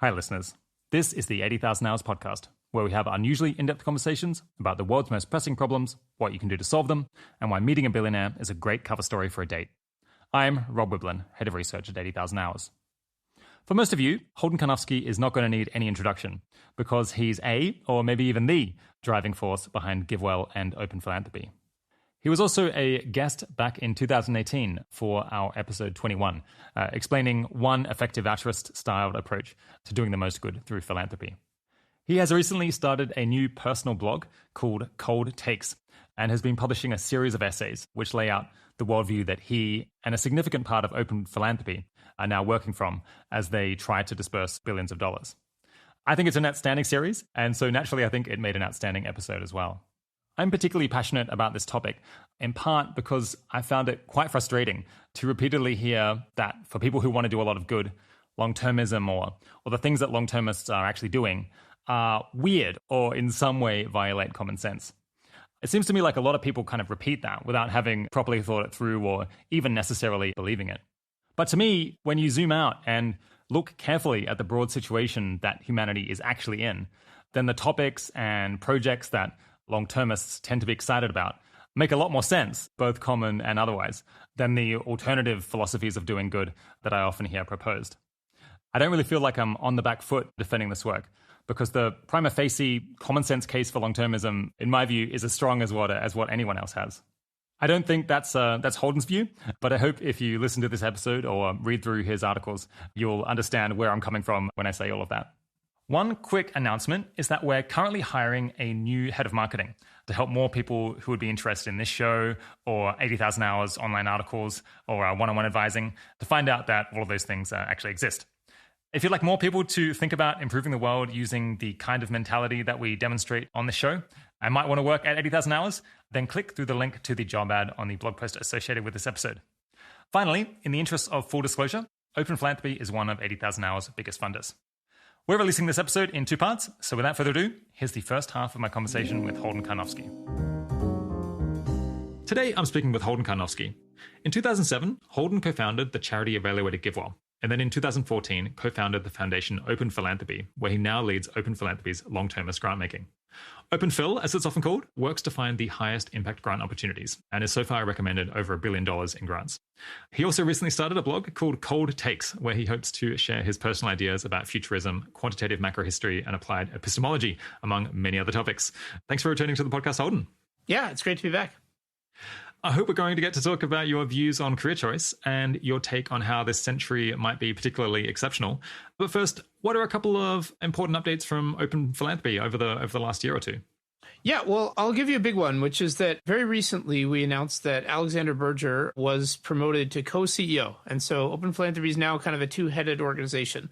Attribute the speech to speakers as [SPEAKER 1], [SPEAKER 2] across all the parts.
[SPEAKER 1] Hi, listeners. This is the 80,000 Hours podcast, where we have unusually in-depth conversations about the world's most pressing problems, what you can do to solve them, and why meeting a billionaire is a great cover story for a date. I'm Rob Wiblin, head of research at 80,000 Hours. For most of you, Holden Karnofsky is not going to need any introduction, because he's or maybe even the, driving force behind GiveWell and Open Philanthropy. He was also a guest back in 2018 for our episode 21, explaining one effective altruist-styled approach to doing the most good through philanthropy. He has recently started a new personal blog called Cold Takes and has been publishing a series of essays which lay out the worldview that he and a significant part of Open Philanthropy are now working from as they try to disperse billions of dollars. I think it's an outstanding series, and so naturally I think it made an outstanding episode as well. I'm particularly passionate about this topic, in part because I found it quite frustrating to repeatedly hear that for people who want to do a lot of good, long-termism or the things that long-termists are actually doing are weird or in some way violate common sense. It seems to me like a lot of people kind of repeat that without having properly thought it through or even necessarily believing it. But to me, when you zoom out and look carefully at the broad situation that humanity is actually in, then the topics and projects that long-termists tend to be excited about make a lot more sense, both common and otherwise, than the alternative philosophies of doing good that I often hear proposed. I don't really feel like I'm on the back foot defending this work, because the prima facie common sense case for long-termism, in my view, is as strong as what anyone else has. I don't think that's Holden's view, but I hope if you listen to this episode or read through his articles, you'll understand where I'm coming from when I say all of that. One quick announcement is that we're currently hiring a new head of marketing to help more people who would be interested in this show or 80,000 Hours online articles or one-on-one advising to find out that all of those things actually exist. If you'd like more people to think about improving the world using the kind of mentality that we demonstrate on the show, I might want to work at 80,000 Hours, then click through the link to the job ad on the blog post associated with this episode. Finally, in the interest of full disclosure, Open Philanthropy is one of 80,000 Hours' biggest funders. We're releasing this episode in 2 parts, so without further ado, here's the first half of my conversation with Holden Karnofsky. Today, I'm speaking with Holden Karnofsky. In 2007, Holden co-founded the charity evaluator GiveWell, and then in 2014, co-founded the foundation Open Philanthropy, where he now leads Open Philanthropy's long-termist grantmaking. Open Phil, as it's often called, works to find the highest impact grant opportunities and has so far recommended over $1 billion in grants. He also recently started a blog called Cold Takes, where he hopes to share his personal ideas about futurism, quantitative macrohistory, and applied epistemology, among many other topics. Thanks for returning to the podcast, Holden.
[SPEAKER 2] Yeah, it's great to be back.
[SPEAKER 1] I hope we're going to get to talk about your views on career choice and your take on how this century might be particularly exceptional. But first, what are a couple of important updates from Open Philanthropy over the last year or two?
[SPEAKER 2] Yeah, well, I'll give you a big one, which is that very recently we announced that Alexander Berger was promoted to co-CEO. And so Open Philanthropy is now kind of a two-headed organization.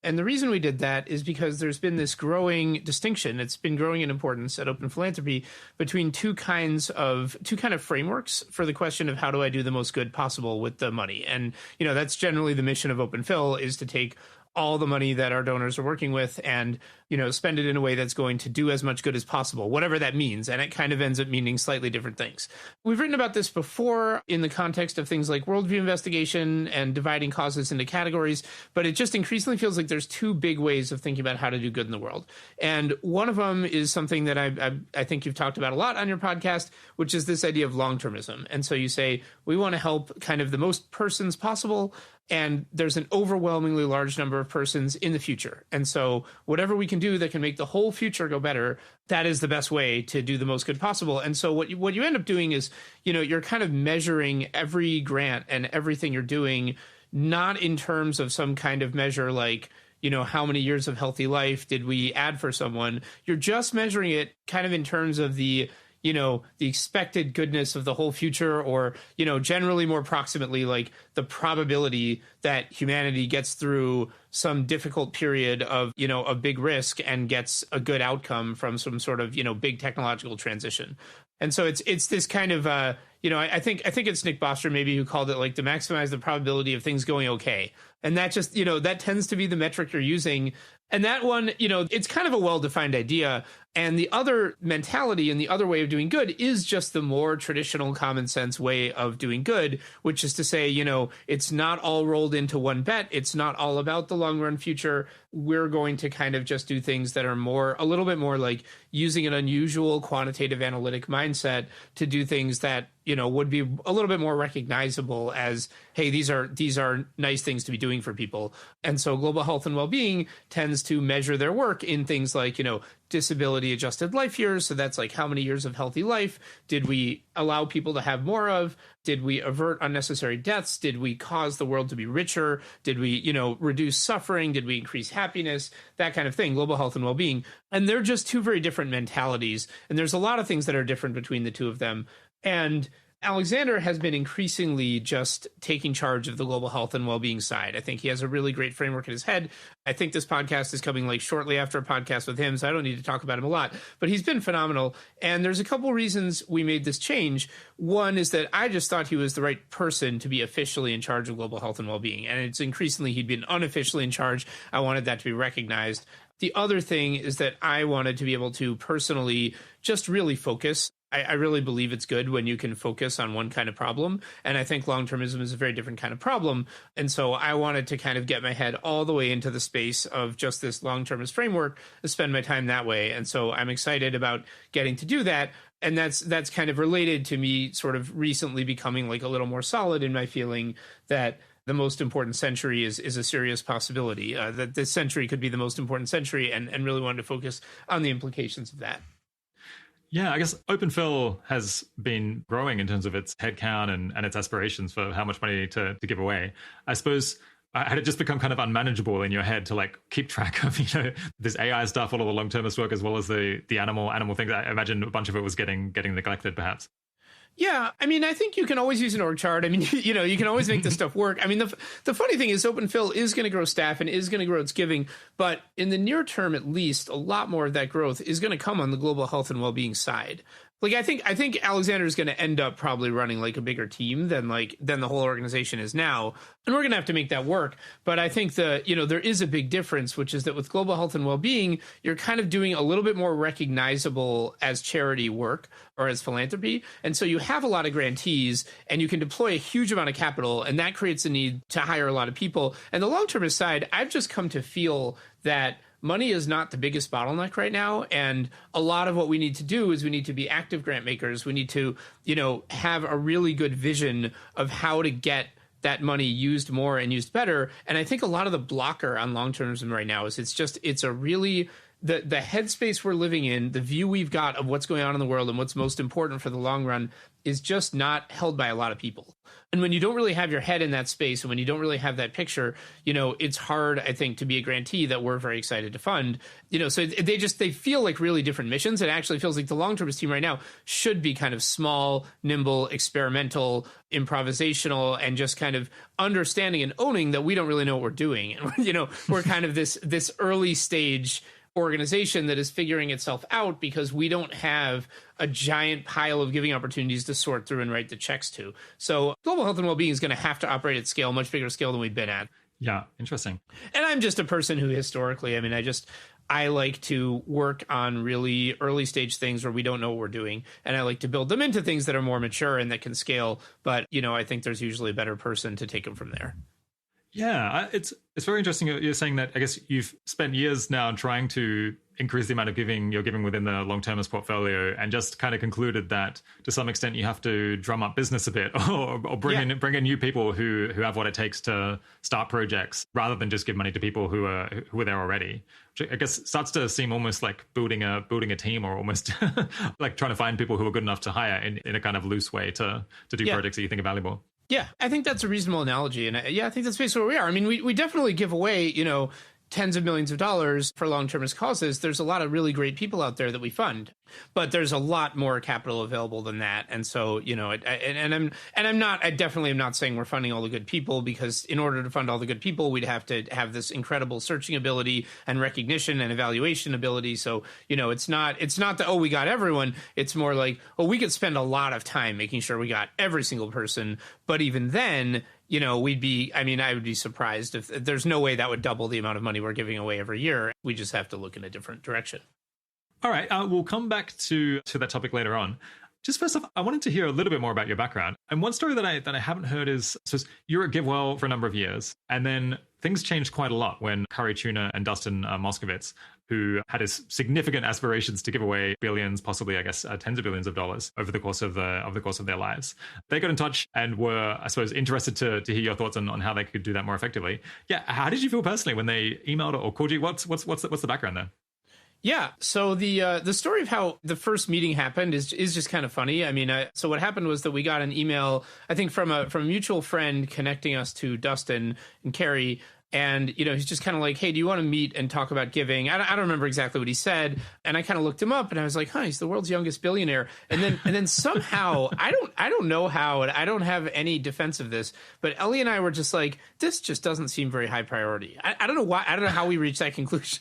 [SPEAKER 2] And the reason we did that is because there's been this growing distinction. It's been growing in importance at Open Philanthropy between two kind of frameworks for the question of how do I do the most good possible with the money. And, that's generally the mission of Open Phil, is to take all the money that our donors are working with and, spend it in a way that's going to do as much good as possible, whatever that means. And it kind of ends up meaning slightly different things. We've written about this before in the context of things like worldview investigation and dividing causes into categories, but it just increasingly feels like there's two big ways of thinking about how to do good in the world. And one of them is something that I think you've talked about a lot on your podcast, which is this idea of long-termism. And so you say, we want to help kind of the most persons possible, and there's an overwhelmingly large number of persons in the future. And so whatever we can do that can make the whole future go better, that is the best way to do the most good possible. And so what you end up doing is, you're kind of measuring every grant and everything you're doing, not in terms of some kind of measure like, how many years of healthy life did we add for someone? You're just measuring it kind of in terms of the expected goodness of the whole future, or, generally more proximately, like the probability that humanity gets through some difficult period of, a big risk and gets a good outcome from some sort of, big technological transition. And so it's this kind of, I think it's Nick Bostrom maybe who called it like to maximize the probability of things going okay. And that just, that tends to be the metric you're using. And that one, it's kind of a well-defined idea. And the other mentality and the other way of doing good is just the more traditional common sense way of doing good, which is to say, it's not all rolled into one bet. It's not all about the long run future. We're going to kind of just do things that are a little bit more like using an unusual quantitative analytic mindset to do things that, would be a little bit more recognizable as, hey, these are nice things to be doing for people. And so global health and well-being tends to measure their work in things like, disability adjusted life years. So that's like how many years of healthy life did we allow people to have more of? Did we avert unnecessary deaths? Did we cause the world to be richer? Did we, reduce suffering? Did we increase happiness? That kind of thing, global health and well-being. And they're just two very different mentalities. And there's a lot of things that are different between the two of them. And Alexander has been increasingly just taking charge of the global health and well-being side. I think he has a really great framework in his head. I think this podcast is coming like shortly after a podcast with him, so I don't need to talk about him a lot. But he's been phenomenal. And there's a couple reasons we made this change. One is that I just thought he was the right person to be officially in charge of global health and well-being. And it's increasingly he'd been unofficially in charge. I wanted that to be recognized. The other thing is that I wanted to be able to personally just really focus. I really believe it's good when you can focus on one kind of problem. And I think long-termism is a very different kind of problem. And so I wanted to kind of get my head all the way into the space of just this long-termist framework to spend my time that way. And so I'm excited about getting to do that. And that's kind of related to me sort of recently becoming like a little more solid in my feeling that the most important century is a serious possibility, that this century could be the most important century, and really wanted to focus on the implications of that.
[SPEAKER 1] Yeah, I guess Open Phil has been growing in terms of its headcount and its aspirations for how much money to give away. I suppose, had it just become kind of unmanageable in your head to like keep track of, this AI stuff, all of the long-termist work, as well as the animal things? I imagine a bunch of it was getting neglected, perhaps.
[SPEAKER 2] Yeah, I mean, I think you can always use an org chart. I mean, you can always make this stuff work. I mean, the funny thing is Open Phil is going to grow staff and is going to grow its giving. But in the near term, at least, a lot more of that growth is going to come on the global health and well-being side. Like, I think Alexander is going to end up probably running like a bigger team than the whole organization is now. And we're going to have to make that work. But I think there is a big difference, which is that with global health and well-being, you're kind of doing a little bit more recognizable as charity work or as philanthropy. And so you have a lot of grantees and you can deploy a huge amount of capital, and that creates a need to hire a lot of people. And the long-termist side, I've just come to feel that money is not the biggest bottleneck right now. And a lot of what we need to do is we need to be active grant makers. We need to, have a really good vision of how to get that money used more and used better. And I think a lot of the blocker on long-termism right now is it's a really the headspace we're living in, the view we've got of what's going on in the world and what's most important for the long run is just not held by a lot of people. And when you don't really have your head in that space and when you don't really have that picture, it's hard, I think, to be a grantee that we're very excited to fund. So they feel like really different missions. It actually feels like the long-termist team right now should be kind of small, nimble, experimental, improvisational, and just kind of understanding and owning that we don't really know what we're doing. And, we're kind of this early stage organization that is figuring itself out because we don't have a giant pile of giving opportunities to sort through and write the checks to. So global health and well-being is going to have to operate at scale, much bigger scale than we've been at.
[SPEAKER 1] Yeah, interesting.
[SPEAKER 2] And I'm just a person who historically, I like to work on really early stage things where we don't know what we're doing. And I like to build them into things that are more mature and that can scale. But, I think there's usually a better person to take them from there.
[SPEAKER 1] Yeah, it's very interesting. You're saying that I guess you've spent years now trying to increase the amount of giving you're giving within the long-termist portfolio, and just kind of concluded that to some extent you have to drum up business a bit, or bring in new people who have what it takes to start projects, rather than just give money to people who are there already. Which I guess starts to seem almost like building a team, or almost like trying to find people who are good enough to hire in a kind of loose way to do projects that you think are valuable.
[SPEAKER 2] Yeah, I think that's a reasonable analogy. And I think that's basically where we are. I mean, we definitely give away, tens of millions of dollars for long-termist causes. There's a lot of really great people out there that we fund, but there's a lot more capital available than that. And so, I definitely am not saying we're funding all the good people, because in order to fund all the good people, we'd have to have this incredible searching ability and recognition and evaluation ability. So, it's not that, we got everyone. It's more like, we could spend a lot of time making sure we got every single person. But even then, we'd be, I would be surprised if there's no way that would double the amount of money we're giving away every year. We just have to look in a different direction.
[SPEAKER 1] All right. We'll come back to that topic later on. Just first off, I wanted to hear a little bit more about your background. And one story that I haven't heard is, so you were at GiveWell for a number of years, and then things changed quite a lot when Kari Tuna and Dustin Moskovitz, who had his significant aspirations to give away billions, possibly, I guess, tens of billions of dollars over the course of their lives. They got in touch and were, I suppose, interested to hear your thoughts on how they could do that more effectively. Yeah, how did you feel personally when they emailed or called you? What's the background there?
[SPEAKER 2] Yeah. So the story of how the first meeting happened is just kind of funny. So what happened was that we got an email, I think from a mutual friend connecting us to Dustin and Carrie. And, he's just kind of like, hey, do you want to meet and talk about giving? I don't remember exactly what he said. And I kind of looked him up and I was like, he's the world's youngest billionaire. And then somehow, I don't know how, and I don't have any defense of this, but Ellie and I were just like, this just doesn't seem very high priority. I don't know why. I don't know how we reached that conclusion.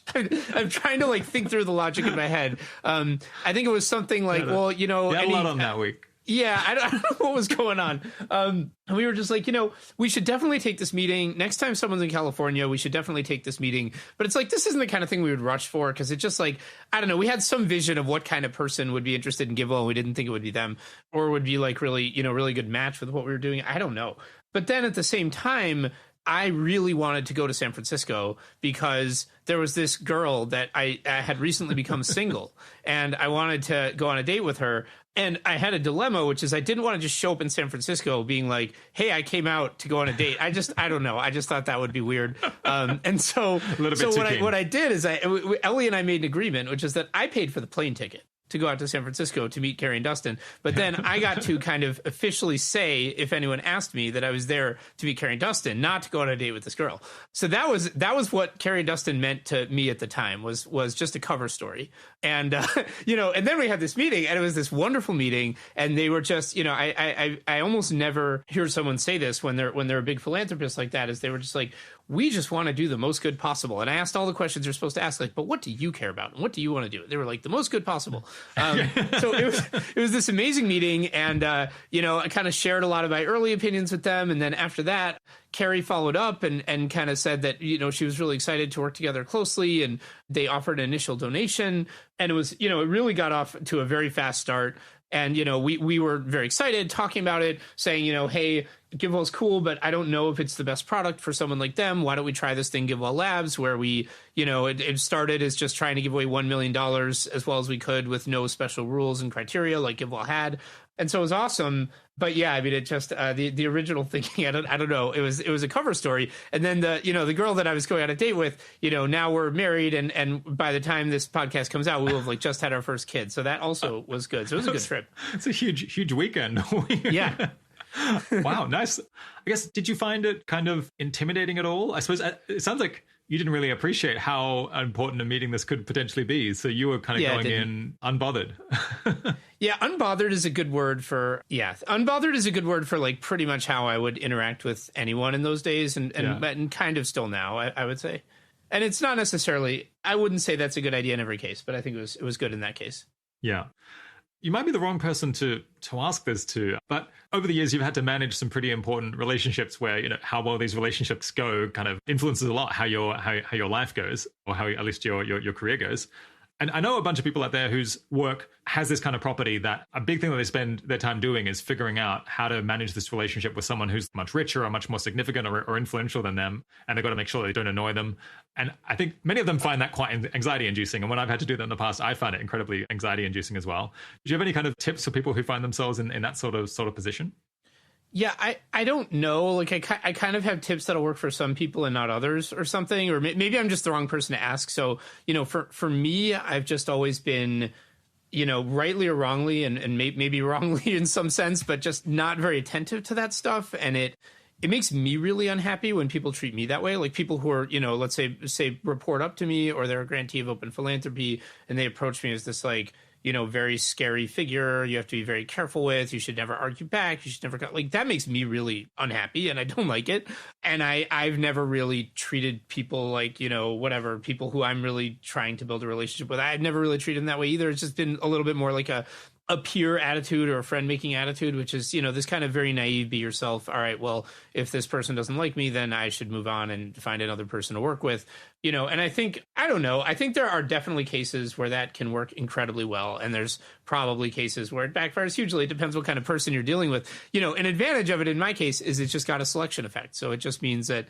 [SPEAKER 2] I'm trying to think through the logic in my head. I think it was something like,
[SPEAKER 1] a lot on that week.
[SPEAKER 2] Yeah, I don't know what was going on. And we were just like, we should definitely take this meeting. Next time someone's in California, we should definitely take this meeting. But it's like, this isn't the kind of thing we would rush for, because it just I don't know, we had some vision of what kind of person would be interested in GiveWell, and we didn't think it would be them, or would be really good match with what we were doing. I don't know. But then at the same time, I really wanted to go to San Francisco because there was this girl that I had recently become single, and I wanted to go on a date with her. And I had a dilemma, which is I didn't want to just show up in San Francisco being like, hey, I came out to go on a date. I don't know. I just thought that would be weird. And so what I did is Ellie and I made an agreement, which is that I paid for the plane ticket to go out to San Francisco to meet Carrie and Dustin. But then I got to kind of officially say, if anyone asked me, that I was there to meet Carrie and Dustin, not to go on a date with this girl. So that was what Carrie and Dustin meant to me at the time, was just a cover story. And, and then we had this meeting, and it was this wonderful meeting. And they were just, I almost never hear someone say this when they're a big philanthropist like that, is they were just like, we just want to do the most good possible. And I asked all the questions you're supposed to ask, but what do you care about? And what do you want to do? They were like, the most good possible. So it was this amazing meeting. And, I kind of shared a lot of my early opinions with them. And then after that, Carrie followed up and kind of said that, she was really excited to work together closely. And they offered an initial donation. And it was, it really got off to a very fast start. And, we were very excited talking about it, saying, hey, GiveWell's cool, but I don't know if it's the best product for someone like them. Why don't we try this thing, GiveWell Labs, where we, it started as just trying to give away $1 million as well as we could with no special rules and criteria like GiveWell had. And so it was awesome. But yeah, it just the original thinking, I don't know. It was a cover story. And then the girl that I was going on a date with, now we're married, and by the time this podcast comes out, we will have just had our first kid. So that also was good. So it was a good trip.
[SPEAKER 1] It's a huge weekend.
[SPEAKER 2] Yeah.
[SPEAKER 1] Wow, nice. I guess, did you find it kind of intimidating at all? I suppose it sounds like you didn't really appreciate how important a meeting this could potentially be. So you were kind of going in unbothered.
[SPEAKER 2] Yeah, unbothered is a good word for pretty much how I would interact with anyone in those days, and kind of still now, I would say. And it's not necessarily, I wouldn't say that's a good idea in every case, but I think it was good in that case.
[SPEAKER 1] Yeah. You might be the wrong person to ask this to, but over the years, you've had to manage some pretty important relationships where, how well these relationships go kind of influences a lot how your life goes, or how at least your career goes. And I know a bunch of people out there whose work has this kind of property that a big thing that they spend their time doing is figuring out how to manage this relationship with someone who's much richer or much more significant or influential than them. And they've got to make sure they don't annoy them. And I think many of them find that quite anxiety inducing. And when I've had to do that in the past, I find it incredibly anxiety inducing as well. Do you have any kind of tips for people who find themselves in that sort of position?
[SPEAKER 2] Yeah, I don't know. I kind of have tips that'll work for some people and not others or something, or maybe I'm just the wrong person to ask. So, for me, I've just always been, rightly or wrongly, and maybe wrongly in some sense, but just not very attentive to that stuff. And it makes me really unhappy when people treat me that way. Like people who are, let's say report up to me, or they're a grantee of Open Philanthropy, and they approach me as this very scary figure you have to be very careful with. You should never argue back. You should never that makes me really unhappy, and I don't like it. And I've never really treated people people who I'm really trying to build a relationship with. I've never really treated them that way either. It's just been a little bit more like a a peer attitude or a friend making attitude, which is, this kind of very naive, be yourself. All right, well, if this person doesn't like me, then I should move on and find another person to work with, and I think there are definitely cases where that can work incredibly well. And there's probably cases where it backfires hugely. It depends what kind of person you're dealing with. An advantage of it in my case is it's just got a selection effect. So it just means that,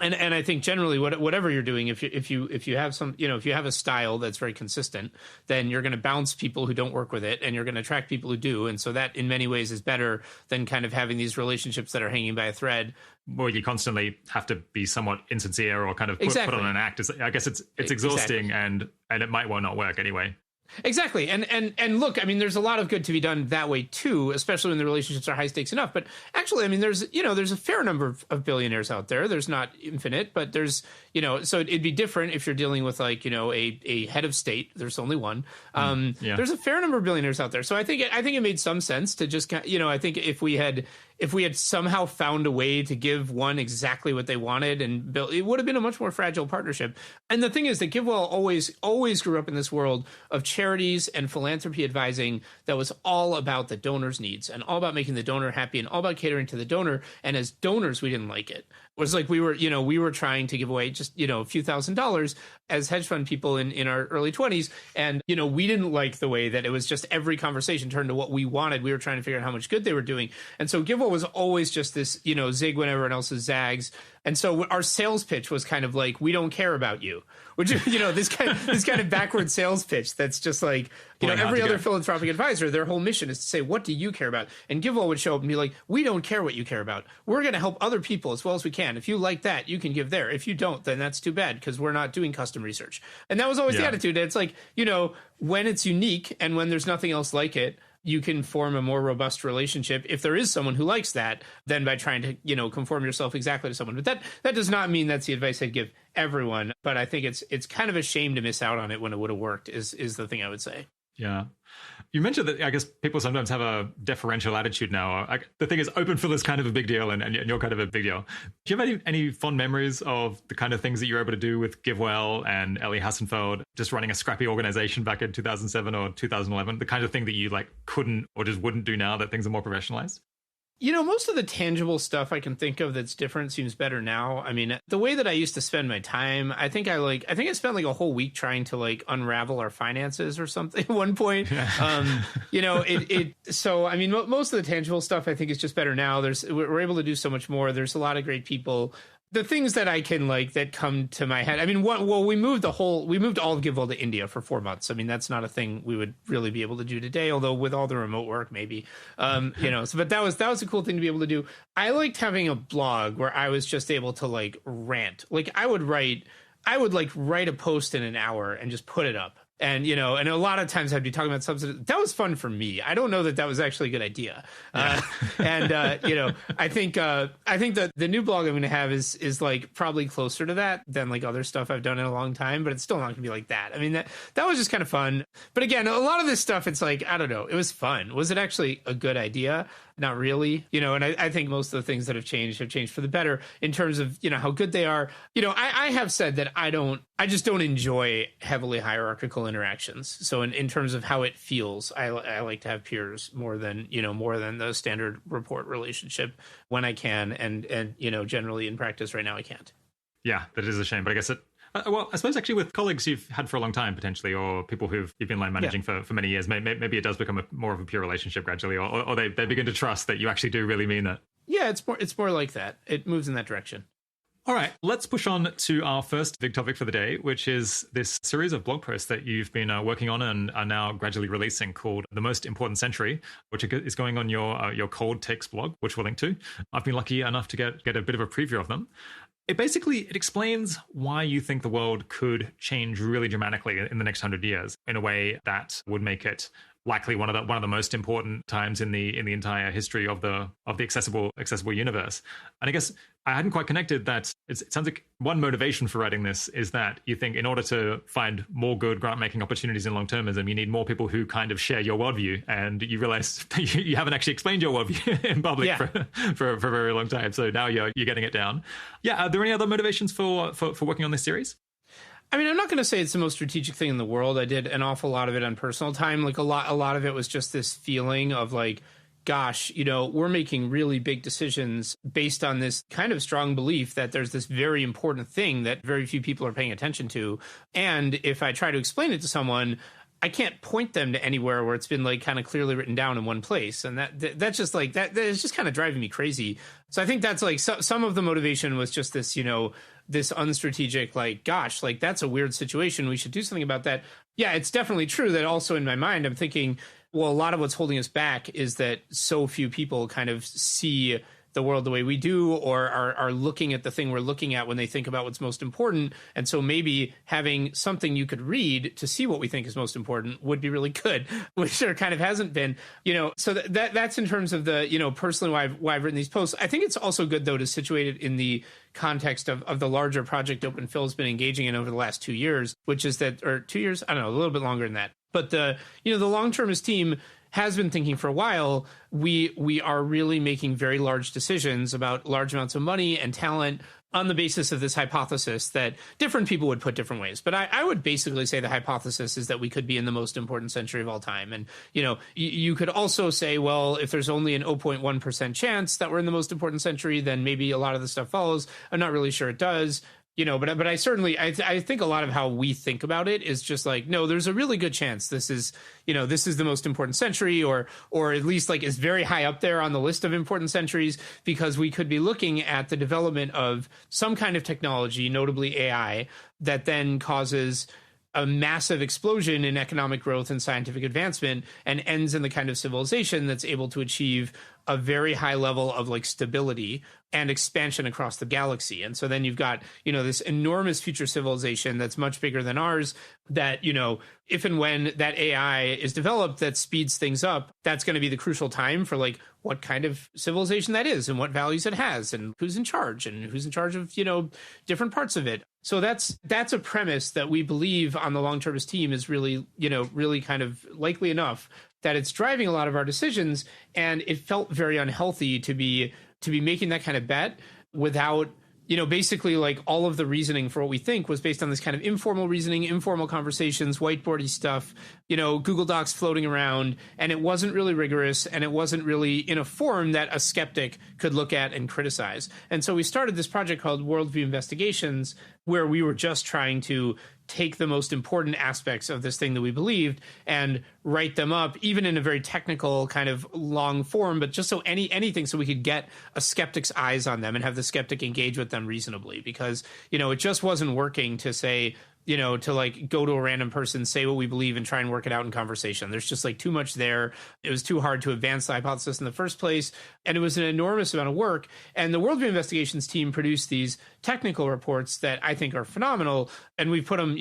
[SPEAKER 2] and I think generally whatever you're doing, if you have some, if you have a style that's very consistent, then you're going to bounce people who don't work with it, and you're going to attract people who do. And so that in many ways is better than kind of having these relationships that are hanging by a thread.
[SPEAKER 1] Well, you constantly have to be somewhat insincere or kind of put on an act. I guess it's exhausting, exactly. and it might well not work anyway.
[SPEAKER 2] Exactly. And look, I mean, there's a lot of good to be done that way too, especially when the relationships are high stakes enough. But actually, I mean, there's a fair number of billionaires out there. There's not infinite, but there's, so it'd be different if you're dealing with like, a head of state. There's only one. There's a fair number of billionaires out there. So I think it made some sense to just, I think if we had somehow found a way to give one exactly what they wanted and build, it would have been a much more fragile partnership. And the thing is that GiveWell always grew up in this world of charities and philanthropy advising that was all about the donor's needs and all about making the donor happy and all about catering to the donor. And as donors, we didn't like it. It was like we were trying to give away just, a few $1,000s as hedge fund people in our early 20s. And, we didn't like the way that it was just every conversation turned to what we wanted. We were trying to figure out how much good they were doing. And so GiveWell was always just this, zig when everyone else is zags. And so our sales pitch was kind of like, we don't care about you, which, this kind of backward sales pitch. That's just like, every other philanthropic advisor, their whole mission is to say, what do you care about? And GiveWell would show up and be like, we don't care what you care about. We're going to help other people as well as we can. If you like that, you can give there. If you don't, then that's too bad because we're not doing custom research. And that was always the attitude. It's like, when it's unique and when there's nothing else like it, you can form a more robust relationship if there is someone who likes that than by trying to, conform yourself exactly to someone. But that does not mean that's the advice I'd give everyone. But I think it's kind of a shame to miss out on it when it would have worked is the thing I would say.
[SPEAKER 1] Yeah. You mentioned that I guess people sometimes have a deferential attitude now. The thing is, Open Phil is kind of a big deal and you're kind of a big deal. Do you have any fond memories of the kind of things that you were able to do with GiveWell and Ellie Hassenfeld, just running a scrappy organization back in 2007 or 2011? The kind of thing that you couldn't or just wouldn't do now that things are more professionalized?
[SPEAKER 2] Most of the tangible stuff I can think of that's different seems better now. I mean, the way that I used to spend my time, I think I spent a whole week trying to unravel our finances or something at one point. So, I mean, most of the tangible stuff I think is just better now. We're able to do so much more. There's a lot of great people. The things that I can that come to my head. I mean, we moved all of GiveWell to India for 4 months. I mean, that's not a thing we would really be able to do today, although with all the remote work, maybe, but that was a cool thing to be able to do. I liked having a blog where I was just able to rant. I would write a post in an hour and just put it up. And, and a lot of times I'd be talking about something that was fun for me. I don't know that was actually a good idea. Yeah. I think that the new blog I'm going to have is probably closer to that than other stuff I've done in a long time, but it's still not going to be like that. I mean, that was just kind of fun. But again, a lot of this stuff, it's I don't know, it was fun. Was it actually a good idea? Not really, and I think most of the things that have changed for the better in terms of, how good they are. I have said that I just don't enjoy heavily hierarchical interactions. So in terms of how it feels, I like to have peers more than the standard report relationship when I can. And generally in practice right now, I can't.
[SPEAKER 1] Yeah, that is a shame. But I guess I suppose actually with colleagues you've had for a long time potentially, or people you've been line managing for many years, maybe it does become more of a pure relationship gradually, or they begin to trust that you actually do really mean that.
[SPEAKER 2] Yeah, it's more like that. It moves in that direction.
[SPEAKER 1] All right, let's push on to our first big topic for the day, which is this series of blog posts that you've been working on and are now gradually releasing called The Most Important Century, which is going on your Cold Takes blog, which we'll link to. I've been lucky enough to get a bit of a preview of them. It explains why you think the world could change really dramatically in the next 100 years in a way that would make it likely one of the most important times in the entire history of the accessible universe. And I guess I hadn't quite connected that it sounds like one motivation for writing this is that you think in order to find more good grant making opportunities in long-termism, you need more people who kind of share your worldview, and you realize you haven't actually explained your worldview in public for a very long time. So now you're getting it down. Yeah, are there any other motivations for working on this series?
[SPEAKER 2] I mean, I'm not going to say it's the most strategic thing in the world. I did an awful lot of it on personal time. Like a lot of it was just this feeling of like, gosh, we're making really big decisions based on this kind of strong belief that there's this very important thing that very few people are paying attention to. And if I try to explain it to someone, I can't point them to anywhere where it's been like kind of clearly written down in one place. And that's just like that is just kind of driving me crazy. So I think that's like some of the motivation was just this, this unstrategic, like, gosh, like that's a weird situation. We should do something about that. Yeah, it's definitely true that also in my mind, I'm thinking, well, a lot of what's holding us back is that so few people kind of see the world the way we do, or are looking at the thing we're looking at when they think about what's most important. And so maybe having something you could read to see what we think is most important would be really good, which there kind of hasn't been, so that's in terms of the, personally why I've written these posts. I think it's also good, though, to situate it in the context of the larger project Open Phil has been engaging in over the last 2 years, which is that, or 2 years, I don't know, a little bit longer than that. But the long-termist team has been thinking for a while, we are really making very large decisions about large amounts of money and talent on the basis of this hypothesis that different people would put different ways. But I would basically say the hypothesis is that we could be in the most important century of all time. And, you could also say, well, if there's only an 0.1% chance that we're in the most important century, then maybe a lot of the stuff follows. I'm not really sure it does. But I certainly, I think a lot of how we think about it is just like, no, there's a really good chance this is the most important century, or at least like is very high up there on the list of important centuries, because we could be looking at the development of some kind of technology, notably AI, that then causes a massive explosion in economic growth and scientific advancement and ends in the kind of civilization that's able to achieve a very high level of like stability and expansion across the galaxy. And so then you've got, this enormous future civilization that's much bigger than ours that, if and when that AI is developed that speeds things up, that's going to be the crucial time for like what kind of civilization that is and what values it has and who's in charge of, different parts of it. So that's a premise that we believe on the long-termist team is really, really kind of likely enough that it's driving a lot of our decisions. And it felt very unhealthy to be making that kind of bet without, basically like all of the reasoning for what we think was based on this kind of informal reasoning, informal conversations, whiteboardy stuff, Google Docs floating around. And it wasn't really rigorous, and it wasn't really in a form that a skeptic could look at and criticize. And so we started this project called Worldview Investigations, where we were just trying to take the most important aspects of this thing that we believed and write them up, even in a very technical kind of long form, but just so anything so we could get a skeptic's eyes on them and have the skeptic engage with them reasonably. Because, it just wasn't working to say, to like go to a random person, say what we believe and try and work it out in conversation. There's just like too much there. It was too hard to advance the hypothesis in the first place. And it was an enormous amount of work. And the Worldview Investigations team produced these technical reports that I think are phenomenal. And we've put them,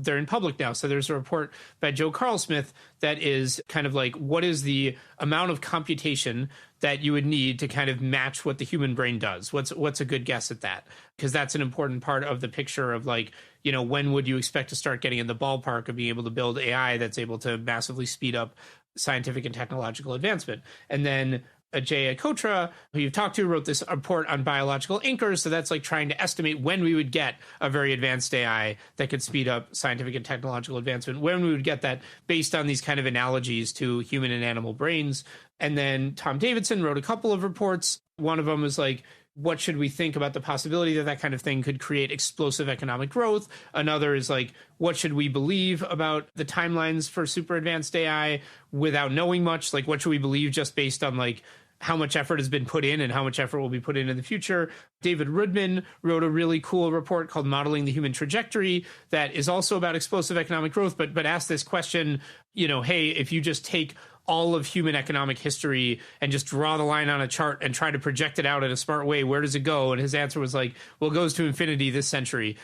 [SPEAKER 2] they're in public now. So there's a report by Joe Carlsmith that is kind of like, what is the amount of computation that you would need to kind of match what the human brain does? What's a good guess at that? Because that's an important part of the picture of like, when would you expect to start getting in the ballpark of being able to build AI that's able to massively speed up scientific and technological advancement? And then Ajay Kotra, who you've talked to, wrote this report on biological anchors. So that's like trying to estimate when we would get a very advanced AI that could speed up scientific and technological advancement, when we would get that based on these kind of analogies to human and animal brains. And then Tom Davidson wrote a couple of reports. One of them was like, what should we think about the possibility that that kind of thing could create explosive economic growth? Another is like, what should we believe about the timelines for super advanced AI without knowing much? Like, what should we believe just based on like how much effort has been put in and how much effort will be put in the future? David Rudman wrote a really cool report called Modeling the Human Trajectory that is also about explosive economic growth, but asked this question, hey, if you just take all of human economic history and just draw the line on a chart and try to project it out in a smart way, where does it go? And his answer was like, well, it goes to infinity this century,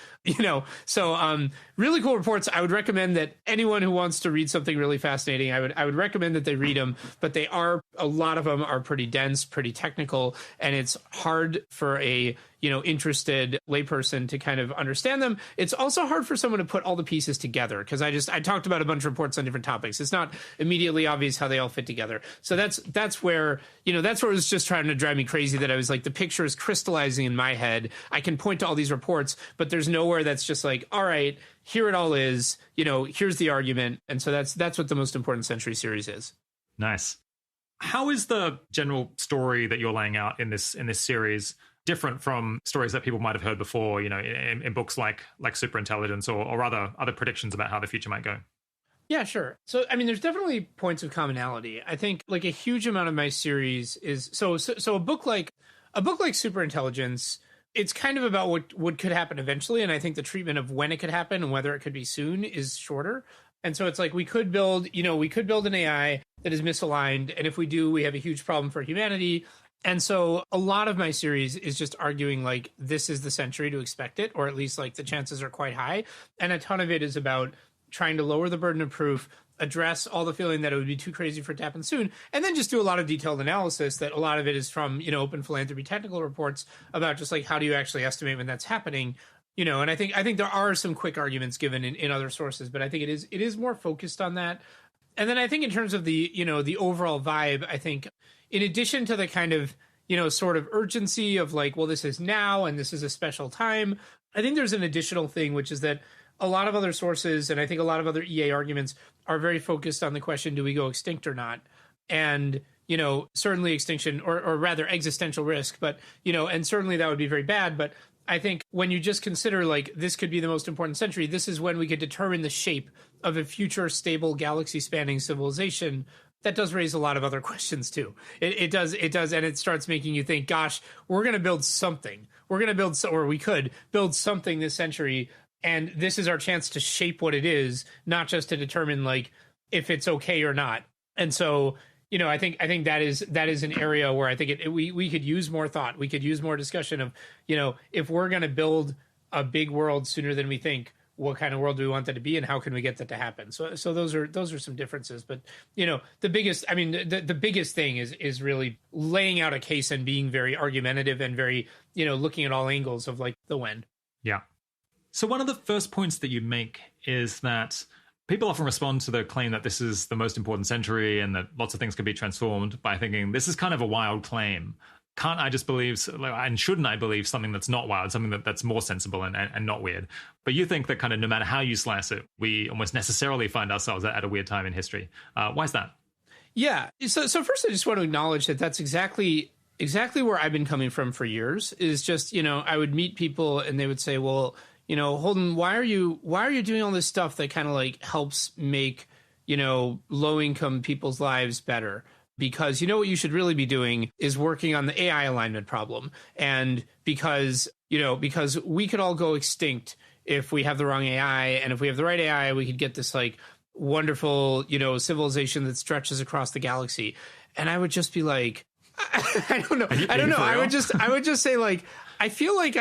[SPEAKER 2] So really cool reports. I would recommend that anyone who wants to read something really fascinating, I would recommend that they read them, but a lot of them are pretty dense, pretty technical, and it's hard for a interested layperson to kind of understand them. It's also hard for someone to put all the pieces together because I talked about a bunch of reports on different topics. It's not immediately obvious how they all fit together. So that's where it was just trying to drive me crazy, that I was like, the picture is crystallizing in my head. I can point to all these reports, but there's nowhere that's just like, all right, here it all is, here's the argument. And so that's what the most important century series is. Nice.
[SPEAKER 1] How is the general story that you're laying out in this series different from stories that people might have heard before, in books like Superintelligence or other predictions about how the future might go?
[SPEAKER 2] Yeah, sure. So, there's definitely points of commonality. I think like a huge amount of my series is so a book like Superintelligence, it's kind of about what could happen eventually. And I think the treatment of when it could happen and whether it could be soon is shorter. And so it's like we could build an AI that is misaligned. And if we do, we have a huge problem for humanity. And so a lot of my series is just arguing like this is the century to expect it, or at least like the chances are quite high. And a ton of it is about trying to lower the burden of proof, address all the feeling that it would be too crazy for it to happen soon, and then just do a lot of detailed analysis that a lot of it is from, Open Philanthropy technical reports about just like how do you actually estimate when that's happening. And I think there are some quick arguments given in other sources, but I think it is more focused on that. And then I think in terms of the, the overall vibe, I think in addition to the kind of, sort of urgency of like, well, this is now and this is a special time, I think there's an additional thing, which is that a lot of other sources, and I think a lot of other EA arguments, are very focused on the question, do we go extinct or not? And, certainly extinction or rather existential risk, but, and certainly that would be very bad. But I think when you just consider like this could be the most important century, this is when we could determine the shape of a future stable galaxy spanning civilization. That does raise a lot of other questions too. It does. And it starts making you think, gosh, we're going to build something. Or we could build something this century. And this is our chance to shape what it is, not just to determine like if it's okay or not. And so, I think that is an area where I think we could use more thought. We could use more discussion of, if we're going to build a big world sooner than we think, what kind of world do we want that to be, and how can we get that to happen? So those are some differences. But the biggest thing is really laying out a case and being very argumentative and very looking at all angles of like the when.
[SPEAKER 1] Yeah. So one of the first points that you make is that people often respond to the claim that this is the most important century and that lots of things can be transformed by thinking this is kind of a wild claim. Can't I just believe, and shouldn't I believe something that's not wild, something that's more sensible and not weird? But you think that kind of no matter how you slice it, we almost necessarily find ourselves at a weird time in history. Why is that?
[SPEAKER 2] Yeah. So first, I just want to acknowledge that that's exactly where I've been coming from for years. Is just I would meet people and they would say, well, Holden, why are you doing all this stuff that kind of like helps make low income people's lives better? Because what you should really be doing is working on the AI alignment problem. And because we could all go extinct if we have the wrong AI. And if we have the right AI, we could get this like wonderful, civilization that stretches across the galaxy. And I would just be like, I don't know. I would just say like, I feel like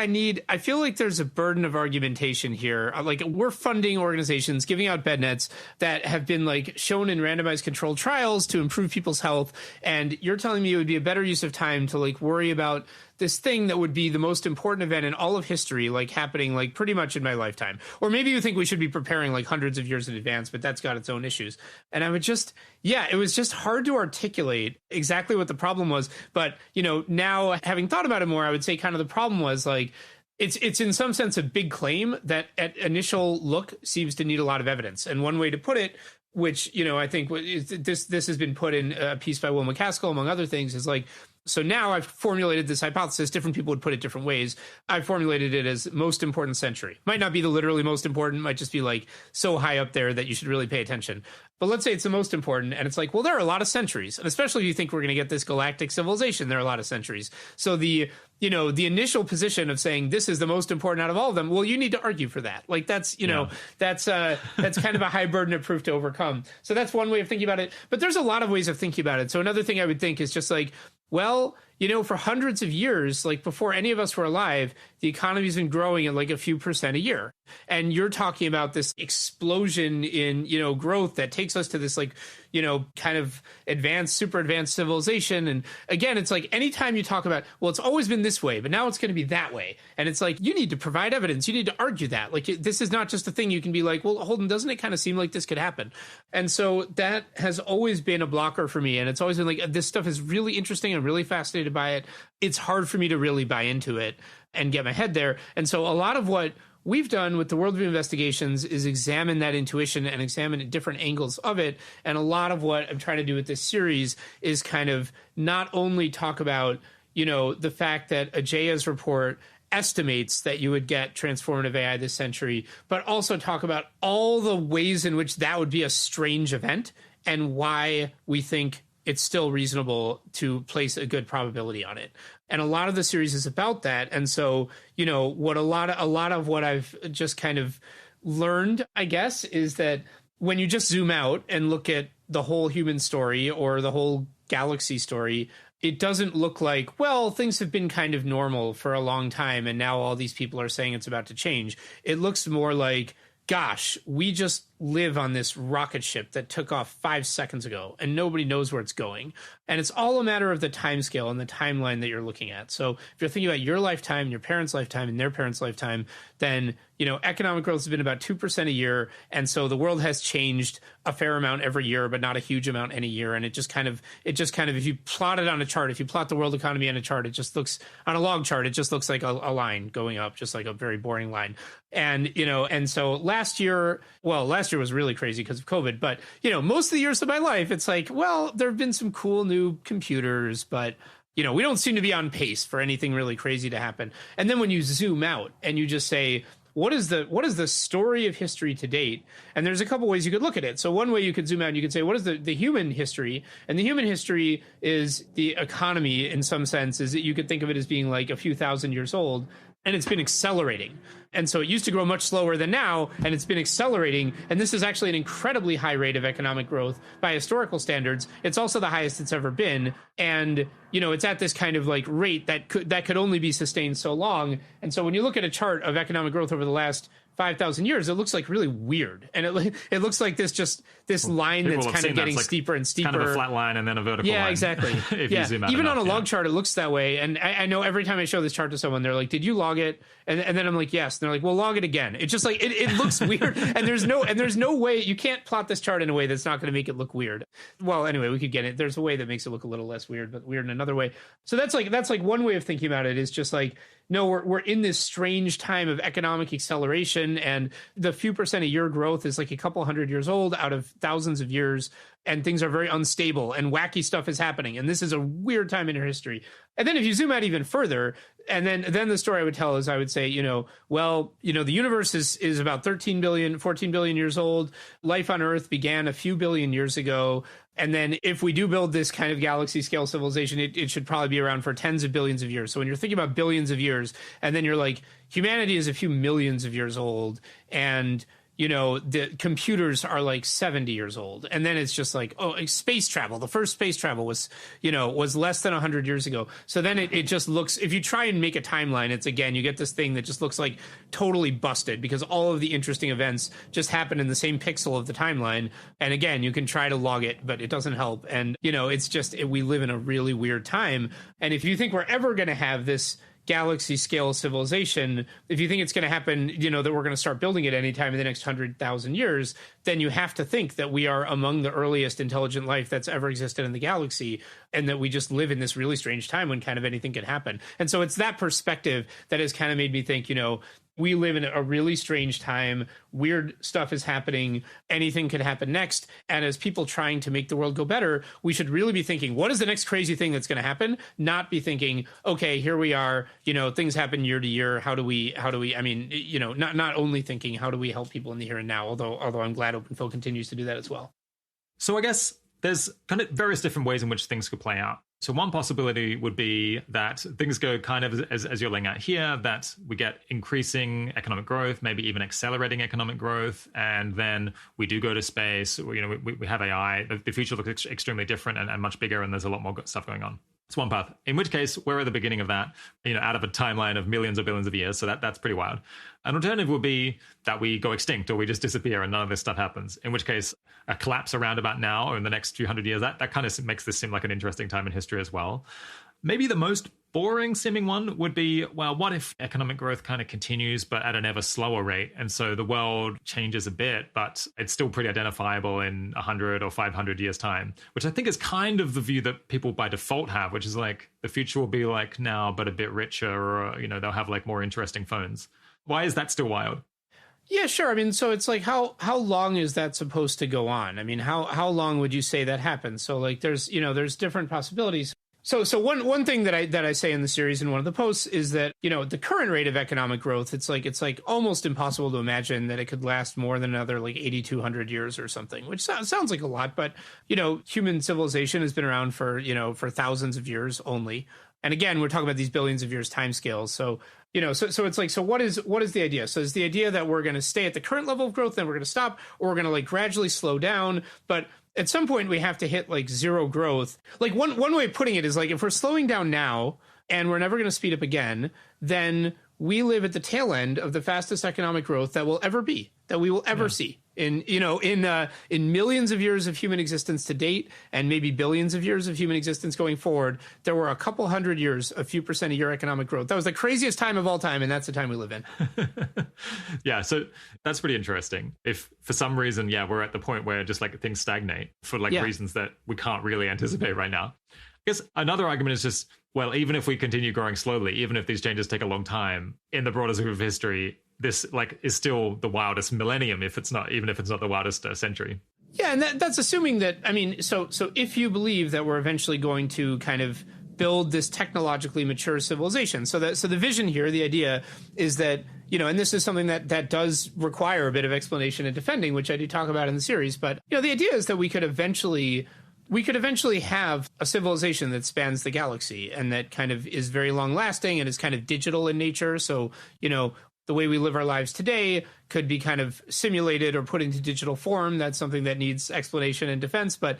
[SPEAKER 2] there's a burden of argumentation here. Like we're funding organizations, giving out bed nets that have been like shown in randomized controlled trials to improve people's health. And you're telling me it would be a better use of time to like worry about this thing that would be the most important event in all of history, like happening like pretty much in my lifetime. Or maybe you think we should be preparing like hundreds of years in advance, but that's got its own issues. And I would just, it was just hard to articulate exactly what the problem was. But, now having thought about it more, I would say kind of the problem was like, it's in some sense a big claim that at initial look seems to need a lot of evidence. And one way to put it, which, I think this has been put in a piece by Will McCaskill, among other things, is like, so now I've formulated this hypothesis. Different people would put it different ways. I've formulated it as most important century. Might not be the literally most important. Might just be like so high up there that you should really pay attention. But let's say it's the most important. And it's like, well, there are a lot of centuries. And especially if you think we're going to get this galactic civilization, there are a lot of centuries. So the initial position of saying this is the most important out of all of them, well, you need to argue for that. Like that's kind of a high burden of proof to overcome. So that's one way of thinking about it. But there's a lot of ways of thinking about it. So another thing I would think is just like, well, for hundreds of years, like before any of us were alive, the economy's been growing at like a few percent a year. And you're talking about this explosion in, growth that takes us to this like, kind of super advanced civilization. And again, it's like anytime you talk about, well, it's always been this way, but now it's going to be that way. And it's like, you need to provide evidence. You need to argue that. Like, this is not just a thing you can be like, well, Holden, doesn't it kind of seem like this could happen? And so that has always been a blocker for me. And it's always been like, this stuff is really interesting. I'm really fascinated by it. It's hard for me to really buy into it and get my head there. And so a lot of what we've done with the worldview investigations is examine that intuition and examine different angles of it. And a lot of what I'm trying to do with this series is kind of not only talk about, the fact that Ajaya's report estimates that you would get transformative AI this century, but also talk about all the ways in which that would be a strange event and why we think it's still reasonable to place a good probability on it. And a lot of the series is about that. And so, what a lot of what I've just kind of learned, I guess, is that when you just zoom out and look at the whole human story or the whole galaxy story, it doesn't look like, well, things have been kind of normal for a long time and now all these people are saying it's about to change. It looks more like, gosh, we just live on this rocket ship that took off 5 seconds ago and nobody knows where it's going. And it's all a matter of the timescale and the timeline that you're looking at. So if you're thinking about your lifetime, your parents' lifetime, and their parents' lifetime, then, economic growth has been about 2% a year. And so the world has changed a fair amount every year, but not a huge amount any year. And it just kind of, if you plot it on a chart, if you plot the world economy on a chart, it just looks, on a log chart, it just looks like a line going up, just like a very boring line. And, and so last year was really crazy because of COVID. But, most of the years of my life, it's like, well, there have been some cool new computers, but, we don't seem to be on pace for anything really crazy to happen. And then when you zoom out and you just say, what is the story of history to date? And there's a couple ways you could look at it. So one way you could zoom out and you could say, what is the human history? And the human history is the economy in some sense, is that you could think of it as being like a few thousand years old. And it's been accelerating. And so it used to grow much slower than now, and it's been accelerating. And this is actually an incredibly high rate of economic growth by historical standards. It's also the highest it's ever been. And, it's at this kind of like rate that could only be sustained so long. And so when you look at a chart of economic growth over the last 5,000 years, it looks like really weird. And it looks like this line that's kind of getting steeper and steeper.
[SPEAKER 1] Kind of a flat line and then a vertical line.
[SPEAKER 2] Yeah, exactly.
[SPEAKER 1] If you zoom out
[SPEAKER 2] even
[SPEAKER 1] enough,
[SPEAKER 2] on a log chart, it looks that way. And I know every time I show this chart to someone, they're like, did you log it? And then I'm like, yes. And they're like, well, log it again. It's just like, it looks weird. And there's no way, you can't plot this chart in a way that's not going to make it look weird. Well, anyway, we could get it. There's a way that makes it look a little less weird, but weird in another way. So that's like one way of thinking about it, is just like, no, we're in this strange time of economic acceleration, and the few percent a year growth is like a couple hundred years old out of thousands of years, and things are very unstable and wacky stuff is happening. And this is a weird time in our history. And then if you zoom out even further, and then the story I would tell is, I would say, the universe is about 14 billion years old. Life on Earth began a few billion years ago. And then if we do build this kind of galaxy scale civilization, it should probably be around for tens of billions of years. So when you're thinking about billions of years, and then you're like, humanity is a few millions of years old, and the computers are like 70 years old. And then it's just like, space travel. The first space travel was less than 100 years ago. So then it just looks, if you try and make a timeline, it's again, you get this thing that just looks like totally busted, because all of the interesting events just happen in the same pixel of the timeline. And again, you can try to log it, but it doesn't help. And, it's just, we live in a really weird time. And if you think we're ever going to have this galaxy scale civilization, if you think it's going to happen, that we're going to start building it anytime in the next 100,000 years, then you have to think that we are among the earliest intelligent life that's ever existed in the galaxy, and that we just live in this really strange time when kind of anything can happen. And so it's that perspective that has kind of made me think, we live in a really strange time. Weird stuff is happening. Anything could happen next. And as people trying to make the world go better, we should really be thinking, what is the next crazy thing that's going to happen? Not be thinking, okay, here we are, things happen year to year. How do we, not only thinking, how do we help people in the here and now? Although I'm glad Open Phil continues to do that as well.
[SPEAKER 1] So I guess there's kind of various different ways in which things could play out. So one possibility would be that things go kind of as you're laying out here, that we get increasing economic growth, maybe even accelerating economic growth, and then we do go to space. We have AI. The future looks extremely different and much bigger, and there's a lot more stuff going on. It's one path, in which case we're at the beginning of that, out of a timeline of millions or billions of years. So that's pretty wild. An alternative would be that we go extinct or we just disappear and none of this stuff happens, in which case a collapse around about now or in the next few hundred years, that kind of makes this seem like an interesting time in history as well. Maybe the most boring seeming one would be, well, what if economic growth kind of continues, but at an ever slower rate? And so the world changes a bit, but it's still pretty identifiable in 100 or 500 years' time, which I think is kind of the view that people by default have, which is like the future will be like now, but a bit richer, or, they'll have like more interesting phones. Why is that still wild?
[SPEAKER 2] Yeah, sure. I mean, so it's like, how long is that supposed to go on? I mean, how long would you say that happens? So like there's different possibilities. So one thing that I say in the series in one of the posts is that, the current rate of economic growth, it's like almost impossible to imagine that it could last more than another like 8,200 years or something, which sounds like a lot. But, human civilization has been around for thousands of years only. And again, we're talking about these billions of years timescales. So, so it's like, so what is the idea? So is the idea that we're going to stay at the current level of growth, then we're going to stop, or we're going to like gradually slow down? But at some point we have to hit like zero growth. Like one way of putting it is like, if we're slowing down now and we're never going to speed up again, then we live at the tail end of the fastest economic growth that will ever be, that we will ever see in millions of years of human existence to date, and maybe billions of years of human existence going forward. There were a couple hundred years, a few percent a year economic growth. That was the craziest time of all time, and that's the time we live in.
[SPEAKER 1] Yeah, so that's pretty interesting. If for some reason, we're at the point where just like things stagnate for like reasons that we can't really anticipate right now. I guess another argument is just, well, even if we continue growing slowly, even if these changes take a long time, in the broader scope of history, this like is still the wildest millennium, even if it's not the wildest century.
[SPEAKER 2] Yeah, and that's assuming that, I mean, so if you believe that we're eventually going to kind of build this technologically mature civilization, so the vision here, the idea is that, and this is something that does require a bit of explanation and defending, which I do talk about in the series, but the idea is that we could eventually have a civilization that spans the galaxy and that kind of is very long lasting and is kind of digital in nature. So, the way we live our lives today could be kind of simulated or put into digital form. That's something that needs explanation and defense. But,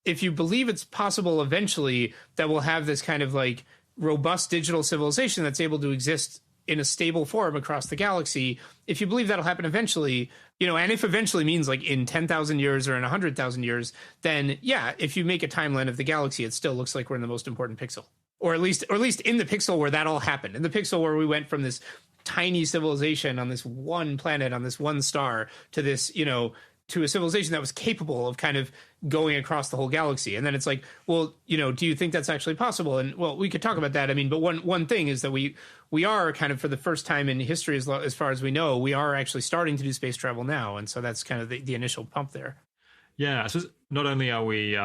[SPEAKER 2] if you believe it's possible eventually that we'll have this kind of like robust digital civilization that's able to exist in a stable form across the galaxy, if you believe that'll happen eventually, and if eventually means like in 10,000 years or in 100,000 years, then if you make a timeline of the galaxy, it still looks like we're in the most important pixel, or at least in the pixel where that all happened, in the pixel where we went from this tiny civilization on this one planet, on this one star, to this, to a civilization that was capable of kind of going across the whole galaxy. And then it's like, well, do you think that's actually possible? And well, we could talk about that. I mean, but one thing is that we are kind of, for the first time in history, as far as we know, we are actually starting to do space travel now. And so that's kind of the initial pump there.
[SPEAKER 1] Yeah, so not only are we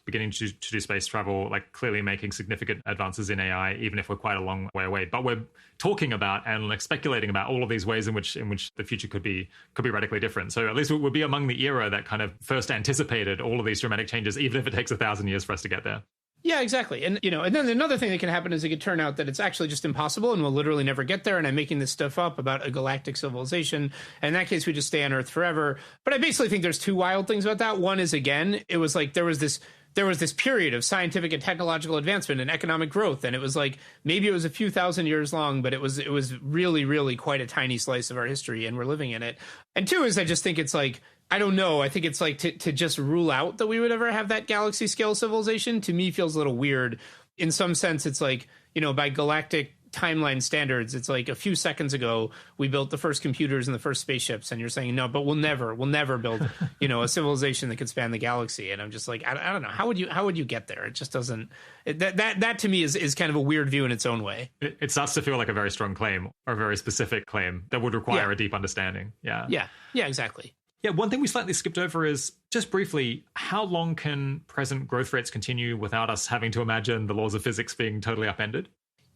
[SPEAKER 1] beginning to do space travel, like clearly making significant advances in AI, even if we're quite a long way away, but we're talking about and like speculating about all of these ways in which the future could be radically different. So at least we'll be among the era that kind of first anticipated all of these dramatic changes, even if it takes 1,000 years for us to get there.
[SPEAKER 2] Yeah, exactly. And, and then another thing that can happen is it could turn out that it's actually just impossible and we'll literally never get there. And I'm making this stuff up about a galactic civilization. And in that case, we just stay on Earth forever. But I basically think there's two wild things about that. One is, again, it was like there was this period of scientific and technological advancement and economic growth. And it was like, maybe it was a few thousand years long, but it was really, really quite a tiny slice of our history. And we're living in it. And two is, I just think it's like, I don't know. I think it's like to just rule out that we would ever have that galaxy scale civilization, to me feels a little weird. In some sense, it's like, by galactic timeline standards, it's like a few seconds ago we built the first computers and the first spaceships, and you're saying no, but we'll never build a civilization that could span the galaxy. And I'm just like, I don't know, how would you get there? It just doesn't. That to me is kind of a weird view in its own way.
[SPEAKER 1] It starts to feel like a very strong claim, or a very specific claim that would require a deep understanding. Yeah, exactly. Yeah, one thing we slightly skipped over is, just briefly, how long can present growth rates continue without us having to imagine the laws of physics being totally upended?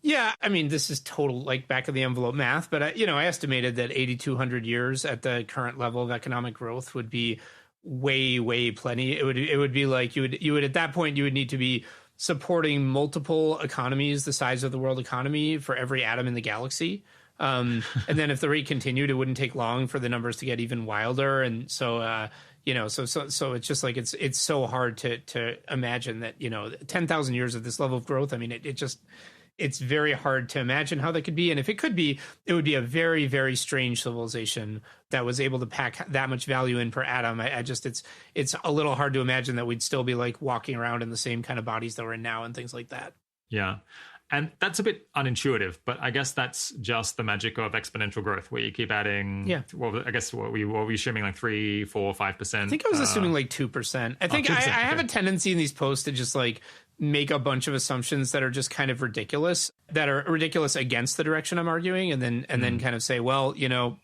[SPEAKER 2] Yeah, I mean, this is total, like, back of the envelope math, but I estimated that 8,200 years at the current level of economic growth would be way, way plenty. It would be like you would at that point you would need to be supporting multiple economies the size of the world economy for every atom in the galaxy. And then if the rate continued, it wouldn't take long for the numbers to get even wilder. And so, so it's just like it's so hard to imagine that 10,000 years of this level of growth. I mean, it's very hard to imagine how that could be. And if it could be, it would be a very, very strange civilization that was able to pack that much value in per atom. It's a little hard to imagine that we'd still be like walking around in the same kind of bodies that we're in now and things like that.
[SPEAKER 1] Yeah. And that's a bit unintuitive, but I guess that's just the magic of exponential growth, where you keep adding. Yeah. Well, I guess what were we assuming, like 3, 4, 5%?
[SPEAKER 2] I think I was assuming like 2%. I think 2%, I have a tendency in these posts to just like make a bunch of assumptions that are just kind of ridiculous, that are ridiculous against the direction I'm arguing, and then kind of say, well,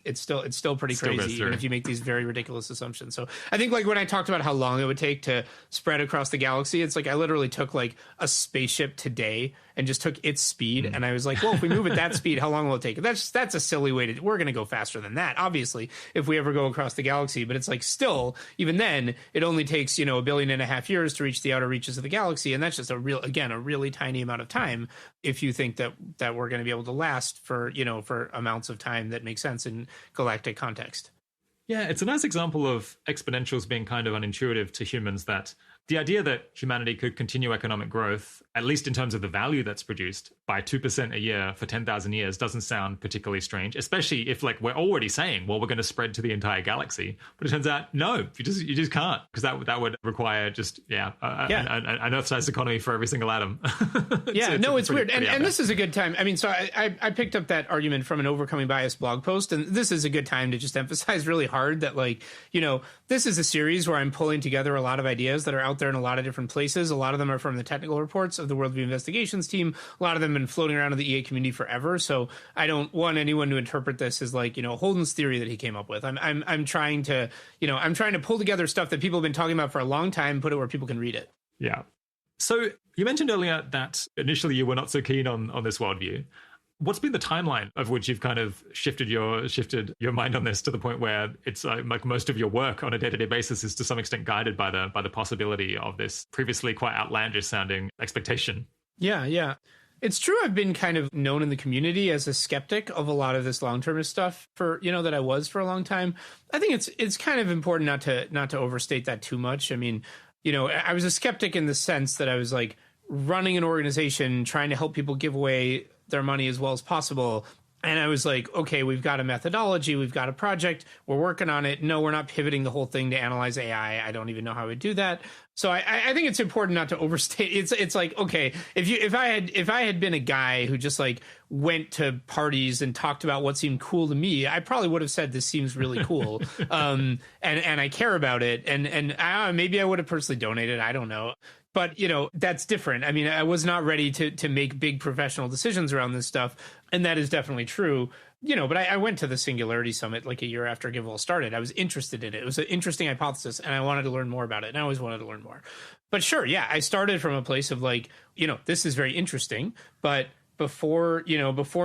[SPEAKER 2] it's still pretty crazy, even if you make these very ridiculous assumptions. So I think like when I talked about how long it would take to spread across the galaxy, it's like I literally took like a spaceship today and just took its speed, and I was like, well, if we move at that speed, how long will it take? That's a silly way to. We're going to go faster than that, obviously, if we ever go across the galaxy. But it's like still, even then, it only takes 1.5 billion years to reach the outer reaches of the galaxy, and that's just a really tiny amount of time. If you think that we're going to be able to last for amounts of time that make sense in galactic context.
[SPEAKER 1] Yeah, it's a nice example of exponentials being kind of unintuitive to humans, that the idea that humanity could continue economic growth, at least in terms of the value that's produced, by 2% a year for 10,000 years doesn't sound particularly strange, especially if like we're already saying, well, we're going to spread to the entire galaxy. But it turns out, no, you just can't, because that would require just, an Earth-sized economy for every single atom.
[SPEAKER 2] It's weird. And this is a good time. I mean, so I picked up that argument from an Overcoming Bias blog post, and this is a good time to just emphasize really hard that this is a series where I'm pulling together a lot of ideas that are out there in a lot of different places. A lot of them are from the technical reports of the Worldview Investigations team. A lot of them have been floating around in the EA community forever. So I don't want anyone to interpret this as like, Holden's theory that he came up with. I'm trying to pull together stuff that people have been talking about for a long time, put it where people can read it.
[SPEAKER 1] Yeah. So you mentioned earlier that initially you were not so keen on this worldview. What's been the timeline of which you've kind of shifted your mind on this to the point where it's like most of your work on a day-to-day basis is to some extent guided by the possibility of this previously quite outlandish sounding expectation? Yeah.
[SPEAKER 2] It's true. I've been kind of known in the community as a skeptic of a lot of this long-termist stuff for, that I was for a long time. I think it's kind of important not to overstate that too much. I mean, I was a skeptic in the sense that I was like running an organization, trying to help people give away their money as well as possible. And I was like, okay, we've got a methodology, we've got a project, we're working on it. No, we're not pivoting the whole thing to analyze AI. I don't even know how I would do that. So I think it's important not to overstate. It's like, okay, if I had been a guy who just like went to parties and talked about what seemed cool to me, I probably would have said this seems really cool, and I care about it, and maybe I would have personally donated. I don't know. But, that's different. I mean, I was not ready to make big professional decisions around this stuff. And that is definitely true. But I went to the Singularity Summit like a year after GiveWell started. I was interested in it. It was an interesting hypothesis, and I wanted to learn more about it. And I always wanted to learn more. But sure, yeah, I started from a place of like, this is very interesting. But before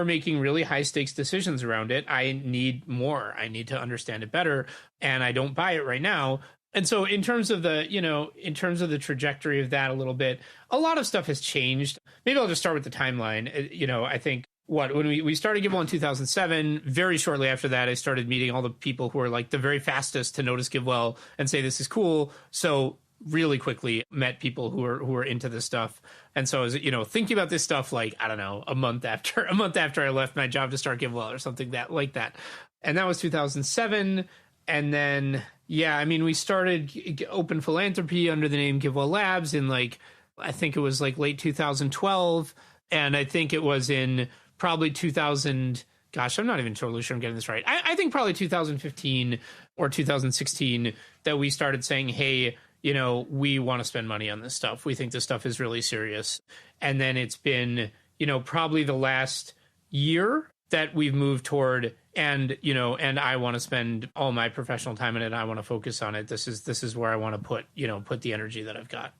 [SPEAKER 2] making really high stakes decisions around it, I need more. I need to understand it better. And I don't buy it right now. And so in terms of the trajectory of that a little bit, a lot of stuff has changed. Maybe I'll just start with the timeline. I think when we started GiveWell in 2007, very shortly after that, I started meeting all the people who are like the very fastest to notice GiveWell and say, this is cool. So really quickly met people who are into this stuff. And so I was, thinking about this stuff like, I don't know, a month after I left my job to start GiveWell or something like that. And that was 2007. And then, we started Open Philanthropy under the name GiveWell Labs in I think it was late 2012. And I think it was in probably 2000, gosh, I'm not even totally sure I'm getting this right. I think probably 2015 or 2016 that we started saying, hey, we want to spend money on this stuff. We think this stuff is really serious. And then it's been, probably the last year that we've moved toward, and I want to spend all my professional time in it. I want to focus on it. This is where I want to put the energy that I've got.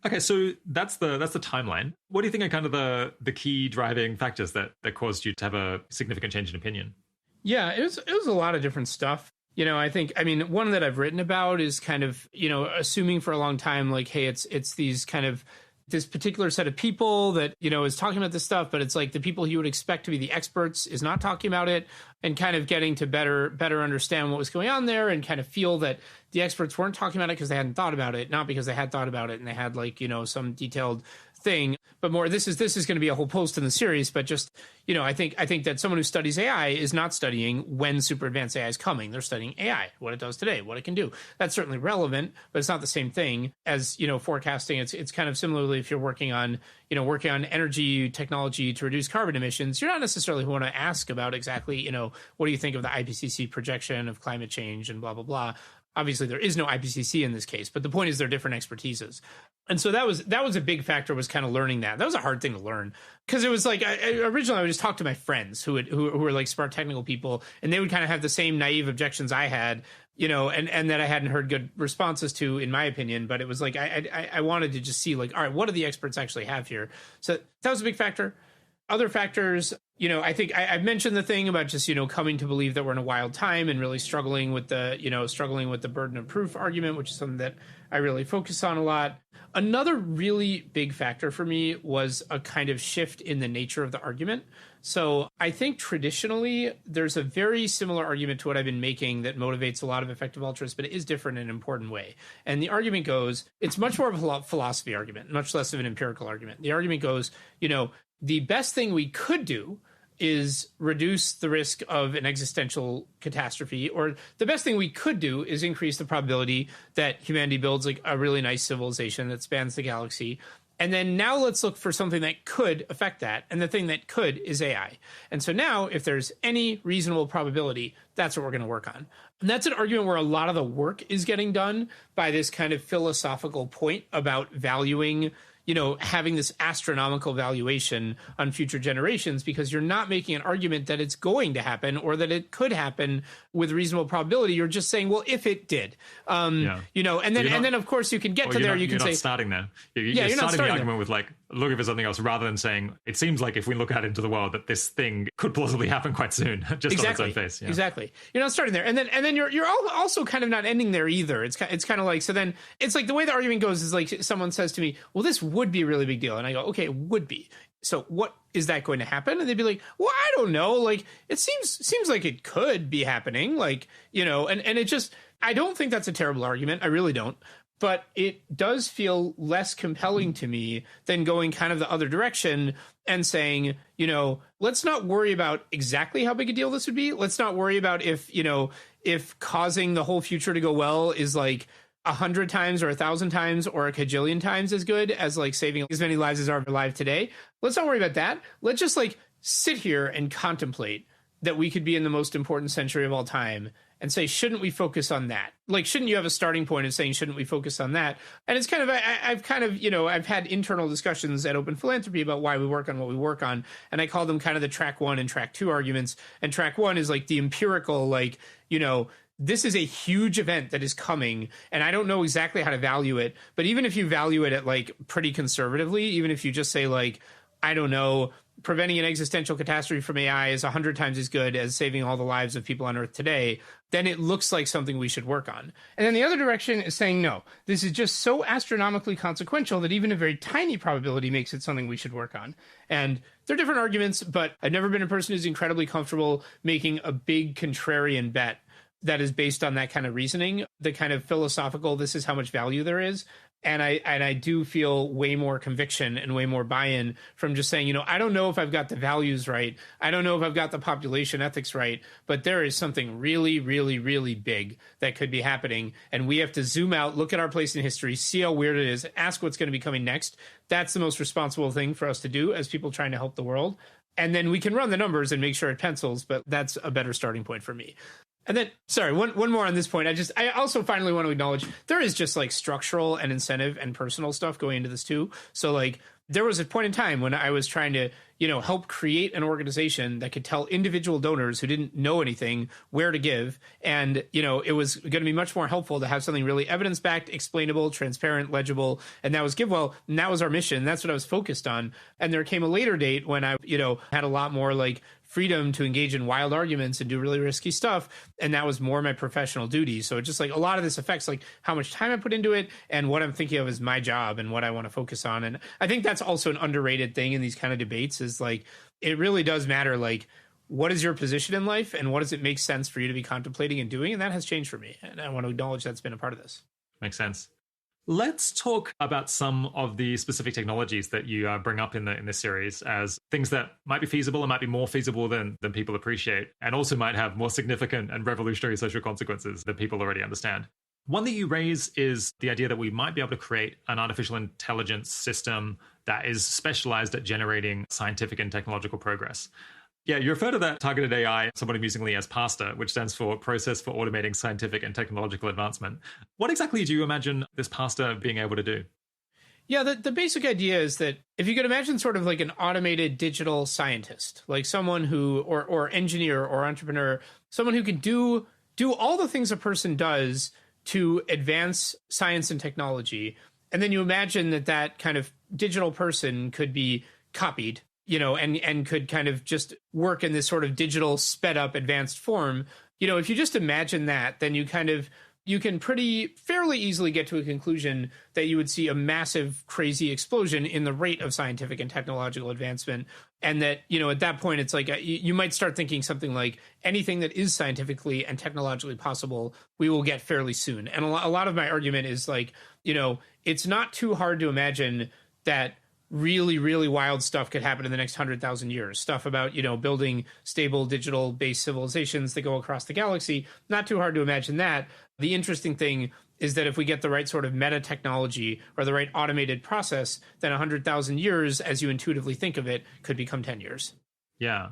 [SPEAKER 1] Okay, so that's the timeline. What do you think are kind of the key driving factors that caused you to have a significant change in opinion?
[SPEAKER 2] Yeah, it was a lot of different stuff. I think, one that I've written about is kind of, assuming for a long time, like, hey, it's these kind of this particular set of people that, is talking about this stuff, but it's like the people you would expect to be the experts is not talking about it, and kind of getting to better understand what was going on there, and kind of feel that the experts weren't talking about it because they hadn't thought about it, not because they had thought about it and they had some detailed thing. But more, this is going to be a whole post in the series, but just, I think that someone who studies AI is not studying when super advanced AI is coming. They're studying AI, what it does today, what it can do. That's certainly relevant, but it's not the same thing as, forecasting. It's kind of similarly if you're working on energy technology to reduce carbon emissions, you're not necessarily who want to ask about exactly, what do you think of the IPCC projection of climate change and blah, blah, blah. Obviously, there is no IPCC in this case, but the point is they're different expertises. And so that was a big factor, was kind of learning that. That was a hard thing to learn, because it was like, originally I would just talk to my friends who were like smart technical people, and they would kind of have the same naive objections I had, and that I hadn't heard good responses to, in my opinion. But it was like, I wanted to just see, like, all right, what do the experts actually have here? So that was a big factor. Other factors, I think I've mentioned the thing about just, coming to believe that we're in a wild time and really struggling with the burden of proof argument, which is something that I really focus on a lot. Another really big factor for me was a kind of shift in the nature of the argument. So I think traditionally there's a very similar argument to what I've been making that motivates a lot of effective altruists, but it is different in an important way. And the argument goes, it's much more of a philosophy argument, much less of an empirical argument. The argument goes, the best thing we could do is reduce the risk of an existential catastrophe, or the best thing we could do is increase the probability that humanity builds like a really nice civilization that spans the galaxy. And then now let's look for something that could affect that. And the thing that could is AI. And so now, if there's any reasonable probability, that's what we're going to work on. And that's an argument where a lot of the work is getting done by this kind of philosophical point about valuing, having this astronomical valuation on future generations, because you're not making an argument that it's going to happen or that it could happen with reasonable probability. You're just saying, well, if it did, and then of course you can get to there. You can say,
[SPEAKER 1] you're not starting there. You're starting the argument with like, looking for something else, rather than saying, it seems like if we look out into the world that this thing could plausibly happen quite soon, just on its own face. Yeah.
[SPEAKER 2] Exactly. You're not starting there. And then you're also kind of not ending there either. It's kind of like, so then it's like the way the argument goes is like someone says to me, well, this would be a really big deal. And I go, okay, it would be. So what is that going to happen? And they'd be like, well, I don't know. Like, it seems like it could be happening. Like, and it just, I don't think that's a terrible argument. I really don't. But it does feel less compelling to me than going kind of the other direction and saying, let's not worry about exactly how big a deal this would be. Let's not worry about if causing the whole future to go well is like 100 times or 1,000 times or a cajillion times as good as like saving as many lives as are alive today. Let's not worry about that. Let's just like sit here and contemplate that we could be in the most important century of all time and say, shouldn't we focus on that? Like, shouldn't you have a starting point of saying, shouldn't we focus on that? And it's kind of, I've had internal discussions at Open Philanthropy about why we work on what we work on. And I call them kind of the track 1 and track 2 arguments. And track 1 is like the empirical, like, this is a huge event that is coming, and I don't know exactly how to value it. But even if you value it at like pretty conservatively, even if you just say like, I don't know, preventing an existential catastrophe from AI is 100 times as good as saving all the lives of people on Earth today, then it looks like something we should work on. And then the other direction is saying, no, this is just so astronomically consequential that even a very tiny probability makes it something we should work on. And they're different arguments, but I've never been a person who's incredibly comfortable making a big contrarian bet that is based on that kind of reasoning, the kind of philosophical, this is how much value there is. And I do feel way more conviction and way more buy-in from just saying, I don't know if I've got the values right. I don't know if I've got the population ethics right, but there is something really, really, really big that could be happening. And we have to zoom out, look at our place in history, see how weird it is, ask what's going to be coming next. That's the most responsible thing for us to do as people trying to help the world. And then we can run the numbers and make sure it pencils, but that's a better starting point for me. And then, sorry, one more on this point. I also finally want to acknowledge there is just like structural and incentive and personal stuff going into this too. So like there was a point in time when I was trying to, help create an organization that could tell individual donors who didn't know anything where to give. And, it was going to be much more helpful to have something really evidence-backed, explainable, transparent, legible. And that was GiveWell. And that was our mission. That's what I was focused on. And there came a later date when I, had a lot more like freedom to engage in wild arguments and do really risky stuff. And that was more my professional duty. So just like a lot of this affects like how much time I put into it and what I'm thinking of as my job and what I want to focus on. And I think that's also an underrated thing in these kind of debates is like, it really does matter. Like, what is your position in life and what does it make sense for you to be contemplating and doing? And that has changed for me. And I want to acknowledge that's been a part of this.
[SPEAKER 1] Makes sense. Let's talk about some of the specific technologies that you bring up in this series as things that might be feasible and might be more feasible than people appreciate, and also might have more significant and revolutionary social consequences that people already understand. One that you raise is the idea that we might be able to create an artificial intelligence system that is specialized at generating scientific and technological progress. Yeah, you refer to that targeted AI somewhat amusingly as PASTA, which stands for Process for Automating Scientific and Technological Advancement. What exactly do you imagine this PASTA being able to do?
[SPEAKER 2] Yeah, the basic idea is that if you could imagine sort of like an automated digital scientist, like someone who, or engineer or entrepreneur, someone who can do all the things a person does to advance science and technology. And then you imagine that kind of digital person could be copied, and could kind of just work in this sort of digital sped up advanced form. If you just imagine that, then you can fairly easily get to a conclusion that you would see a massive, crazy explosion in the rate of scientific and technological advancement. And that, at that point, it's like you might start thinking something like anything that is scientifically and technologically possible, we will get fairly soon. And a lot of my argument is like, it's not too hard to imagine that really, really wild stuff could happen in the next 100,000 years. Stuff about, building stable digital-based civilizations that go across the galaxy. Not too hard to imagine that. The interesting thing is that if we get the right sort of meta technology or the right automated process, then 100,000 years, as you intuitively think of it, could become 10 years.
[SPEAKER 1] Yeah.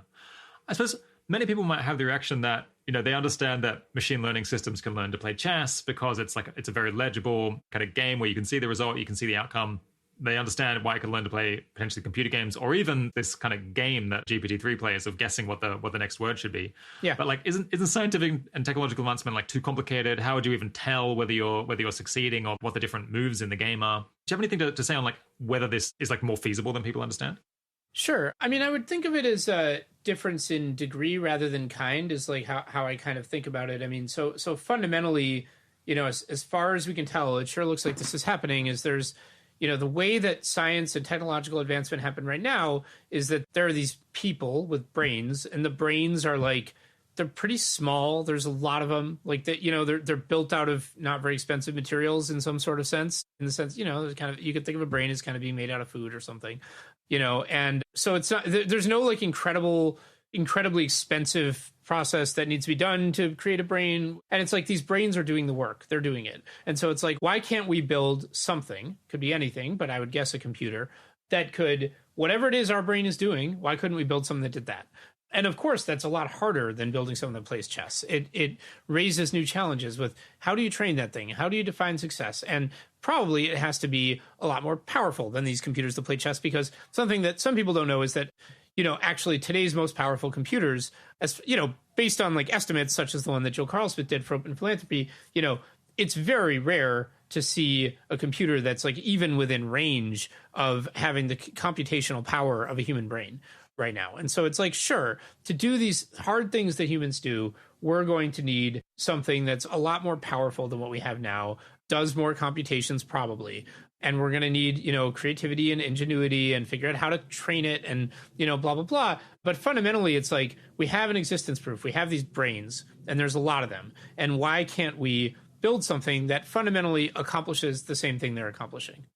[SPEAKER 1] I suppose many people might have the reaction that, they understand that machine learning systems can learn to play chess because it's a very legible kind of game where you can see the result, you can see the outcome. They understand why it can learn to play potentially computer games or even this kind of game that GPT-3 plays of guessing what the next word should be.
[SPEAKER 2] Yeah.
[SPEAKER 1] But isn't scientific and technological advancement too complicated? How would you even tell whether you're succeeding or what the different moves in the game are? Do you have anything to say on whether this is more feasible than people understand?
[SPEAKER 2] Sure. I mean, I would think of it as a difference in degree rather than kind is how I kind of think about it. I mean, so fundamentally, as far as we can tell, it sure looks like this is happening is there's the way that science and technological advancement happen right now is that there are these people with brains, and the brains are they're pretty small. There's a lot of them. They're built out of not very expensive materials in some sort of sense. In the sense, you could think of a brain as kind of being made out of food or something, And so it's not. There's no incredibly expensive process that needs to be done to create a brain. And it's these brains are doing the work. They're doing it. And so it's why can't we build something, could be anything, but I would guess a computer, that could, whatever it is our brain is doing, why couldn't we build something that did that? And of course, that's a lot harder than building something that plays chess. It raises new challenges with how do you train that thing? How do you define success? And probably it has to be a lot more powerful than these computers that play chess, because something that some people don't know is that actually today's most powerful computers, as based on estimates such as the one that Jill Carlsmith did for Open Philanthropy, it's very rare to see a computer that's even within range of having the computational power of a human brain right now. And so it's sure, to do these hard things that humans do, we're going to need something that's a lot more powerful than what we have now, does more computations probably. And we're going to need, creativity and ingenuity and figure out how to train it and, blah, blah, blah. But fundamentally, it's we have an existence proof. We have these brains and there's a lot of them. And why can't we build something that fundamentally accomplishes the same thing they're accomplishing?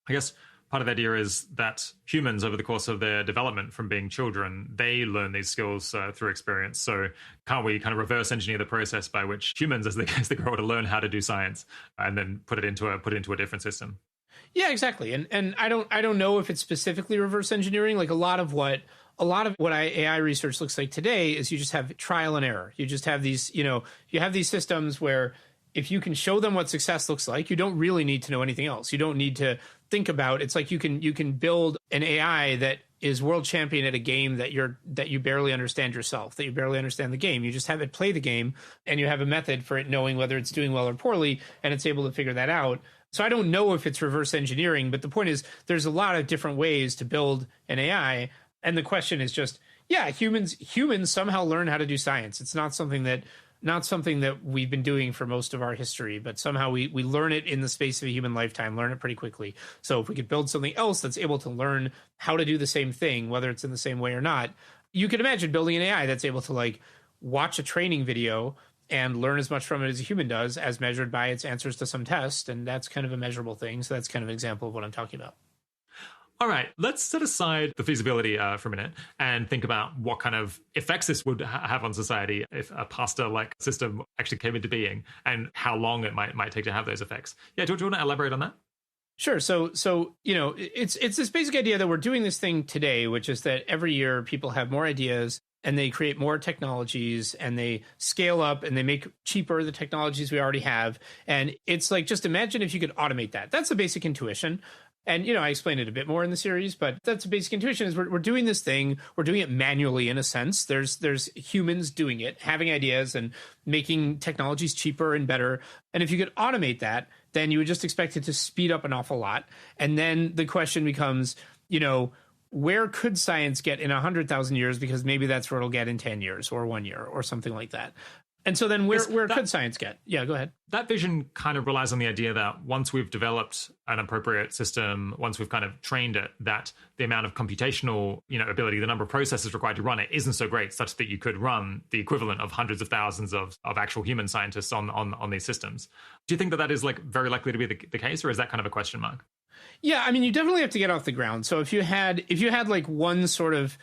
[SPEAKER 1] I guess part of the idea is that humans, over the course of their development from being children, they learn these skills through experience. So can't we kind of reverse engineer the process by which humans, as they grow to learn how to do science and then put it into a different system?
[SPEAKER 2] Yeah, exactly. And I don't know if it's specifically reverse engineering. A lot of what AI research looks like today is you just have trial and error. You just have these, you have these systems where if you can show them what success looks like, you don't really need to know anything else. You don't need to think about. It's you can build an AI that is world champion at a game that you barely understand yourself, that you barely understand the game. You just have it play the game, and you have a method for it knowing whether it's doing well or poorly, and it's able to figure that out. So I don't know if it's reverse engineering, but the point is there's a lot of different ways to build an AI. And the question is just, Yeah, humans somehow learn how to do science. It's not something that we've been doing for most of our history, but somehow we learn it in the space of a human lifetime, learn it pretty quickly. So if we could build something else that's able to learn how to do the same thing, whether it's in the same way or not, you could imagine building an AI that's able to like watch a training video and learn as much from it as a human does, as measured by its answers to some test. And that's kind of a measurable thing. So that's kind of an example of what I'm talking about.
[SPEAKER 1] All right, let's set aside the feasibility for a minute and think about what kind of effects this would have on society if a pasta-like system actually came into being, and how long it might take to have those effects. Yeah, do you want to elaborate on that?
[SPEAKER 2] Sure. So it's this basic idea that we're doing this thing today, which is that every year people have more ideas and they create more technologies and they scale up and they make cheaper the technologies we already have. And it's like, just imagine if you could automate that. That's the basic intuition. And, I explain it a bit more in the series, but that's a basic intuition is we're doing this thing. We're doing it manually in a sense. There's humans doing it, having ideas and making technologies cheaper and better. And if you could automate that, then you would just expect it to speed up an awful lot. And then the question becomes, where could science get in 100,000 years? Because maybe that's where it'll get in 10 years or 1 year or something like that. And so then where could science get? Yeah, go ahead.
[SPEAKER 1] That vision kind of relies on the idea that once we've developed an appropriate system, once we've kind of trained it, that the amount of computational, ability, the number of processes required to run it isn't so great, such that you could run the equivalent of hundreds of thousands of actual human scientists on these systems. Do you think that is like very likely to be the case, or is that kind of a question mark?
[SPEAKER 2] Yeah, I mean, you definitely have to get off the ground. So if you had like one sort of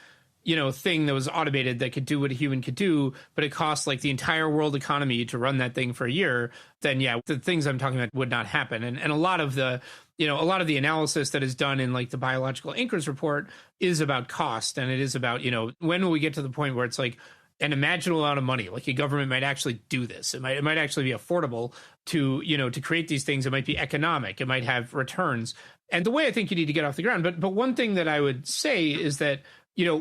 [SPEAKER 2] thing that was automated that could do what a human could do, but it costs like the entire world economy to run that thing for a year, then yeah, the things I'm talking about would not happen. And a lot of the, a lot of the analysis that is done in like the biological anchors report is about cost. And it is about, when will we get to the point where it's like an imaginable amount of money, like a government might actually do this. It might actually be affordable to, to create these things. It might be economic. It might have returns. And the way I think you need to get off the ground. But one thing that I would say is that,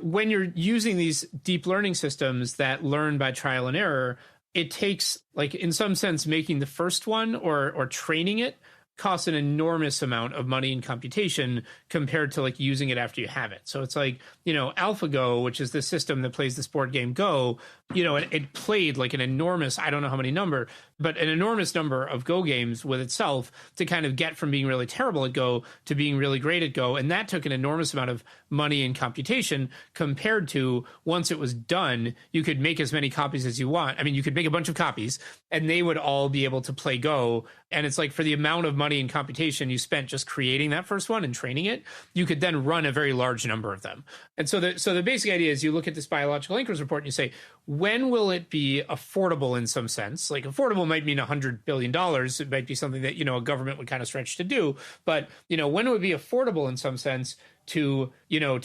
[SPEAKER 2] when you're using these deep learning systems that learn by trial and error, it takes, like, in some sense, making the first one or training it costs an enormous amount of money and computation compared to like using it after you have it. So it's like, AlphaGo, which is the system that plays this board game Go, it played like an enormous, I don't know how many number, but an enormous number of Go games with itself to kind of get from being really terrible at Go to being really great at Go. And that took an enormous amount of money and computation compared to once it was done, you could make as many copies as you want. I mean, you could make a bunch of copies and they would all be able to play Go. And it's like for the amount of money and computation you spent just creating that first one and training it, you could then run a very large number of them. And so the basic idea is you look at this biological anchors report and you say, when will it be affordable in some sense? Like affordable might mean $100 billion. It might be something that, a government would kind of stretch to do. But, when it would be affordable in some sense to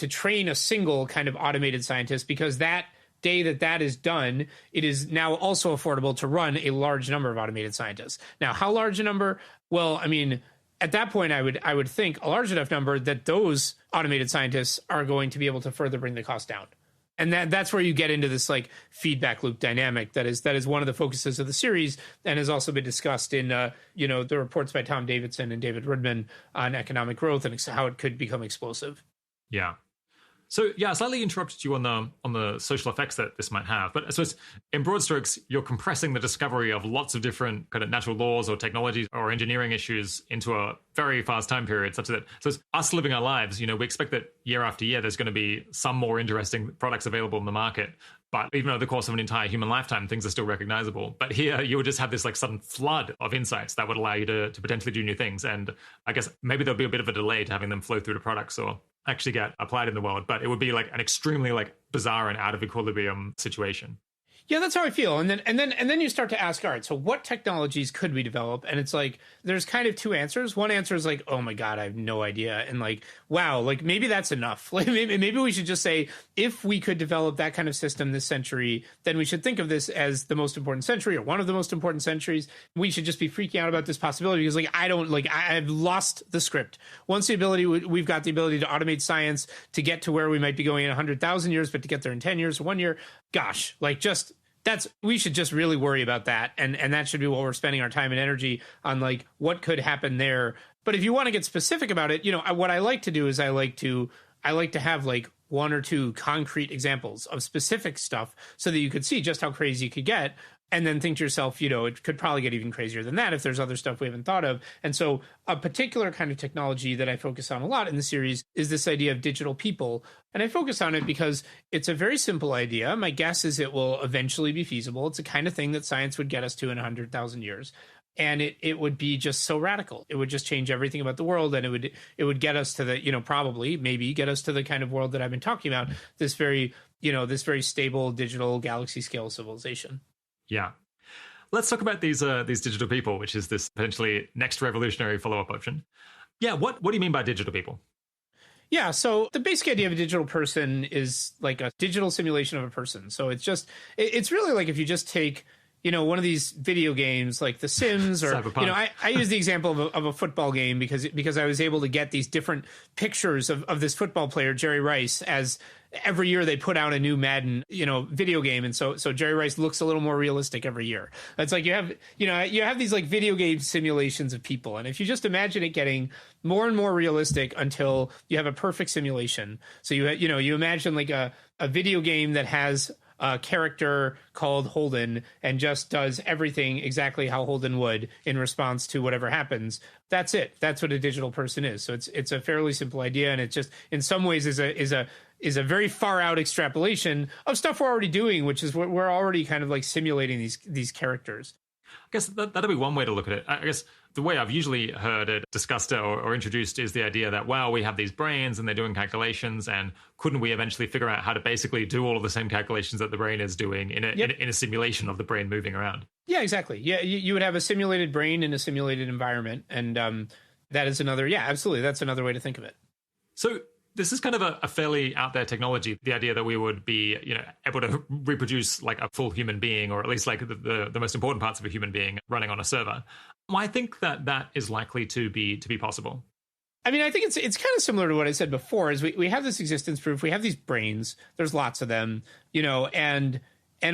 [SPEAKER 2] train a single kind of automated scientist, because that day that is done, it is now also affordable to run a large number of automated scientists. Now, how large a number? Well, I mean, at that point, I would think a large enough number that those automated scientists are going to be able to further bring the cost down. And that's where you get into this like feedback loop dynamic that is one of the focuses of the series and has also been discussed in the reports by Tom Davidson and David Rudman on economic growth and how it could become explosive.
[SPEAKER 1] Yeah. So yeah, I slightly interrupted you on the social effects that this might have, but I suppose in broad strokes, you're compressing the discovery of lots of different kind of natural laws or technologies or engineering issues into a very fast time period, such that so us living our lives, we expect that year after year there's going to be some more interesting products available in the market. But even over the course of an entire human lifetime, things are still recognizable. But here, you would just have this like sudden flood of insights that would allow you to potentially do new things. And I guess maybe there'll be a bit of a delay to having them flow through to products or actually get applied in the world. But it would be like an extremely like bizarre and out of equilibrium situation.
[SPEAKER 2] Yeah, that's how I feel. And then you start to ask, all right, so what technologies could we develop? And it's like, there's kind of two answers. One answer is like, oh my God, I have no idea. And like, wow, like maybe that's enough. Like maybe we should just say, if we could develop that kind of system this century, then we should think of this as the most important century or one of the most important centuries. We should just be freaking out about this possibility because like, I've lost the script. Once we've got the ability to automate science to get to where we might be going in 100,000 years, but to get there in 10 years or 1 year, gosh, like we should just really worry about that. And that should be what we're spending our time and energy on, like what could happen there. But if you want to get specific about it, what I like to do is I like to have like one or two concrete examples of specific stuff so that you could see just how crazy it could get, and then think to yourself, it could probably get even crazier than that if there's other stuff we haven't thought of. And so a particular kind of technology that I focus on a lot in the series is this idea of digital people. And I focus on it because it's a very simple idea. My guess is it will eventually be feasible. It's the kind of thing that science would get us to in 100,000 years. And it would be just so radical. It would just change everything about the world. And it would get us to the, probably, maybe get us to the kind of world that I've been talking about, this very stable digital galaxy scale civilization.
[SPEAKER 1] Yeah. Let's talk about these digital people, which is this potentially next revolutionary follow-up option. Yeah, what do you mean by digital people?
[SPEAKER 2] Yeah, so the basic idea of a digital person is like a digital simulation of a person. So it's really like if you just take one of these video games like The Sims, or I use the example of a football game because I was able to get these different pictures of this football player Jerry Rice, as every year they put out a new Madden video game, and so Jerry Rice looks a little more realistic every year. It's like you have these like video game simulations of people, and if you just imagine it getting more and more realistic until you have a perfect simulation. So you imagine like a video game that has a character called Holden and just does everything exactly how Holden would in response to whatever happens. That's it. That's what a digital person is. So it's a fairly simple idea, and it just in some ways is a very far out extrapolation of stuff we're already doing, which is what we're already kind of like simulating these characters.
[SPEAKER 1] I guess that'd be one way to look at it. I guess the way I've usually heard it discussed or introduced is the idea that, well, we have these brains and they're doing calculations, and couldn't we eventually figure out how to basically do all of the same calculations that the brain is doing in a simulation of the brain moving around? Yeah,
[SPEAKER 2] exactly. Yeah, you would have a simulated brain in a simulated environment, and that is another. Yeah, absolutely, that's another way to think of it.
[SPEAKER 1] So this is kind of a fairly out there technology, the idea that we would be, able to reproduce like a full human being, or at least like the most important parts of a human being running on a server. I think that is likely to be possible.
[SPEAKER 2] I mean, I think it's kind of similar to what I said before, is we have this existence proof, we have these brains, there's lots of them, and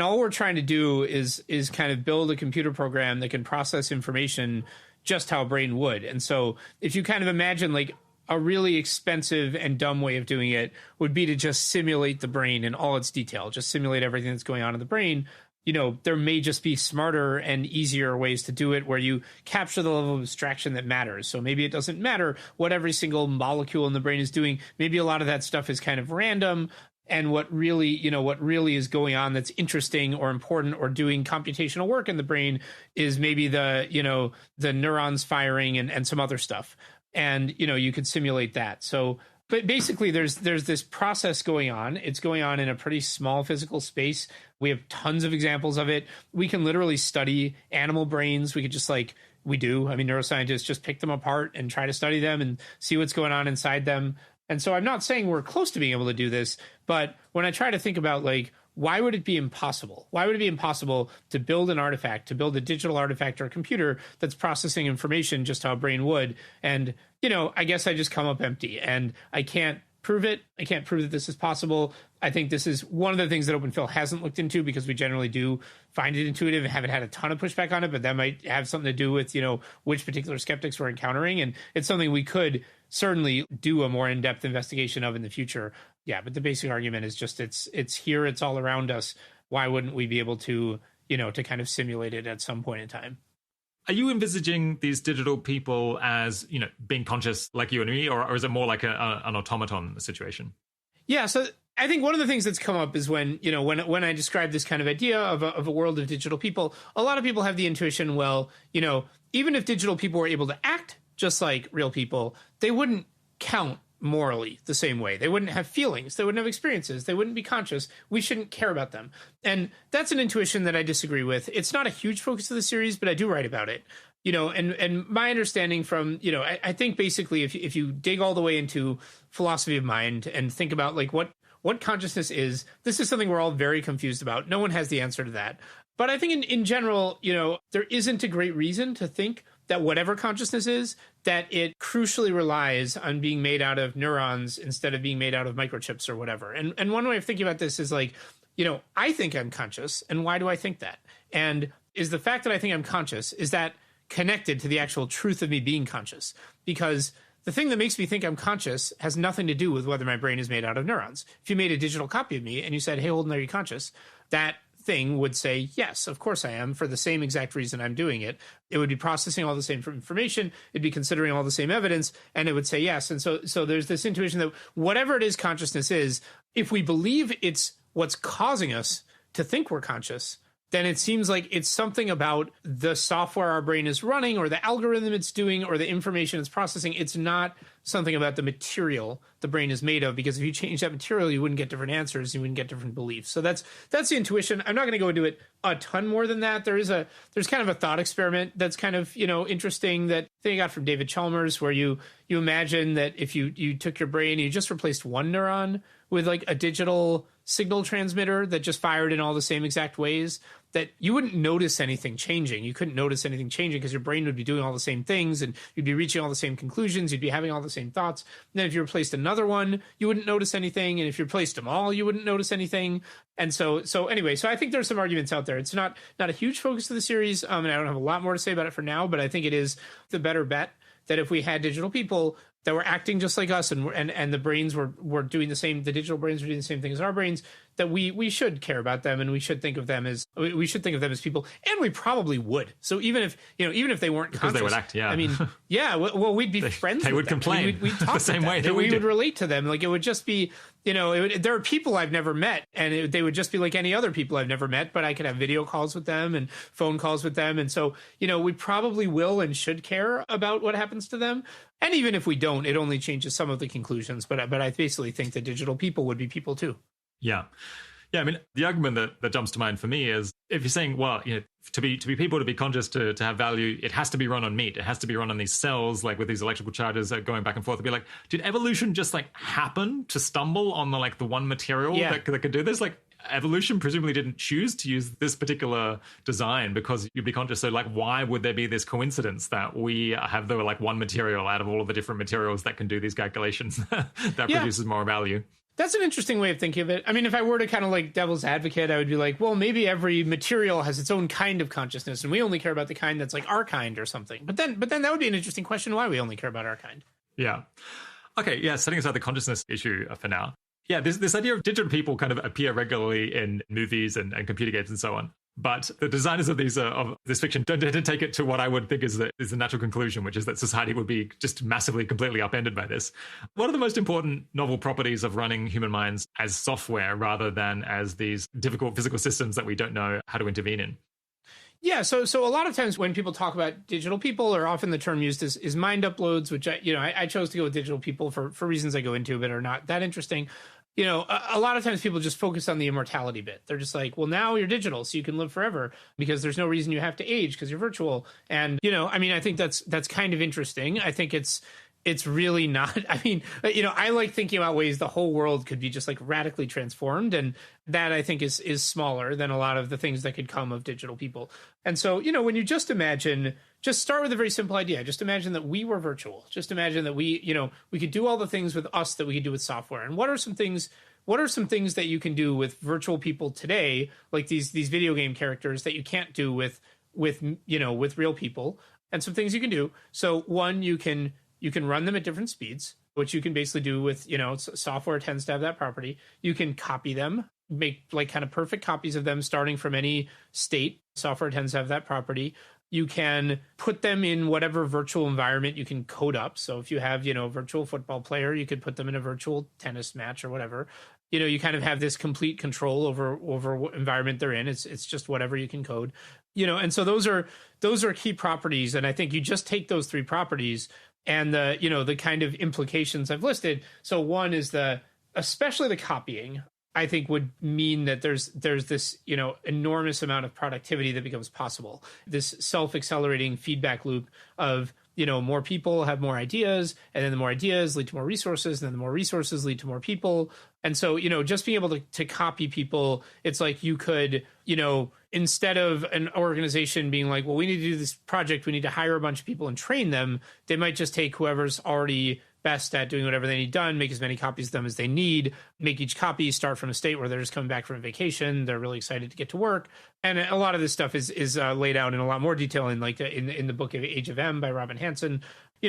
[SPEAKER 2] all we're trying to do is kind of build a computer program that can process information just how a brain would. And so if you kind of imagine like a really expensive and dumb way of doing it would be to just simulate the brain in all its detail, just simulate everything that's going on in the brain. There may just be smarter and easier ways to do it where you capture the level of abstraction that matters. So maybe it doesn't matter what every single molecule in the brain is doing. Maybe a lot of that stuff is kind of random. And what really is going on that's interesting or important or doing computational work in the brain is maybe the neurons firing and some other stuff. And, you could simulate that. So, but basically there's this process going on. It's going on in a pretty small physical space. We have tons of examples of it. We can literally study animal brains. We could just we do. I mean, neuroscientists just pick them apart and try to study them and see what's going on inside them. And so I'm not saying we're close to being able to do this, but when I try to think about why would it be impossible? Why would it be impossible to build an artifact, to build a digital artifact or a computer that's processing information just how a brain would? And, I guess I just come up empty, and I can't prove it. I can't prove that this is possible. I think this is one of the things that Open Phil hasn't looked into, because we generally do find it intuitive and haven't had a ton of pushback on it, but that might have something to do with, which particular skeptics we're encountering. And it's something we could certainly do a more in-depth investigation of in the future. Yeah, but the basic argument is just it's here, it's all around us. Why wouldn't we be able to, to kind of simulate it at some point in time?
[SPEAKER 1] Are you envisaging these digital people as, being conscious like you and me, or is it more like an automaton situation?
[SPEAKER 2] Yeah, so I think one of the things that's come up is when I describe this kind of idea of a world of digital people, a lot of people have the intuition, well, even if digital people were able to act just like real people, they wouldn't count morally the same way. They wouldn't have feelings. They wouldn't have experiences. They wouldn't be conscious. We shouldn't care about them. And that's an intuition that I disagree with. It's not a huge focus of the series, but I do write about it. And my understanding from, I think basically if you dig all the way into philosophy of mind and think about what consciousness is, this is something we're all very confused about. No one has the answer to that. But I think in general, there isn't a great reason to think that whatever consciousness is, that it crucially relies on being made out of neurons instead of being made out of microchips or whatever. And one way of thinking about this is I think I'm conscious, and why do I think that? And is the fact that I think I'm conscious, is that connected to the actual truth of me being conscious? Because the thing that makes me think I'm conscious has nothing to do with whether my brain is made out of neurons. If you made a digital copy of me and you said, hey, Holden, are you conscious? That thing would say, yes, of course I am, for the same exact reason I'm doing it. It would be processing all the same information. It'd be considering all the same evidence, and it would say yes. And so there's this intuition that whatever it is consciousness is, if we believe it's what's causing us to think we're conscious, then it seems like it's something about the software our brain is running or the algorithm it's doing or the information it's processing. It's not something about the material the brain is made of, because if you change that material, you wouldn't get different answers. You wouldn't get different beliefs. So that's the intuition. I'm not going to go into it a ton more than that. There's kind of a thought experiment that's kind of, interesting that I think I got from David Chalmers, where you imagine that if you took your brain and you just replaced one neuron with like a digital signal transmitter that just fired in all the same exact ways, that you wouldn't notice anything changing. You couldn't notice anything changing because your brain would be doing all the same things and you'd be reaching all the same conclusions. You'd be having all the same thoughts. And then if you replaced another one, you wouldn't notice anything. And if you replaced them all, you wouldn't notice anything. And so anyway, so I think there's some arguments out there. It's not a huge focus of the series. And I don't have a lot more to say about it for now, but I think it is the better bet that if we had digital people that were acting just like us and the brains were doing the same, the digital brains were doing the same thing as our brains, that we should care about them and we should think of them as people, and we probably would. So even if they weren't conscious,
[SPEAKER 1] because they would act, yeah.
[SPEAKER 2] I mean, yeah, well, we'd be friends.
[SPEAKER 1] They
[SPEAKER 2] with
[SPEAKER 1] would
[SPEAKER 2] them.
[SPEAKER 1] complain.
[SPEAKER 2] I mean, we'd talk
[SPEAKER 1] the same way that
[SPEAKER 2] we would relate to them. Like it would just be, there are people I've never met, and they would just be like any other people I've never met, but I could have video calls with them and phone calls with them, and so we probably will and should care about what happens to them. And even if we don't, it only changes some of the conclusions. But I basically think that digital people would be people too.
[SPEAKER 1] Yeah. Yeah, I mean, the argument that jumps to mind for me is if you're saying, well, to be people, to be conscious, to have value, it has to be run on meat. It has to be run on these cells, like with these electrical charges going back and forth. It'd be like, did evolution just like happen to stumble on the one material that could do this? Like, evolution presumably didn't choose to use this particular design because you'd be conscious. So like, why would there be this coincidence that we have the one material out of all of the different materials that can do these calculations that produces more value?
[SPEAKER 2] That's an interesting way of thinking of it. I mean, if I were to kind of like devil's advocate, I would be like, well, maybe every material has its own kind of consciousness, and we only care about the kind that's like our kind or something. But then that would be an interesting question, why we only care about our kind.
[SPEAKER 1] Yeah. Okay, yeah, setting aside the consciousness issue for now. Yeah, this idea of digital people kind of appear regularly in movies and computer games and so on. But the designers of this fiction don't take it to what I would think is the natural conclusion, which is that society would be just massively, completely upended by this. What are the most important novel properties of running human minds as software rather than as these difficult physical systems that we don't know how to intervene in?
[SPEAKER 2] Yeah, so a lot of times when people talk about digital people, or often the term used is mind uploads, which I chose to go with digital people for reasons I go into, but are not that interesting. A lot of times people just focus on the immortality bit. They're just like, well, now you're digital, so you can live forever because there's no reason you have to age because you're virtual. And, I think that's kind of interesting. I think it's really not. I mean, I like thinking about ways the whole world could be just like radically transformed. And that I think is smaller than a lot of the things that could come of digital people. And so, when you just start with a very simple idea. Just imagine that we were virtual. Just imagine that we could do all the ththings with us that we could do with software. And what are some things that you can do with virtual people today, like these video game characters that you can't do with real people, and some things you can do. So one, you can run them at different speeds, which you can basically do with, software tends to have that property. You can copy them, make like kind of perfect copies of them starting from any state. Software tends to have that property. You can put them in whatever virtual environment you can code up. So if you have, a virtual football player, you could put them in a virtual tennis match or whatever. You kind of have this complete control over what environment they're in. It's just whatever you can code. And so those are key properties. And I think you just take those three properties and the kind of implications I've listed. So one is especially the copying, I think would mean that there's this, enormous amount of productivity that becomes possible. This self-accelerating feedback loop of, more people have more ideas, and then the more ideas lead to more resources, and then the more resources lead to more people. And so, just being able to copy people, it's like you could, instead of an organization being like, well, we need to do this project, we need to hire a bunch of people and train them, they might just take whoever's already best at doing whatever they need done, make as many copies of them as they need, make each copy start from a state where they're just coming back from a vacation. They're really excited to get to work. And a lot of this stuff is laid out in a lot more detail in in the book of Age of M by Robin Hanson.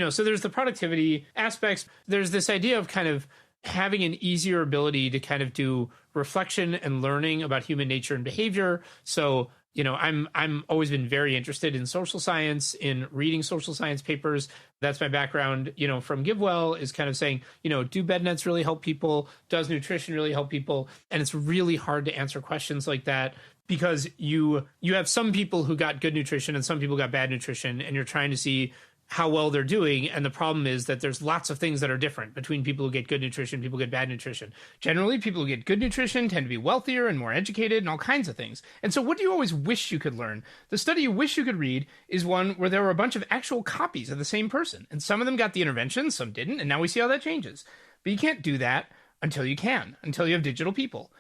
[SPEAKER 2] So there's the productivity aspects. There's this idea of kind of having an easier ability to kind of do reflection and learning about human nature and behavior. So, I'm always been very interested in social science, in reading social science papers. That's my background, from GiveWell, is kind of saying, do bed nets really help people? Does nutrition really help people? And it's really hard to answer questions like that because you have some people who got good nutrition and some people got bad nutrition, and you're trying to see how well they're doing. And the problem is that there's lots of things that are different between people who get good nutrition, people who get bad nutrition. Generally, people who get good nutrition tend to be wealthier and more educated and all kinds of things. And so what do you always wish you could learn? The study you wish you could read is one where there were a bunch of actual copies of the same person. And some of them got the intervention, some didn't. And now we see how that changes. But you can't do that until you have digital people.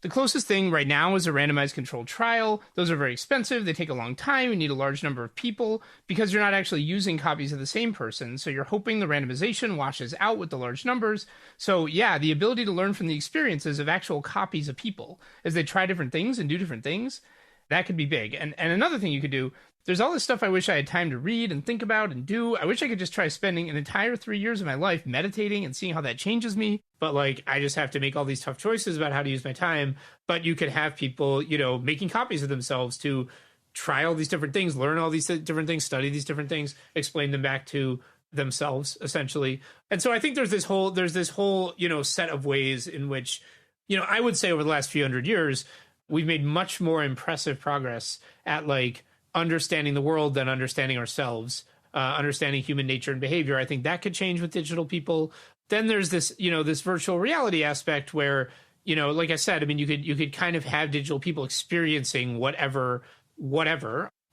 [SPEAKER 2] The closest thing right now is a randomized controlled trial. Those are very expensive. They take a long time. You need a large number of people because you're not actually using copies of the same person. So you're hoping the randomization washes out with the large numbers. So yeah, the ability to learn from the experiences of actual copies of people as they try different things and do different things, that could be big. And another thing you could do, there's all this stuff I wish I had time to read and think about and do. I wish I could just try spending an entire 3 years of my life meditating and seeing how that changes me. But I just have to make all these tough choices about how to use my time. But you could have people, making copies of themselves to try all these different things, learn all these different things, study these different things, explain them back to themselves, essentially. And so I think there's this whole, set of ways in which, I would say over the last few hundred years, we've made much more impressive progress at understanding the world than understanding ourselves, understanding human nature and behavior. I think that could change with digital people. Then there's this, this virtual reality aspect where, like I said, I mean, you could kind of have digital people experiencing whatever.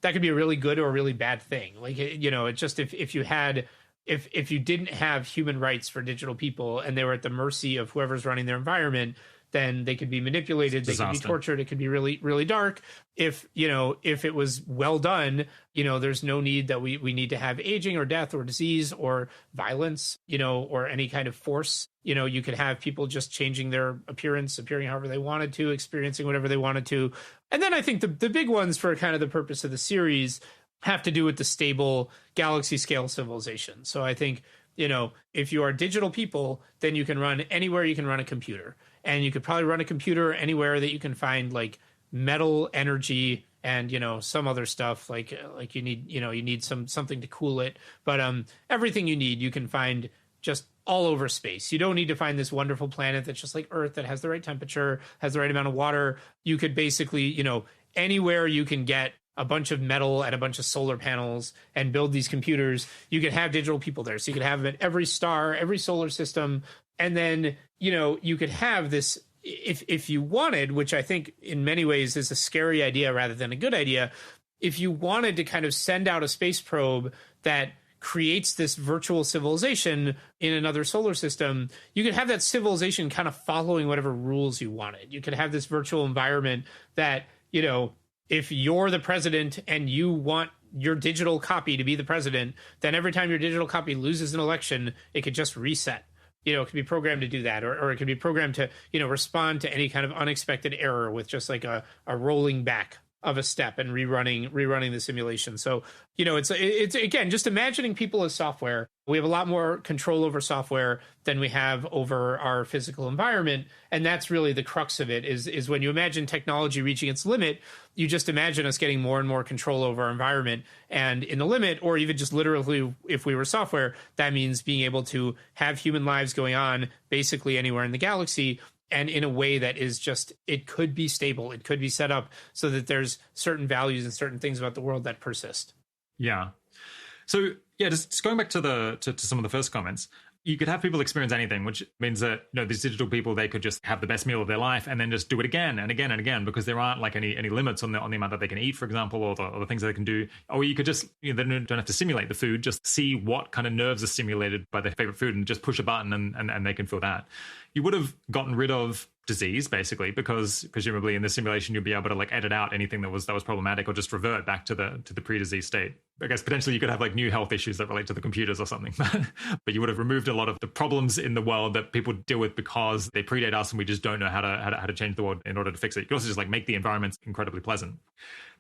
[SPEAKER 2] That could be a really good or a really bad thing. It's just if you didn't have human rights for digital people and they were at the mercy of whoever's running their environment, then they could be manipulated, they could be tortured, it could be really, really dark. If it was well done, there's no need that we need to have aging or death or disease or violence, or any kind of force. You could have people just changing their appearance, appearing however they wanted to, experiencing whatever they wanted to. And then I think the big ones for kind of the purpose of the series have to do with the stable galaxy scale civilization. So I think, if you are digital people, then you can run anywhere you can run a computer. And you could probably run a computer anywhere that you can find metal, energy, and some other stuff like you need something to cool it. But everything you need you can find just all over space. You don't need to find this wonderful planet that's just like Earth that has the right temperature, has the right amount of water. You could basically anywhere you can get a bunch of metal and a bunch of solar panels and build these computers, you could have digital people there. So you could have them at every star, every solar system. And then, you could have this, if you wanted, which I think in many ways is a scary idea rather than a good idea, if you wanted to kind of send out a space probe that creates this virtual civilization in another solar system, you could have that civilization kind of following whatever rules you wanted. You could have this virtual environment that, if you're the president and you want your digital copy to be the president, then every time your digital copy loses an election, it could just reset. It could be programmed to do that, or it could be programmed to, respond to any kind of unexpected error with just a rolling back of a step and rerunning the simulation. So, it's again, just imagining people as software. We have a lot more control over software than we have over our physical environment. And that's really the crux of it is when you imagine technology reaching its limit, you just imagine us getting more and more control over our environment. And in the limit, or even just literally, if we were software, that means being able to have human lives going on basically anywhere in the galaxy, and in a way that is just, it could be stable. It could be set up so that there's certain values and certain things about the world that persist.
[SPEAKER 1] Yeah. So yeah, just going back to some of the first comments, you could have people experience anything, which means that, these digital people, they could just have the best meal of their life and then just do it again and again and again, because there aren't any limits on the amount that they can eat, for example, or the things that they can do. Or you could just, they don't have to simulate the food, just see what kind of nerves are stimulated by their favorite food and just push a button and they can feel that. you would have gotten rid of disease, basically, because presumably in the simulation you'd be able to like edit out anything that was problematic or just revert back to the pre-disease state. I guess potentially you could have like new health issues that relate to the computers or something, but you would have removed a lot of the problems in the world that people deal with because they predate us and we just don't know how to change the world in order to fix it. You could also just like make the environments incredibly pleasant.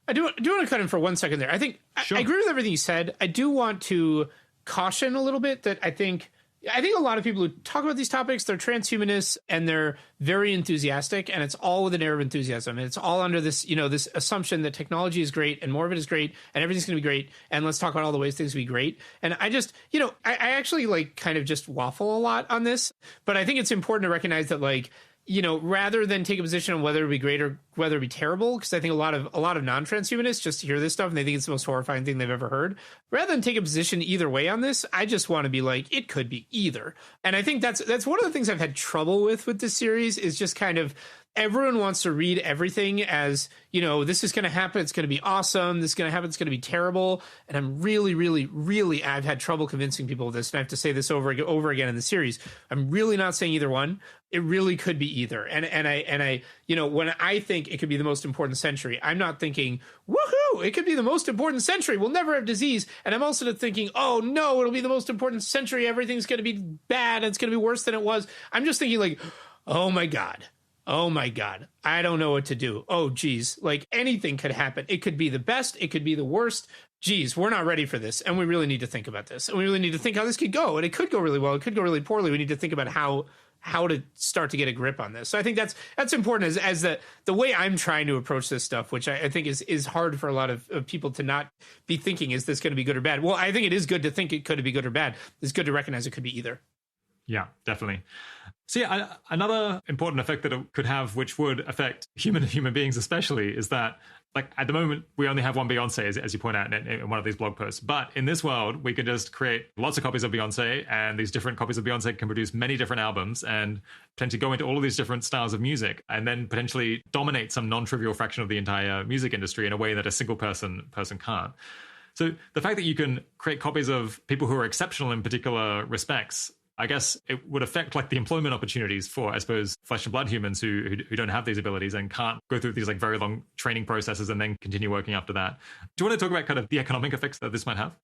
[SPEAKER 2] I do want to cut in for 1 second there. I think
[SPEAKER 1] Sure.
[SPEAKER 2] I agree with everything you said. I do want to caution a little bit that I think a lot of people who talk about these topics, they're transhumanists and they're very enthusiastic, and it's all with an air of enthusiasm. And it's all under this, this assumption that technology is great and more of it is great and everything's going to be great. And let's talk about all the ways things will be great. And I just, I actually like kind of just waffle a lot on this, but I think it's important to recognize that like, rather than take a position on whether it be great or whether it be terrible, because I think a lot of non-transhumanists just hear this stuff and they think it's the most horrifying thing they've ever heard. Rather than take a position either way on this, I just want to be like, it could be either. And I think that's one of the things I've had trouble with this series is just kind of everyone wants to read everything as, this is going to happen. It's going to be awesome. This is going to happen. It's going to be terrible. And I'm really, really, really, I've had trouble convincing people of this. And I have to say this over again in the series. I'm really not saying either one. It really could be either. And I, when I think it could be the most important century, I'm not thinking, woohoo, it could be the most important century. We'll never have disease. And I'm also not thinking, oh no, it'll be the most important century. Everything's going to be bad. And it's going to be worse than it was. I'm just thinking like, oh my God, I don't know what to do. Oh, geez, like anything could happen. It could be the best. It could be the worst. Geez, we're not ready for this. And we really need to think about this. And we really need to think how this could go. And it could go really well. It could go really poorly. We need to think about how to start to get a grip on this. So I think that's important as the way I'm trying to approach this stuff, which I think is hard for a lot of people to not be thinking, is this going to be good or bad? Well, I think it is good to think it could be good or bad. It's good to recognize it could be either. Yeah,
[SPEAKER 1] definitely. So yeah, another important effect that it could have, which would affect human beings especially, is that like at the moment we only have one Beyonce, as you point out in one of these blog posts. But in this world, we can just create lots of copies of Beyonce, and these different copies of Beyonce can produce many different albums and potentially go into all of these different styles of music, and then potentially dominate some non-trivial fraction of the entire music industry in a way that a single person can't. So the fact that you can create copies of people who are exceptional in particular respects, I guess it would affect like the employment opportunities for, I suppose, flesh and blood humans who don't have these abilities and can't go through these like very long training processes and then continue working after that. Do you want to talk about kind of the economic effects that this might have?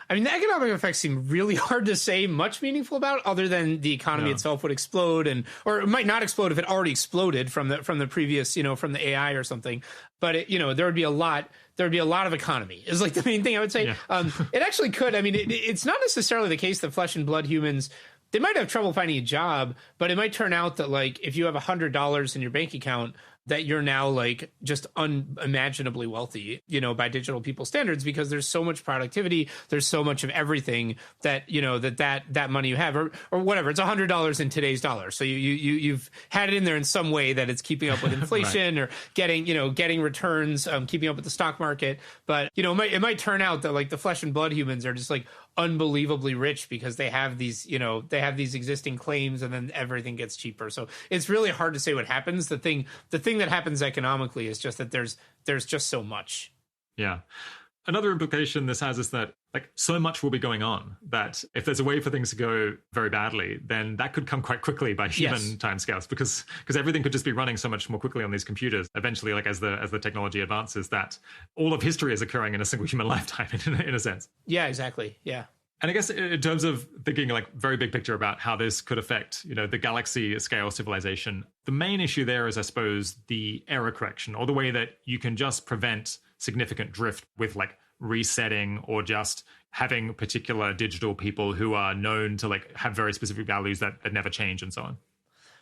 [SPEAKER 2] I mean, the economic effects seem really hard to say much meaningful about, other than the economy itself would explode, or it might not explode if it already exploded from the previous, from the AI or something. But there would be a lot of economy is like the main thing I would say. Yeah. It actually could. I mean, it's not necessarily the case that flesh and blood humans, they might have trouble finding a job, but it might turn out that like if you have $100 in your bank account, that you're now like just unimaginably wealthy, by digital people standards, because there's so much productivity, there's so much of everything that, that money you have or whatever, it's $100 in today's dollar. So you've had it in there in some way that it's keeping up with inflation right. Or getting returns, keeping up with the stock market. But, it might turn out that like the flesh and blood humans are just like unbelievably rich because they have these, these existing claims, and then everything gets cheaper. So it's really hard to say what happens. The thing that happens economically is just that there's just so much.
[SPEAKER 1] Yeah. Another implication this has is that like so much will be going on that if there's a way for things to go very badly, then that could come quite quickly by human timescales, because everything could just be running so much more quickly on these computers. Eventually, like as the technology advances, that all of history is occurring in a single human lifetime in a sense.
[SPEAKER 2] Yeah, exactly. Yeah.
[SPEAKER 1] And I guess in terms of thinking like very big picture about how this could affect, the galaxy scale civilization, the main issue there is, I suppose, the error correction, or the way that you can just prevent significant drift with like resetting or just having particular digital people who are known to like have very specific values that never change and so on.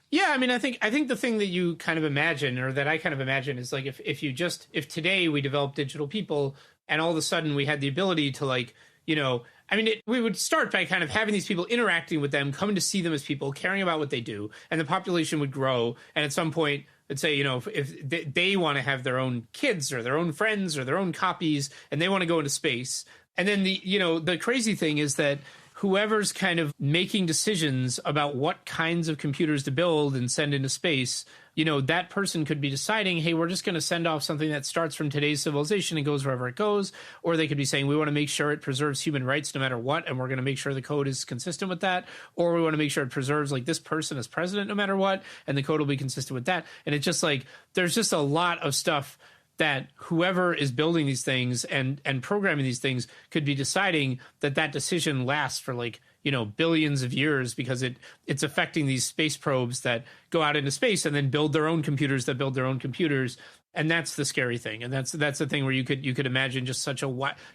[SPEAKER 2] Yeah, I mean, I think the thing that you kind of imagine, or that I kind of imagine, is like if today we develop digital people and all of a sudden we had the ability to like, we would start by kind of having these people interacting with them, coming to see them as people, caring about what they do, and the population would grow. And at some point, let's say, if they want to have their own kids or their own friends or their own copies, and they want to go into space. And then the crazy thing is that whoever's kind of making decisions about what kinds of computers to build and send into space, that person could be deciding, hey, we're just going to send off something that starts from today's civilization and goes wherever it goes. Or they could be saying, we want to make sure it preserves human rights no matter what, and we're going to make sure the code is consistent with that. Or we want to make sure it preserves like this person as president no matter what, and the code will be consistent with that. And it's just like, there's just a lot of stuff that whoever is building these things and programming these things could be deciding that decision lasts for like, billions of years, because it's affecting these space probes that go out into space and then build their own computers that build their own computers. And that's the scary thing. And that's the thing where you could imagine just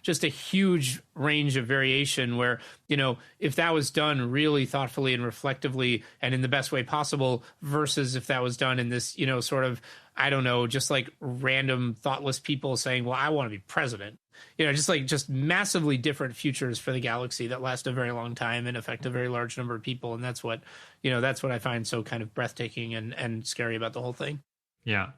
[SPEAKER 2] just a huge range of variation where, if that was done really thoughtfully and reflectively and in the best way possible versus if that was done in this, sort of, I don't know, just like random thoughtless people saying, well, I want to be president. Just massively different futures for the galaxy that last a very long time and affect a very large number of people. And that's what I find so kind of breathtaking and scary about the whole thing.
[SPEAKER 1] Yeah.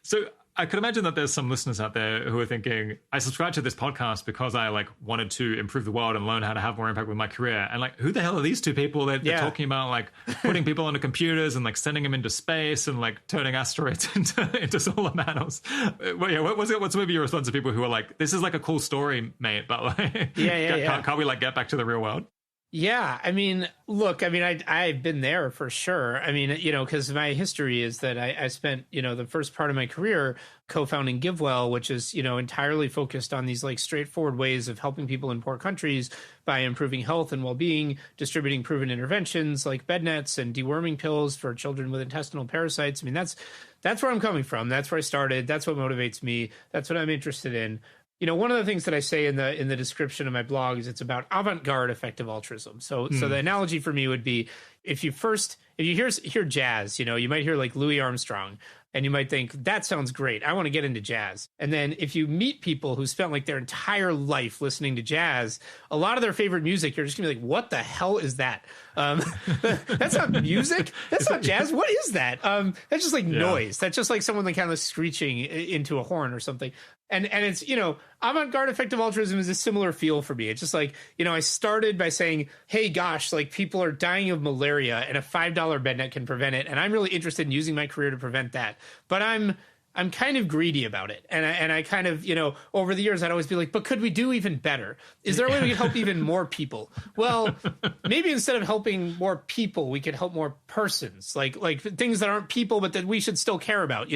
[SPEAKER 1] So I could imagine that there's some listeners out there who are thinking, I subscribe to this podcast because I wanted to improve the world and learn how to have more impact with my career. And who the hell are these two people that they're talking about putting people onto computers and sending them into space and turning asteroids into solar panels? What's maybe your response to people who are like, this is a cool story, mate, but can't we get back to the real world?
[SPEAKER 2] Yeah, I mean, look, I've been there for sure. Because my history is that I spent, the first part of my career co-founding GiveWell, which is, entirely focused on these straightforward ways of helping people in poor countries by improving health and well-being, distributing proven interventions like bed nets and deworming pills for children with intestinal parasites. That's where I'm coming from. That's where I started. That's what motivates me. That's what I'm interested in. One of the things that I say in the description of my blog is it's about avant-garde effective altruism. So the analogy for me would be if you hear jazz, you might hear Louis Armstrong, and you might think, that sounds great. I want to get into jazz. And then if you meet people who spent their entire life listening to jazz, a lot of their favorite music, you're just gonna be like, what the hell is that? That's not music. That's not jazz. What is that? That's just noise. That's just someone kind of screeching into a horn or something. And it's, avant-garde effective altruism is a similar feel for me. It's just I started by saying, hey, gosh, people are dying of malaria and a $5 bed net can prevent it. And I'm really interested in using my career to prevent that. But I'm kind of greedy about it. And I kind of, over the years, I'd always be like, but could we do even better? Is there a way we could help even more people? Well, maybe instead of helping more people, we could help more persons, like things that aren't people, but that we should still care about.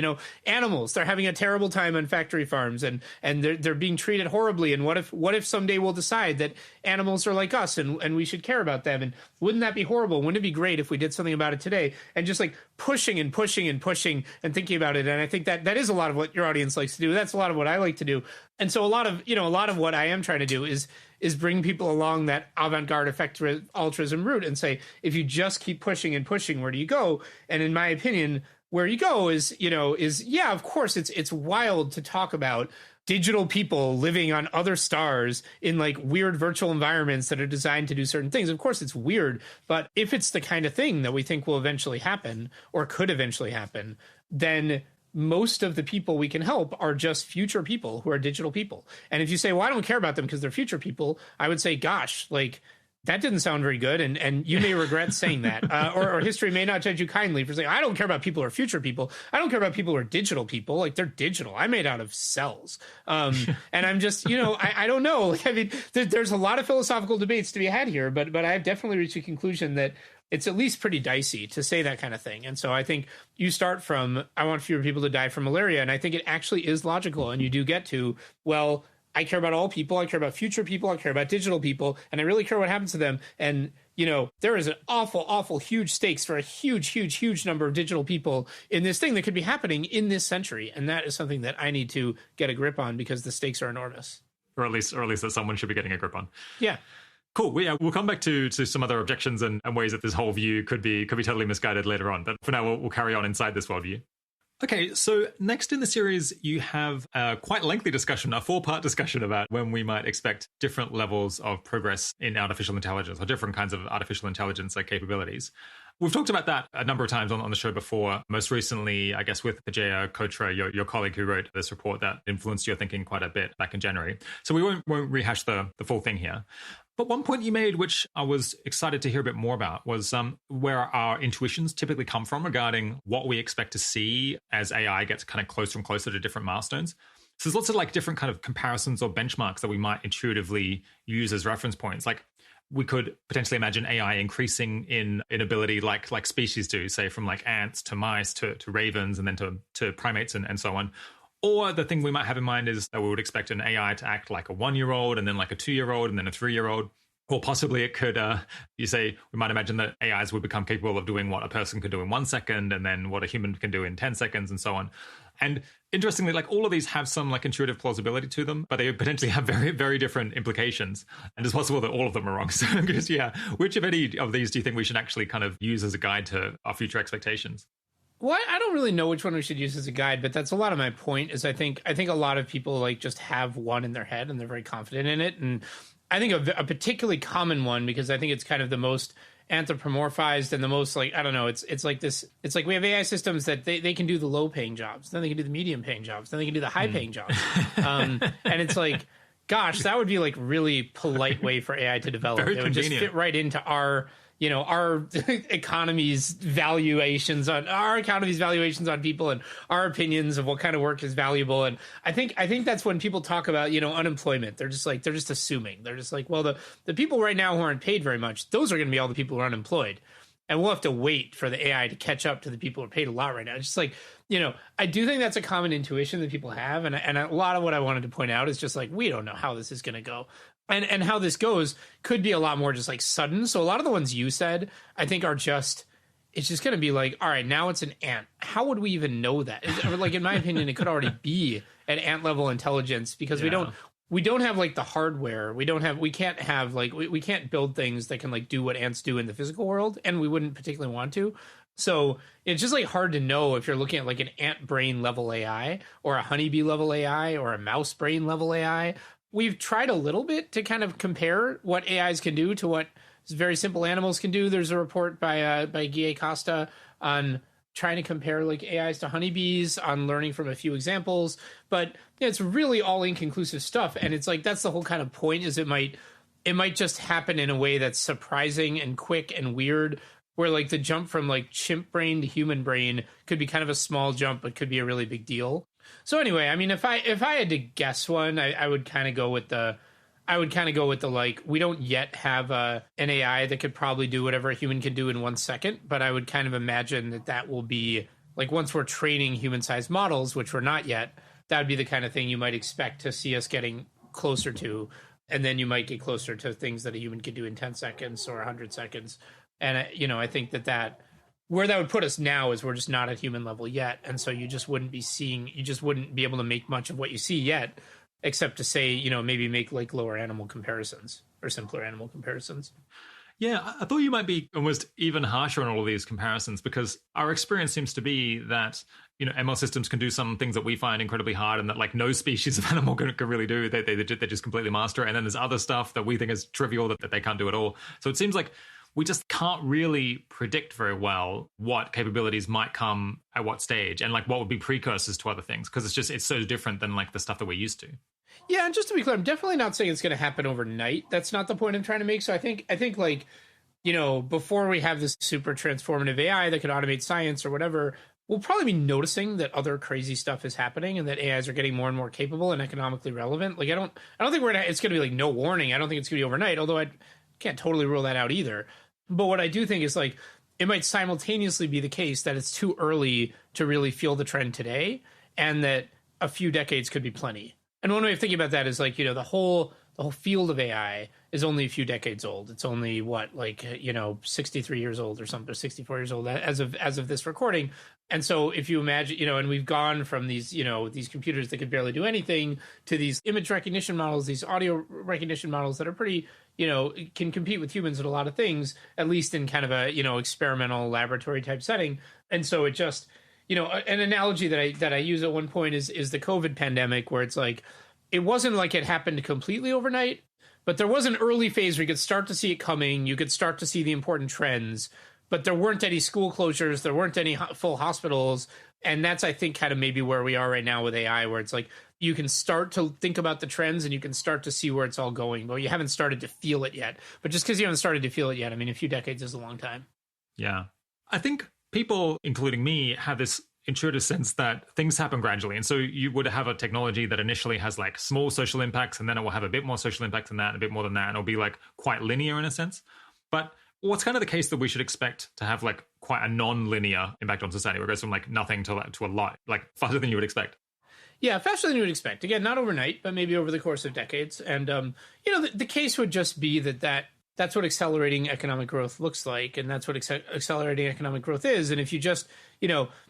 [SPEAKER 2] Animals, they're having a terrible time on factory farms and they're being treated horribly. And what if someday we'll decide that animals are like us and we should care about them? And wouldn't that be horrible? Wouldn't it be great if we did something about it today? And just pushing and pushing and pushing and thinking about it. And I think that is a lot of what your audience likes to do. That's a lot of what I like to do. And so a lot of what I am trying to do is bring people along that avant-garde effective altruism route and say, if you just keep pushing and pushing, where do you go? And in my opinion, where you go is of course, it's wild to talk about digital people living on other stars in weird virtual environments that are designed to do certain things. Of course, it's weird, but if it's the kind of thing that we think will eventually happen or could eventually happen, then most of the people we can help are just future people who are digital people. And if you say, well, I don't care about them because they're future people, I would say, gosh, that didn't sound very good. And you may regret saying that, or history may not judge you kindly for saying, I don't care about people who are future people. I don't care about people who are digital people. They're digital. I'm made out of cells. And I'm just, I don't know. There's a lot of philosophical debates to be had here, but I've definitely reached a conclusion that it's at least pretty dicey to say that kind of thing. And so I think you start from, I want fewer people to die from malaria. And I think it actually is logical. And you do get to, well, I care about all people. I care about future people. I care about digital people. And I really care what happens to them. And, there is an awful, huge stakes for a huge number of digital people in this thing that could be happening in this century. And that is something that I need to get a grip on because the stakes are enormous.
[SPEAKER 1] Or at least that someone should be getting a grip on.
[SPEAKER 2] Yeah.
[SPEAKER 1] Cool. We'll come back to some other objections and ways that this whole view could be totally misguided later on. But for now, we'll carry on inside this worldview. Okay, so next in the series, you have a quite lengthy discussion, a 4-part discussion about when we might expect different levels of progress in artificial intelligence or different kinds of artificial intelligence capabilities. We've talked about that a number of times on the show before, most recently, I guess, with Vijaya Kotra, your colleague who wrote this report that influenced your thinking quite a bit back in January. So we won't rehash the full thing here. But one point you made, which I was excited to hear a bit more about, was where our intuitions typically come from regarding what we expect to see as AI gets kind of closer and closer to different milestones. So there's lots of like different kind of comparisons or benchmarks that we might intuitively use as reference points. Like we could potentially imagine AI increasing in ability like species do, say from like ants to mice to ravens and then to primates and so on. Or the thing we might have in mind is that we would expect an AI to act like a 1-year-old and then like a 2-year-old and then a 3-year-old. Or possibly it could, we might imagine that AIs would become capable of doing what a person could do in 1 second and then what a human can do in 10 seconds and so on. And interestingly, like all of these have some like intuitive plausibility to them, but they potentially have very, very different implications. And it's possible that all of them are wrong. So which of any of these do you think we should actually kind of use as a guide to our future expectations?
[SPEAKER 2] Well, I don't really know which one we should use as a guide, but that's a lot of my point is I think a lot of people like just have one in their head and they're very confident in it. And I think a particularly common one, because I think it's kind of the most anthropomorphized and the most like, I don't know, it's like this, it's like we have AI systems that they can do the low paying jobs, then they can do the medium paying jobs, then they can do the high paying jobs. And it's like, gosh, that would be like really polite way for AI to develop.
[SPEAKER 1] Very
[SPEAKER 2] it would
[SPEAKER 1] convenient.
[SPEAKER 2] just fit right into our economy's valuations on people and our opinions of what kind of work is valuable. And I think that's when people talk about, unemployment, they're just assuming. They're just like, well, the people right now who aren't paid very much, those are going to be all the people who are unemployed. And we'll have to wait for the AI to catch up to the people who are paid a lot right now. It's just like, I do think that's a common intuition that people have. And a lot of what I wanted to point out is just like, we don't know how this is going to go. And how this goes could be a lot more just like sudden. So a lot of the ones you said, I think are just, it's just going to be like, all right, now it's an ant. How would we even know that? Like, in my opinion, it could already be at ant level intelligence because we don't have like the hardware. We can't build things that can like do what ants do in the physical world. And we wouldn't particularly want to. So it's just like hard to know if you're looking at like an ant brain level AI or a honeybee level AI or a mouse brain level AI. We've tried a little bit to kind of compare what AIs can do to what very simple animals can do. There's a report by Guy Costa on trying to compare like AIs to honeybees, on learning from a few examples, but it's really all inconclusive stuff. And it's like, that's the whole kind of point, is it might just happen in a way that's surprising and quick and weird, where like the jump from like chimp brain to human brain could be kind of a small jump, but could be a really big deal. So anyway, I mean, if I had to guess one, I would kind of go with the like, we don't yet have an AI that could probably do whatever a human can do in 1 second, but I would kind of imagine that will be like, once we're training human-sized models, which we're not yet, that would be the kind of thing you might expect to see us getting closer to, and then you might get closer to things that a human could do in 10 seconds or 100 seconds. And I think that where that would put us now is we're just not at human level yet. And so you just wouldn't be able to make much of what you see yet, except to say, maybe make like lower animal comparisons or simpler animal comparisons.
[SPEAKER 1] Yeah, I thought you might be almost even harsher on all of these comparisons, because our experience seems to be that, ML systems can do some things that we find incredibly hard and that like no species of animal can really do. They just completely master it. And then there's other stuff that we think is trivial that they can't do at all. So it seems like we just can't really predict very well what capabilities might come at what stage and like what would be precursors to other things, because it's so different than like the stuff that we're used to.
[SPEAKER 2] Yeah, and just to be clear, I'm definitely not saying it's going to happen overnight. That's not the point I'm trying to make. So I think like, before we have this super transformative AI that can automate science or whatever, we'll probably be noticing that other crazy stuff is happening and that AIs are getting more and more capable and economically relevant. Like, I don't think it's going to be like no warning. I don't think it's going to be overnight, although I can't totally rule that out either. But what I do think is like, it might simultaneously be the case that it's too early to really feel the trend today, and that a few decades could be plenty. And one way of thinking about that is like, the whole field of AI is only a few decades old. It's only 63 years old or something, or 64 years old as of this recording. And so if you imagine, and we've gone from these, these computers that could barely do anything to these image recognition models, these audio recognition models that are pretty, can compete with humans in a lot of things, at least in kind of a, experimental laboratory type setting. And so it just, an analogy that I use at one point is the COVID pandemic, where it's like, it wasn't like it happened completely overnight, but there was an early phase where you could start to see it coming. You could start to see the important trends, but there weren't any school closures, there weren't any full hospitals. And that's, I think, kind of maybe where we are right now with AI, where it's like you can start to think about the trends and you can start to see where it's all going, but you haven't started to feel it yet. But just because you haven't started to feel it yet, I mean, a few decades is a long time.
[SPEAKER 1] Yeah. I think people, including me, have this intuitive sense that things happen gradually. And so you would have a technology that initially has like small social impacts, and then it will have a bit more social impacts than that, and a bit more than that. And it'll be like quite linear in a sense. But what's kind of the case that we should expect to have like quite a non-linear impact on society, where it goes from like nothing to a lot, like faster than you would expect?
[SPEAKER 2] Yeah, faster than you would expect. Again, not overnight, but maybe over the course of decades. And, the case would just be that's what accelerating economic growth looks like. And that's what accelerating economic growth is. And if you just,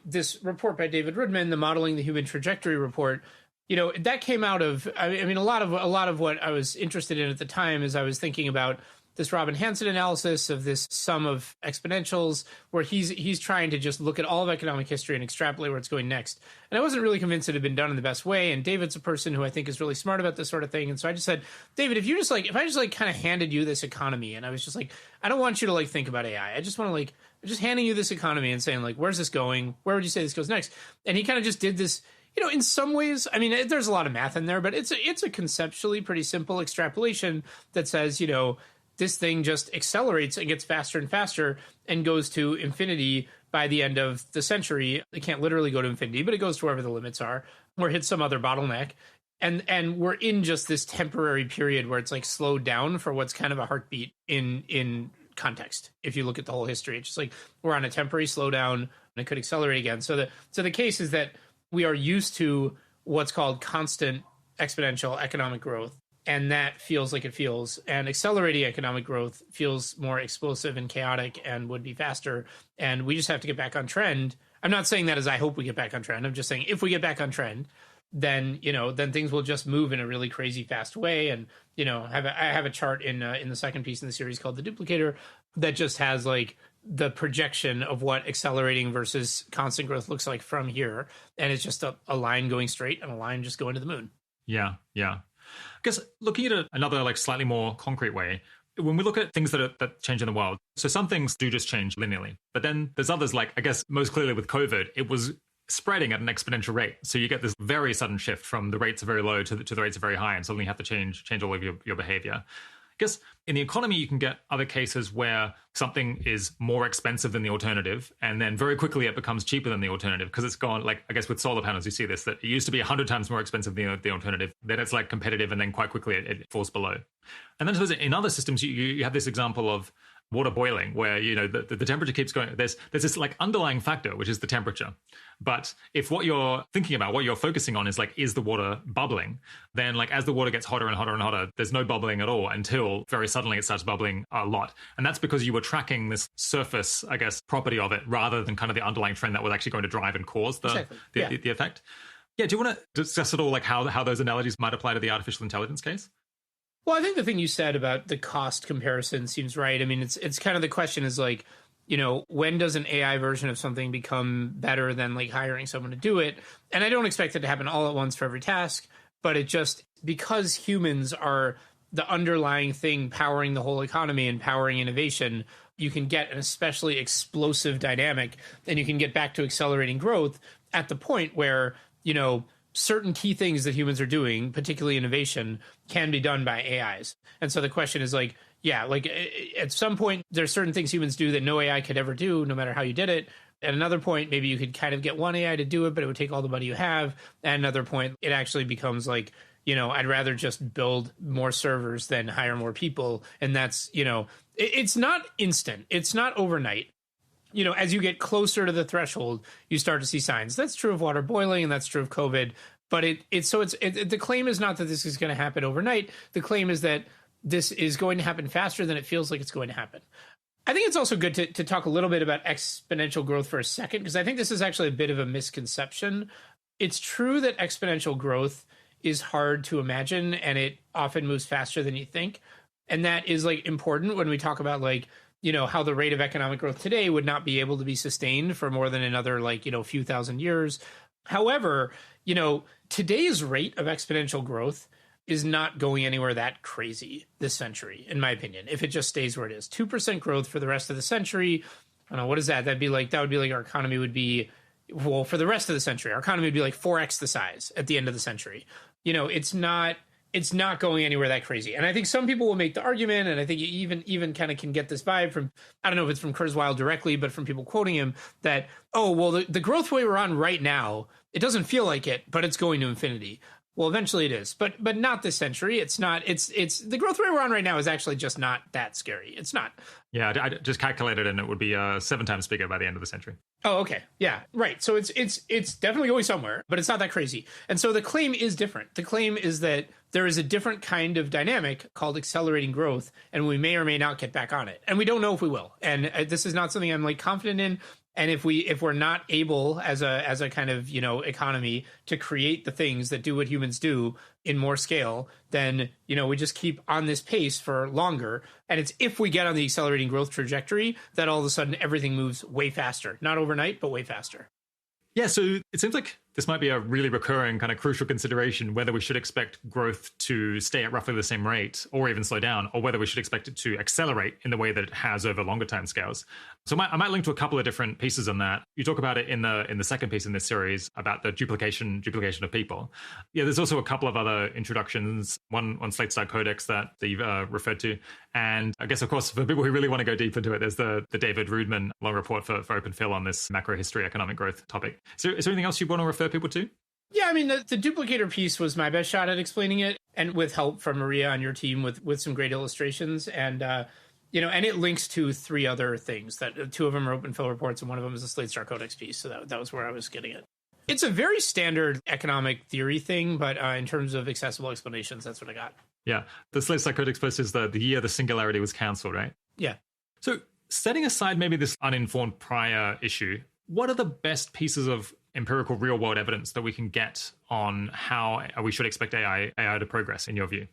[SPEAKER 2] this report by David Rudman, the Modeling the Human Trajectory report, that came out of, I mean, a lot of what I was interested in at the time is I was thinking about this Robin Hanson analysis of this sum of exponentials, where he's trying to just look at all of economic history and extrapolate where it's going next. And I wasn't really convinced it had been done in the best way. And David's a person who I think is really smart about this sort of thing. And so I just said, David, if I just kind of handed you this economy, and I was just like, I don't want you to think about AI. I just want to I'm just handing you this economy and saying where's this going? Where would you say this goes next? And he kind of just did this. In some ways, I mean, there's a lot of math in there, but it's a conceptually pretty simple extrapolation that says, this thing just accelerates and gets faster and faster and goes to infinity by the end of the century. It can't literally go to infinity, but it goes to wherever the limits are, or hits some other bottleneck. And we're in just this temporary period where it's slowed down for what's kind of a heartbeat in context. If you look at the whole history, it's just we're on a temporary slowdown and it could accelerate again. So the case is that we are used to what's called constant exponential economic growth. And that feels like it feels. And accelerating economic growth feels more explosive and chaotic and would be faster. And we just have to get back on trend. I'm not saying that as I hope we get back on trend. I'm just saying if we get back on trend, then things will just move in a really crazy fast way. And, I have a chart in the second piece in the series called The Duplicator that just has the projection of what accelerating versus constant growth looks like from here. And it's just a line going straight and a line just going to the moon.
[SPEAKER 1] Yeah. I guess looking at it another slightly more concrete way, when we look at things that change in the world, so some things do just change linearly, but then there's others I guess most clearly with COVID, it was spreading at an exponential rate. So you get this very sudden shift from the rates are very low to the rates are very high, and suddenly you have to change all of your behavior. I guess in the economy, you can get other cases where something is more expensive than the alternative, and then very quickly it becomes cheaper than the alternative because it's gone, I guess with solar panels, you see this, that it used to be 100 times more expensive than the alternative. Then it's competitive, and then quite quickly it falls below. And then I suppose in other systems, you have this example of water boiling, where the temperature keeps going. There's this underlying factor, which is the temperature. But if what you're thinking about, what you're focusing on is the water bubbling, then as the water gets hotter and hotter and hotter, there's no bubbling at all until very suddenly it starts bubbling a lot. And that's because you were tracking this surface, I guess, property of it rather than kind of the underlying trend that was actually going to drive and cause the effect. Yeah. Do you want to discuss at all how those analogies might apply to the artificial intelligence case?
[SPEAKER 2] Well, I think the thing you said about the cost comparison seems right. I mean, it's kind of the question is when does an AI version of something become better than hiring someone to do it? And I don't expect it to happen all at once for every task, but it just, because humans are the underlying thing powering the whole economy and powering innovation, you can get an especially explosive dynamic, and you can get back to accelerating growth at the point where, certain key things that humans are doing, particularly innovation, can be done by AIs. And so the question is at some point, there's certain things humans do that no AI could ever do, no matter how you did it. At another point, maybe you could kind of get one AI to do it, but it would take all the money you have. At another point, it actually becomes I'd rather just build more servers than hire more people. And that's, it's not instant. It's not overnight. As you get closer to the threshold, you start to see signs. That's true of water boiling, and that's true of COVID. But the claim is not that this is going to happen overnight. The claim is that this is going to happen faster than it feels like it's going to happen. I think it's also good to talk a little bit about exponential growth for a second, because I think this is actually a bit of a misconception. It's true that exponential growth is hard to imagine, and it often moves faster than you think. And that is important when we talk about how the rate of economic growth today would not be able to be sustained for more than another few thousand years. However, today's rate of exponential growth is not going anywhere that crazy this century, in my opinion, if it just stays where it is. 2% growth for the rest of the century I don't know, what is that? That would be like our economy would be, well, for the rest of the century, our economy would be like 4x the size at the end of the century. It's not going anywhere that crazy. And I think some people will make the argument, and I think you even kind of can get this vibe from, I don't know if it's from Kurzweil directly, but from people quoting him, that, oh, well, the growth rate we're on right now, it doesn't feel like it, but it's going to infinity. Well, eventually it is, but not this century. It's not. It's the growth rate we're on right now is actually just not that scary. It's not.
[SPEAKER 1] Yeah, I just calculated, and it would be 7 times bigger by the end of the century.
[SPEAKER 2] Oh, okay, yeah, right. So it's definitely going somewhere, but it's not that crazy. And so the claim is different. The claim is that there is a different kind of dynamic called accelerating growth, and we may or may not get back on it, and we don't know if we will. And this is not something I'm like confident in. And if we're not able as a kind of, economy to create the things that do what humans do in more scale, then, we just keep on this pace for longer. And it's if we get on the accelerating growth trajectory that all of a sudden everything moves way faster, not overnight, but way faster.
[SPEAKER 1] Yeah, so it seems like this might be a really recurring kind of crucial consideration, whether we should expect growth to stay at roughly the same rate or even slow down, or whether we should expect it to accelerate in the way that it has over longer time scales. So I might link to a couple of different pieces on that. You talk about it in the second piece in this series about the duplication of people. Yeah, there's also a couple of other introductions, one on Slate Star Codex that you've referred to. And I guess, of course, for people who really want to go deep into it, there's the David Rudman long report for Open Phil on this macro history economic growth topic. So is there anything else you want to refer people to?
[SPEAKER 2] Yeah, I mean, the duplicator piece was my best shot at explaining it, and with help from Maria on your team with some great illustrations. And, and it links to 3 other things that 2 of them are Open Phil reports, and one of them is a Slate Star Codex piece. So that was where I was getting it. It's a very standard economic theory thing, but in terms of accessible explanations, that's what I got.
[SPEAKER 1] Yeah. The Slate Star Codex post is the year the singularity was cancelled, right?
[SPEAKER 2] Yeah.
[SPEAKER 1] So setting aside maybe this uninformed prior issue, what are the best pieces of empirical real-world evidence that we can get on how we should expect AI to progress, in your view?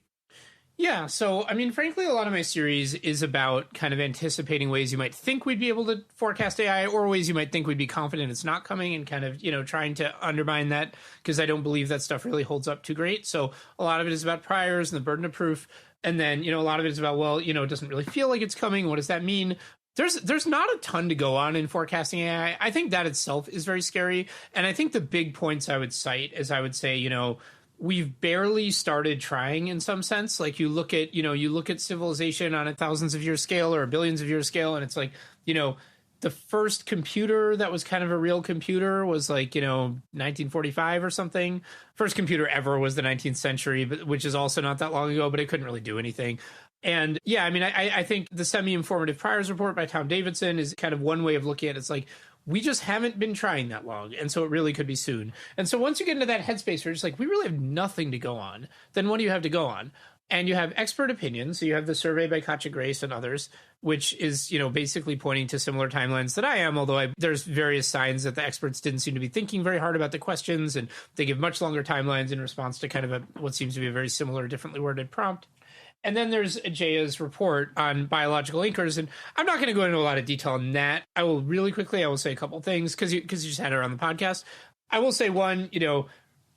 [SPEAKER 2] Yeah, so, I mean, frankly, a lot of my series is about kind of anticipating ways you might think we'd be able to forecast AI, or ways you might think we'd be confident it's not coming, and kind of, trying to undermine that, because I don't believe that stuff really holds up too great. So a lot of it is about priors and the burden of proof. And then, a lot of it is about, well, it doesn't really feel like it's coming. What does that mean? There's not a ton to go on in forecasting AI. I think that itself is very scary. And I think the big points I would cite is I would say, we've barely started trying in some sense. Like you look at civilization on a thousands of year scale or a billions of year scale, and it's like, the first computer that was kind of a real computer was like, 1945 or something. First computer ever was the 19th century, which is also not that long ago, but it couldn't really do anything. And yeah, I mean, I think the semi-informative priors report by Tom Davidson is kind of one way of looking at it. It's like, we just haven't been trying that long, and so it really could be soon. And so once you get into that headspace where it's like, we really have nothing to go on, then what do you have to go on? And you have expert opinions. So you have the survey by Katja Grace and others, which is, basically pointing to similar timelines that I am, although there's various signs that the experts didn't seem to be thinking very hard about the questions, and they give much longer timelines in response to kind of what seems to be a very similar, differently worded prompt. And then there's Ajea's report on biological anchors. And I'm not going to go into a lot of detail on that. I will say a couple things because you just had her on the podcast. I will say one,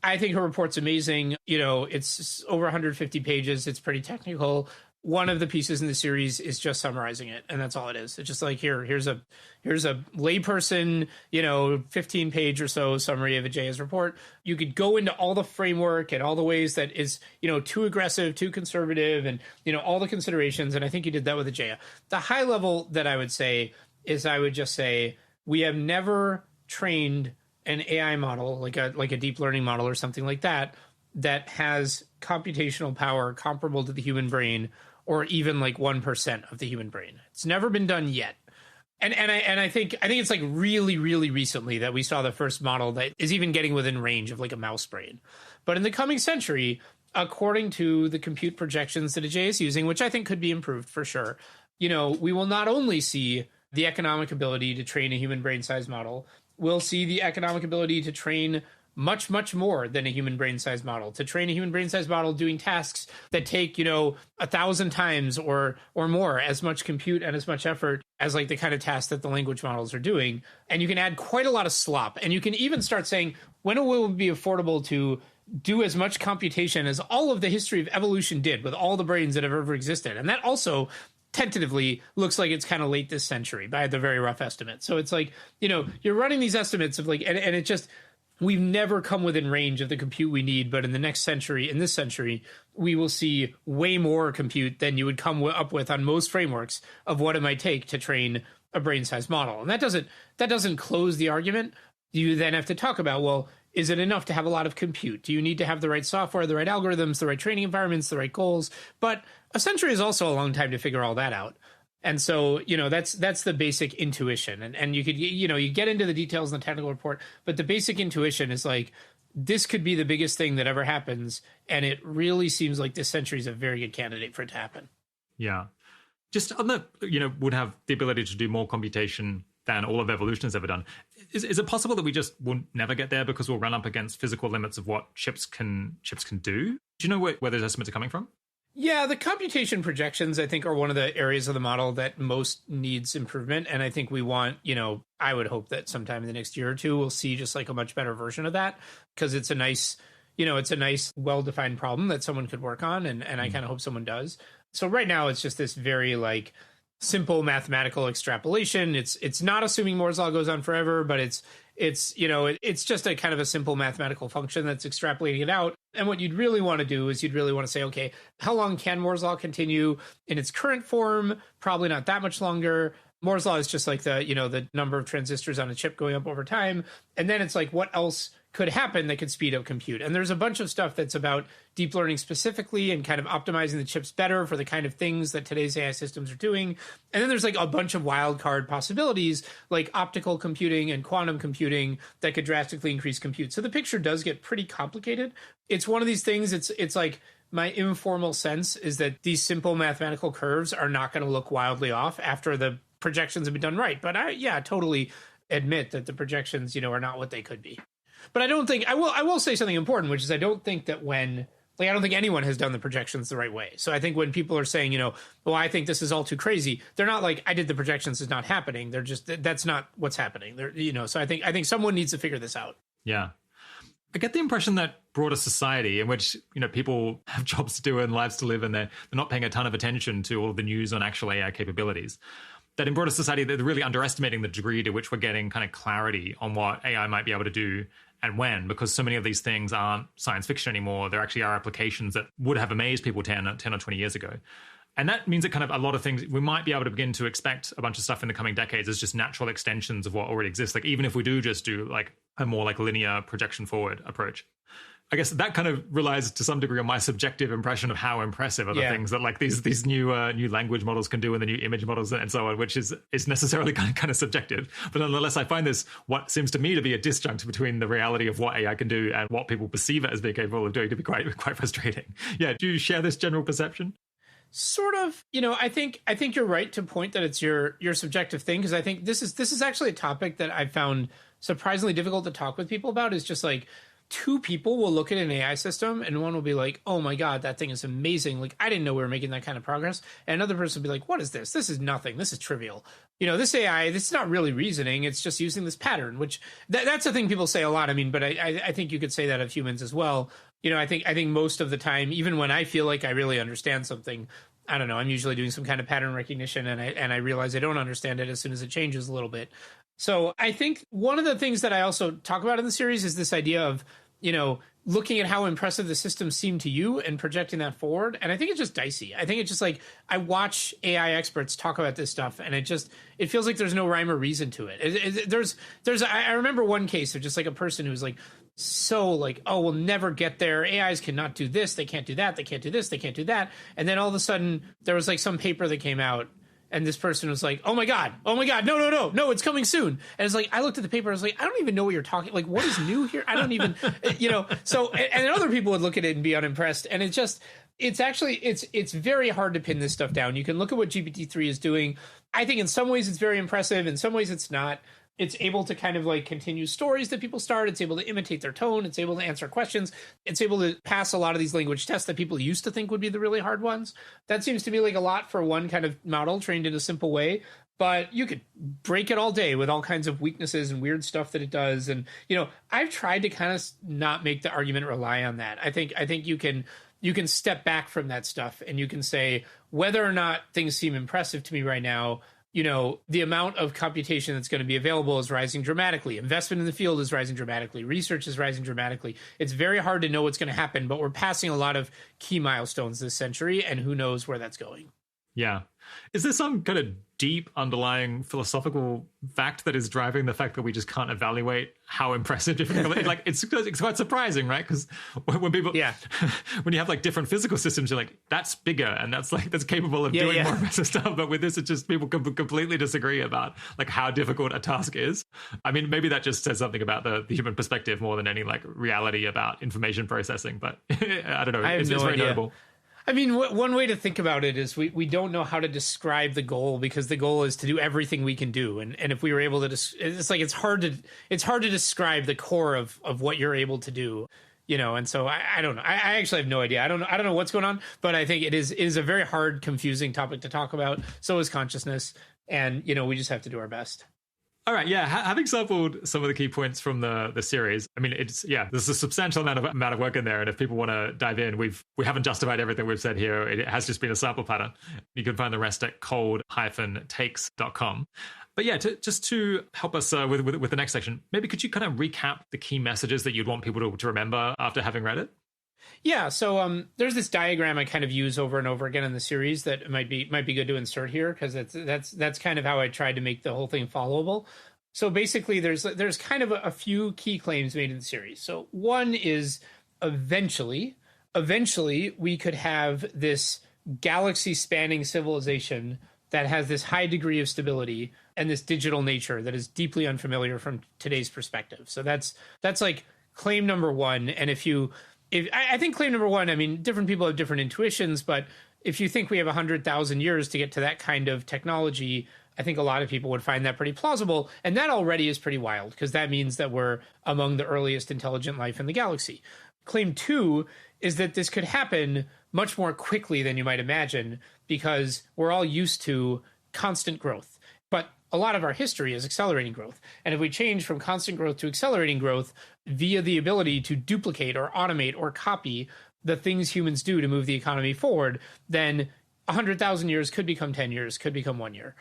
[SPEAKER 2] I think her report's amazing. It's over 150 pages. It's pretty technical. One of the pieces in the series is just summarizing it, and that's all it is. It's just like, here's a layperson, 15-page or so summary of Ajea's report. You could go into all the framework and all the ways that is, too aggressive, too conservative, and, all the considerations, and I think you did that with Ajea. The high level that I would say is I would just say we have never trained an AI model, like a deep learning model or something like that, that has computational power comparable to the human brain, or even like 1% of the human brain. It's never been done yet. And I think it's like really, really recently that we saw the first model that is even getting within range of like a mouse brain. But in the coming century, according to the compute projections that Ajea is using, which I think could be improved for sure, we will not only see the economic ability to train a human brain size model, we'll see the economic ability to train much, much more than a human brain-sized model. To train a human brain-sized model doing tasks that take, 1,000 times or more as much compute and as much effort as like the kind of tasks that the language models are doing. And you can add quite a lot of slop. And you can even start saying, when it will be affordable to do as much computation as all of the history of evolution did with all the brains that have ever existed. And that also tentatively looks like it's kind of late this century by the very rough estimate. So it's like, you're running these estimates of like, and it just, we've never come within range of the compute we need. But in the next century, in this century, we will see way more compute than you would come up with on most frameworks of what it might take to train a brain-sized model. And that doesn't close the argument. You then have to talk about, well, is it enough to have a lot of compute? Do you need to have the right software, the right algorithms, the right training environments, the right goals? But a century is also a long time to figure all that out. And so, that's the basic intuition. And you could, you get into the details in the technical report, but the basic intuition is like, this could be the biggest thing that ever happens. And it really seems like this century is a very good candidate for it to happen.
[SPEAKER 1] Yeah. Just on the, would have the ability to do more computation than all of evolution has ever done. Is it possible that we just will never get there because we'll run up against physical limits of what chips can do? Do you know where those estimates are coming from?
[SPEAKER 2] Yeah, the computation projections, I think, are one of the areas of the model that most needs improvement. And I think we want, I would hope that sometime in the next year or two, we'll see just like a much better version of that, because it's a nice, well-defined problem that someone could work on. And I kind of hope someone does. So right now, it's just this very like simple mathematical extrapolation. It's not assuming Moore's law goes on forever, but it's just a kind of a simple mathematical function that's extrapolating it out. And what you'd really want to do is you'd really want to say, okay, how long can Moore's law continue in its current form? Probably not that much longer. Moore's law is just like the number of transistors on a chip going up over time. And then it's like, what else could happen that could speed up compute? And there's a bunch of stuff that's about deep learning specifically and kind of optimizing the chips better for the kind of things that today's AI systems are doing. And then there's like a bunch of wildcard possibilities like optical computing and quantum computing that could drastically increase compute. So the picture does get pretty complicated. It's one of these things, it's like, my informal sense is that these simple mathematical curves are not going to look wildly off after the projections have been done right. But I totally admit that the projections, are not what they could be. But I don't think, I will say something important, which is I don't think that I don't think anyone has done the projections the right way. So I think when people are saying, well, I think this is all too crazy, they're not like, I did the projections, it's not happening. They're just, that's not what's happening. So I think someone needs to figure this out.
[SPEAKER 1] Yeah. I get the impression that broader society in which, people have jobs to do and lives to live, and they're not paying a ton of attention to all of the news on actual AI capabilities, that in broader society, they're really underestimating the degree to which we're getting kind of clarity on what AI might be able to do and when, because so many of these things aren't science fiction anymore. There actually are applications that would have amazed people 10 or 20 years ago. And that means that kind of a lot of things, we might be able to begin to expect a bunch of stuff in the coming decades as just natural extensions of what already exists. Like even if we do just do like a more like linear projection forward approach. I guess that kind of relies to some degree on my subjective impression of how impressive are the things that like these new language models can do and the new image models and so on, which is necessarily kind of subjective. But nonetheless, I find this what seems to me to be a disjunct between the reality of what AI can do and what people perceive it as being capable of doing to be quite frustrating. Yeah, do you share this general perception?
[SPEAKER 2] Sort of, I think you're right to point that it's your subjective thing, because I think this is actually a topic that I found surprisingly difficult to talk with people about. Is just like two people will look at an AI system and one will be like, oh my God, that thing is amazing. Like, I didn't know we were making that kind of progress. And another person will be like, what is this? This is nothing. This is trivial. This AI, this is not really reasoning. It's just using this pattern, which that's the thing people say a lot. I mean, but I think you could say that of humans as well. I think most of the time, even when I feel like I really understand something, I don't know, I'm usually doing some kind of pattern recognition and I realize I don't understand it as soon as it changes a little bit. So I think one of the things that I also talk about in the series is this idea of, looking at how impressive the systems seem to you and projecting that forward. And I think it's just dicey. I think it's just like, I watch AI experts talk about this stuff and it feels like there's no rhyme or reason to it. I remember one case of just like a person who was like, so like, oh, we'll never get there. AIs cannot do this. They can't do that. They can't do this. They can't do that. And then all of a sudden there was like some paper that came out and this person was like, oh my God, no, it's coming soon. And it's like, I looked at the paper, I was like, I don't even know what you're talking, like, what is new here? I don't even, so, and then other people would look at it and be unimpressed. And it's very hard to pin this stuff down. You can look at what GPT-3 is doing. I think in some ways it's very impressive. In some ways it's not. It's able to kind of like continue stories that people start. It's able to imitate their tone. It's able to answer questions. It's able to pass a lot of these language tests that people used to think would be the really hard ones. That seems to be like a lot for one kind of model trained in a simple way. But you could break it all day with all kinds of weaknesses and weird stuff that it does. And, I've tried to kind of not make the argument rely on that. I think you can you can step back from that stuff and you can say, whether or not things seem impressive to me right now, the amount of computation that's going to be available is rising dramatically. Investment in the field is rising dramatically. Research is rising dramatically. It's very hard to know what's going to happen, but we're passing a lot of key milestones this century, and who knows where that's going.
[SPEAKER 1] Yeah. Is there some kind of deep underlying philosophical fact that is driving the fact that we just can't evaluate how impressive different like it's quite surprising, right? Because when people when you have like different physical systems, you're like, that's bigger and that's capable of doing more impressive stuff. But with this, it's just people completely disagree about like how difficult a task is. I mean, maybe that just says something about the human perspective more than any like reality about information processing. But I don't know. It's very notable.
[SPEAKER 2] I mean, one way to think about it is we don't know how to describe the goal, because the goal is to do everything we can do. And if we were able to, it's hard to describe the core of what you're able to do, and so I don't know. I actually have no idea. I don't know what's going on, but I think it is a very hard, confusing topic to talk about. So is consciousness. And, we just have to do our best.
[SPEAKER 1] All right, yeah. Having sampled some of the key points from the series, I mean, there's a substantial amount of work in there, and if people want to dive in, we haven't justified everything we've said here. It has just been a sample pattern. You can find the rest at cold-takes.com. But yeah, just to help us with the next section, maybe could you kind of recap the key messages that you'd want people to remember after having read it?
[SPEAKER 2] Yeah, so there's this diagram I kind of use over and over again in the series that might be good to insert here, because that's kind of how I tried to make the whole thing followable. So basically, there's kind of a few key claims made in the series. So one is eventually we could have this galaxy-spanning civilization that has this high degree of stability and this digital nature that is deeply unfamiliar from today's perspective. So that's like claim number one. And I think claim number one, I mean, different people have different intuitions, but if you think we have 100,000 years to get to that kind of technology, I think a lot of people would find that pretty plausible. And that already is pretty wild, because that means that we're among the earliest intelligent life in the galaxy. Claim two is that this could happen much more quickly than you might imagine, because we're all used to constant growth. But a lot of our history is accelerating growth. And if we change from constant growth to accelerating growth via the ability to duplicate or automate or copy the things humans do to move the economy forward, then 100,000 years could become 10 years, could become 1 year.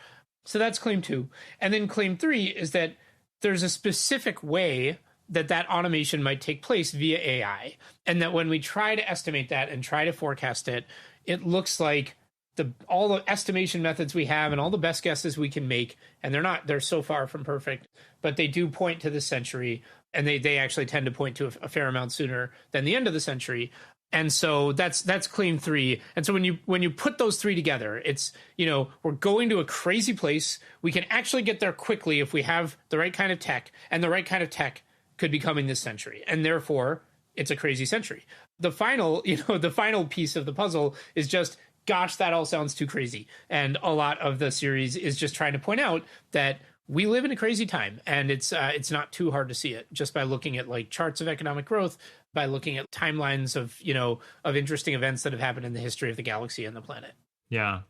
[SPEAKER 2] So that's claim two. And then claim three is that there's a specific way that automation might take place via AI. And that when we try to estimate that and try to forecast it, it looks like all the estimation methods we have and all the best guesses we can make, and they're so far from perfect, but they do point to this century, and they actually tend to point to a fair amount sooner than the end of the century. And so that's claim three. And so when you put those three together, it's, we're going to a crazy place. We can actually get there quickly if we have the right kind of tech, and the right kind of tech could be coming this century. And therefore, it's a crazy century. The final piece of the puzzle is just, gosh, that all sounds too crazy. And a lot of the series is just trying to point out that we live in a crazy time, and it's not too hard to see it just by looking at like charts of economic growth, by looking at timelines of interesting events that have happened in the history of the galaxy and the planet. Yeah.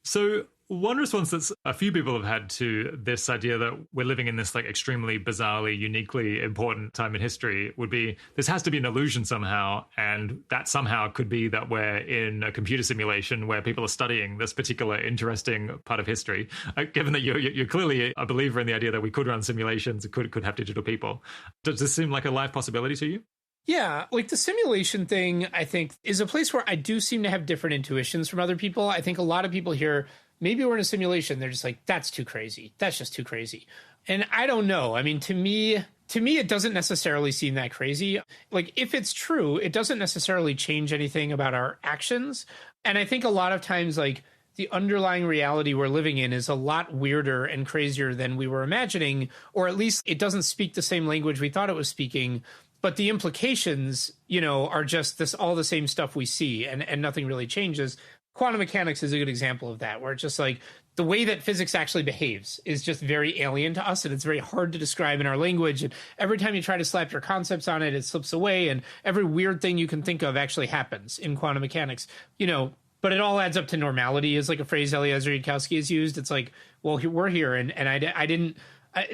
[SPEAKER 1] So one response that a few people have had to this idea that we're living in this like extremely bizarrely, uniquely important time in history would be this has to be an illusion somehow, and that somehow could be that we're in a computer simulation where people are studying this particular interesting part of history. Given that you're clearly a believer in the idea that we could run simulations, could have digital people, does this seem like a live possibility to you?
[SPEAKER 2] Yeah, like the simulation thing, I think, is a place where I do seem to have different intuitions from other people. I think a lot of people here, maybe we're in a simulation, they're just like, that's too crazy. That's just too crazy. And I don't know. I mean, to me, it doesn't necessarily seem that crazy. Like, if it's true, it doesn't necessarily change anything about our actions. And I think a lot of times, like, the underlying reality we're living in is a lot weirder and crazier than we were imagining, or at least it doesn't speak the same language we thought it was speaking. But the implications, are just all the same stuff we see, and nothing really changes. Quantum mechanics is a good example of that, where it's just like the way that physics actually behaves is just very alien to us, and it's very hard to describe in our language. And every time you try to slap your concepts on it, it slips away, and every weird thing you can think of actually happens in quantum mechanics, But it all adds up to normality, is like a phrase Eliezer Yudkowsky has used. It's like, well, we're here, and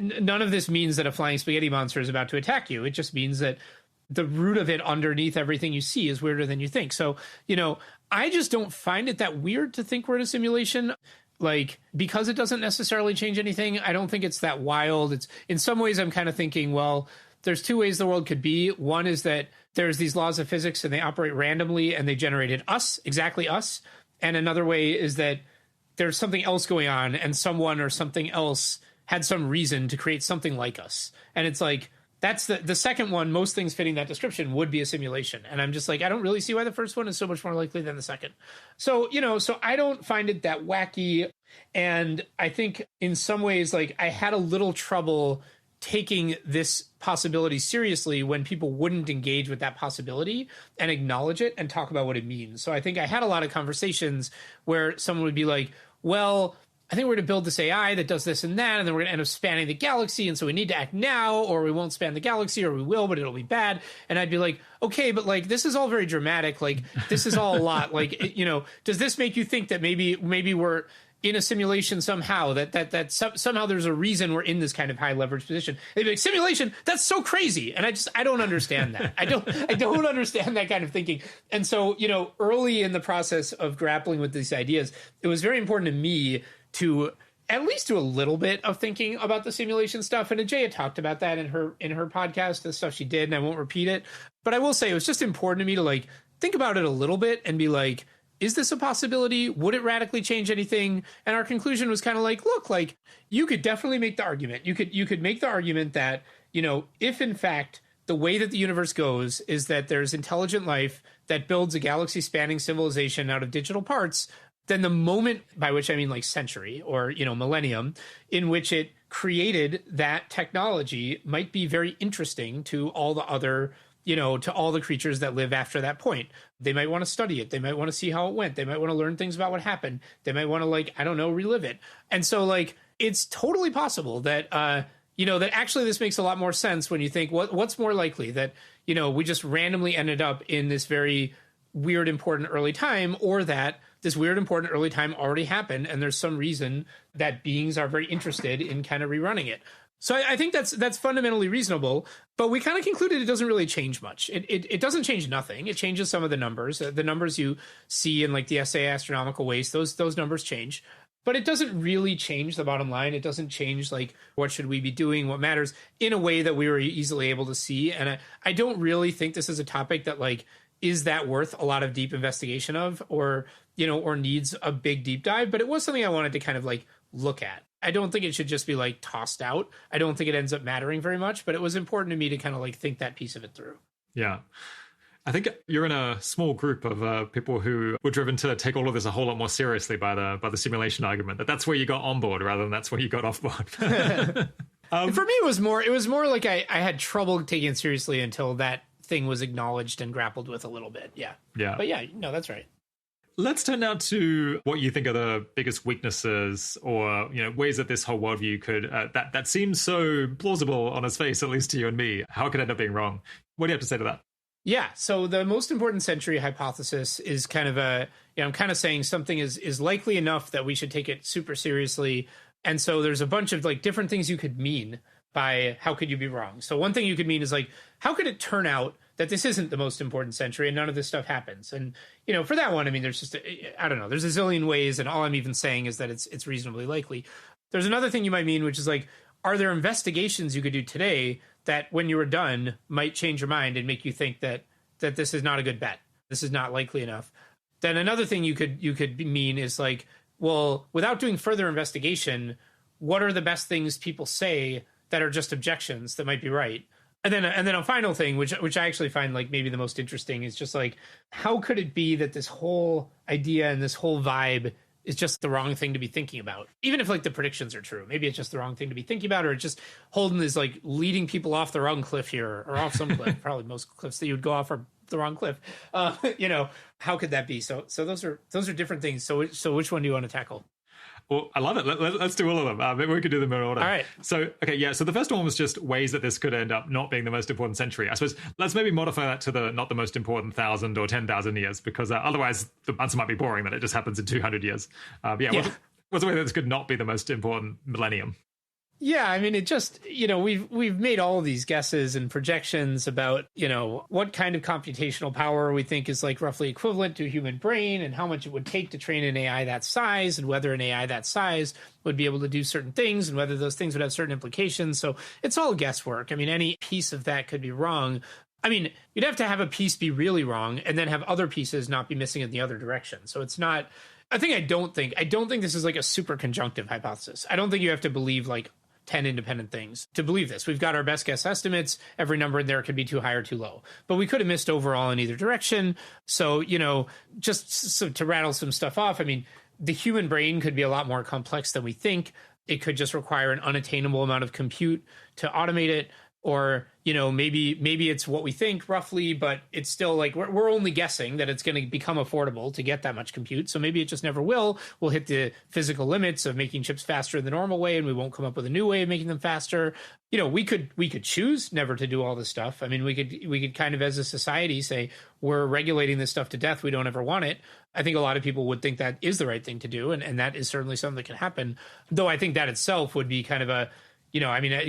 [SPEAKER 2] none of this means that a flying spaghetti monster is about to attack you. It just means that the root of it underneath everything you see is weirder than you think. So, I just don't find it that weird to think we're in a simulation. Like, because it doesn't necessarily change anything, I don't think it's that wild. It's, in some ways, I'm kind of thinking, well, there's two ways the world could be. One is that there's these laws of physics and they operate randomly and they generated us, exactly us. And another way is that there's something else going on and someone or something else had some reason to create something like us. And it's like, that's the second one. Most things fitting that description would be a simulation. And I'm just like, I don't really see why the first one is so much more likely than the second. So, so I don't find it that wacky. And I think in some ways, like, I had a little trouble taking this possibility seriously when people wouldn't engage with that possibility and acknowledge it and talk about what it means. So I think I had a lot of conversations where someone would be like, well, I think we're going to build this AI that does this and that, and then we're going to end up spanning the galaxy. And so we need to act now, or we won't span the galaxy, or we will, but it'll be bad. And I'd be like, okay, but like, this is all very dramatic. Like, this is all a lot. Like, does this make you think that maybe we're in a simulation somehow, that somehow there's a reason we're in this kind of high leverage position? They'd be like, simulation, that's so crazy. And I don't understand that. I don't understand that kind of thinking. And so, early in the process of grappling with these ideas, it was very important to me to at least do a little bit of thinking about the simulation stuff. And Ajay had talked about that in her podcast, the stuff she did, and I won't repeat it. But I will say it was just important to me to like think about it a little bit and be like, is this a possibility? Would it radically change anything? And our conclusion was kind of like, look, like, you could definitely make the argument. You could make the argument that, if in fact the way that the universe goes is that there's intelligent life that builds a galaxy spanning civilization out of digital parts, then the moment, by which I mean like century or, millennium, in which it created that technology might be very interesting to all the other, to all the creatures that live after that point. They might want to study it. They might want to see how it went. They might want to learn things about what happened. They might want to, relive it. And so, like, it's totally possible that, that actually this makes a lot more sense when you think, what's more likely, that, we just randomly ended up in this very weird, important early time, or that this weird, important early time already happened, and there's some reason that beings are very interested in kind of rerunning it. So I think that's fundamentally reasonable, but we kind of concluded it doesn't really change much. It doesn't change nothing. It changes some of the numbers. The numbers you see in like the SA astronomical waste, those numbers change, but it doesn't really change the bottom line. It doesn't change like what should we be doing, what matters, in a way that we were easily able to see. And I don't really think this is a topic that like, is that worth a lot of deep investigation of, or needs a big deep dive? But it was something I wanted to kind of like look at. I don't think it should just be like tossed out. I don't think it ends up mattering very much, but it was important to me to kind of like think that piece of it through.
[SPEAKER 1] Yeah. I think you're in a small group of people who were driven to take all of this a whole lot more seriously by the simulation argument, that's where you got on board rather than that's where you got off board.
[SPEAKER 2] For me, it was more like I had trouble taking it seriously until that thing was acknowledged and grappled with a little bit. Yeah. But yeah, no, that's right.
[SPEAKER 1] Let's turn now to what you think are the biggest weaknesses, or ways that this whole worldview could that seems so plausible on its face, at least to you and me. How it could end up being wrong? What do you have to say to that?
[SPEAKER 2] Yeah, so the most important century hypothesis is kind of I'm kind of saying something is likely enough that we should take it super seriously. And so there's a bunch of like different things you could mean by how could you be wrong. So one thing you could mean is like, how could it turn out that this isn't the most important century and none of this stuff happens? And, for that one, I mean, there's just, I don't know, there's a zillion ways. And all I'm even saying is that it's reasonably likely. There's another thing you might mean, which is like, are there investigations you could do today that when you were done might change your mind and make you think that this is not a good bet? This is not likely enough. Then another thing you could mean is like, well, without doing further investigation, what are the best things people say that are just objections that might be right? And then a final thing, which I actually find like maybe the most interesting, is just like, how could it be that this whole idea and this whole vibe is just the wrong thing to be thinking about? Even if like the predictions are true, maybe it's just the wrong thing to be thinking about, or it's just Holden is like leading people off the wrong cliff here, or off some cliff. Probably most cliffs that you would go off are the wrong cliff. How could that be? So those are different things. So which one do you want to tackle?
[SPEAKER 1] Well, I love it. Let's do all of them. Maybe we could do them in order.
[SPEAKER 2] All right.
[SPEAKER 1] So, okay, yeah. So the first one was just ways that this could end up not being the most important century. I suppose let's maybe modify that to the not the most important 1,000 or 10,000 years, because otherwise the answer might be boring that it just happens in 200 years. What's a way that this could not be the most important millennium?
[SPEAKER 2] Yeah, I mean, it just, we've made all of these guesses and projections about, what kind of computational power we think is like roughly equivalent to a human brain and how much it would take to train an AI that size and whether an AI that size would be able to do certain things and whether those things would have certain implications. So it's all guesswork. I mean, any piece of that could be wrong. I mean, you'd have to have a piece be really wrong and then have other pieces not be missing in the other direction. So it's not, I don't think this is like a super conjunctive hypothesis. I don't think you have to believe like 10 independent things to believe this. We've got our best guess estimates. Every number in there could be too high or too low, but we could have missed overall in either direction. So, just so to rattle some stuff off, I mean, the human brain could be a lot more complex than we think. It could just require an unattainable amount of compute to automate it. Or, maybe it's what we think roughly, but it's still like we're only guessing that it's going to become affordable to get that much compute. So maybe it just never will. We'll hit the physical limits of making chips faster the normal way, and we won't come up with a new way of making them faster. We could choose never to do all this stuff. I mean, we could kind of as a society say we're regulating this stuff to death. We don't ever want it. I think a lot of people would think that is the right thing to do, and that is certainly something that can happen. Though I think that itself would be kind of a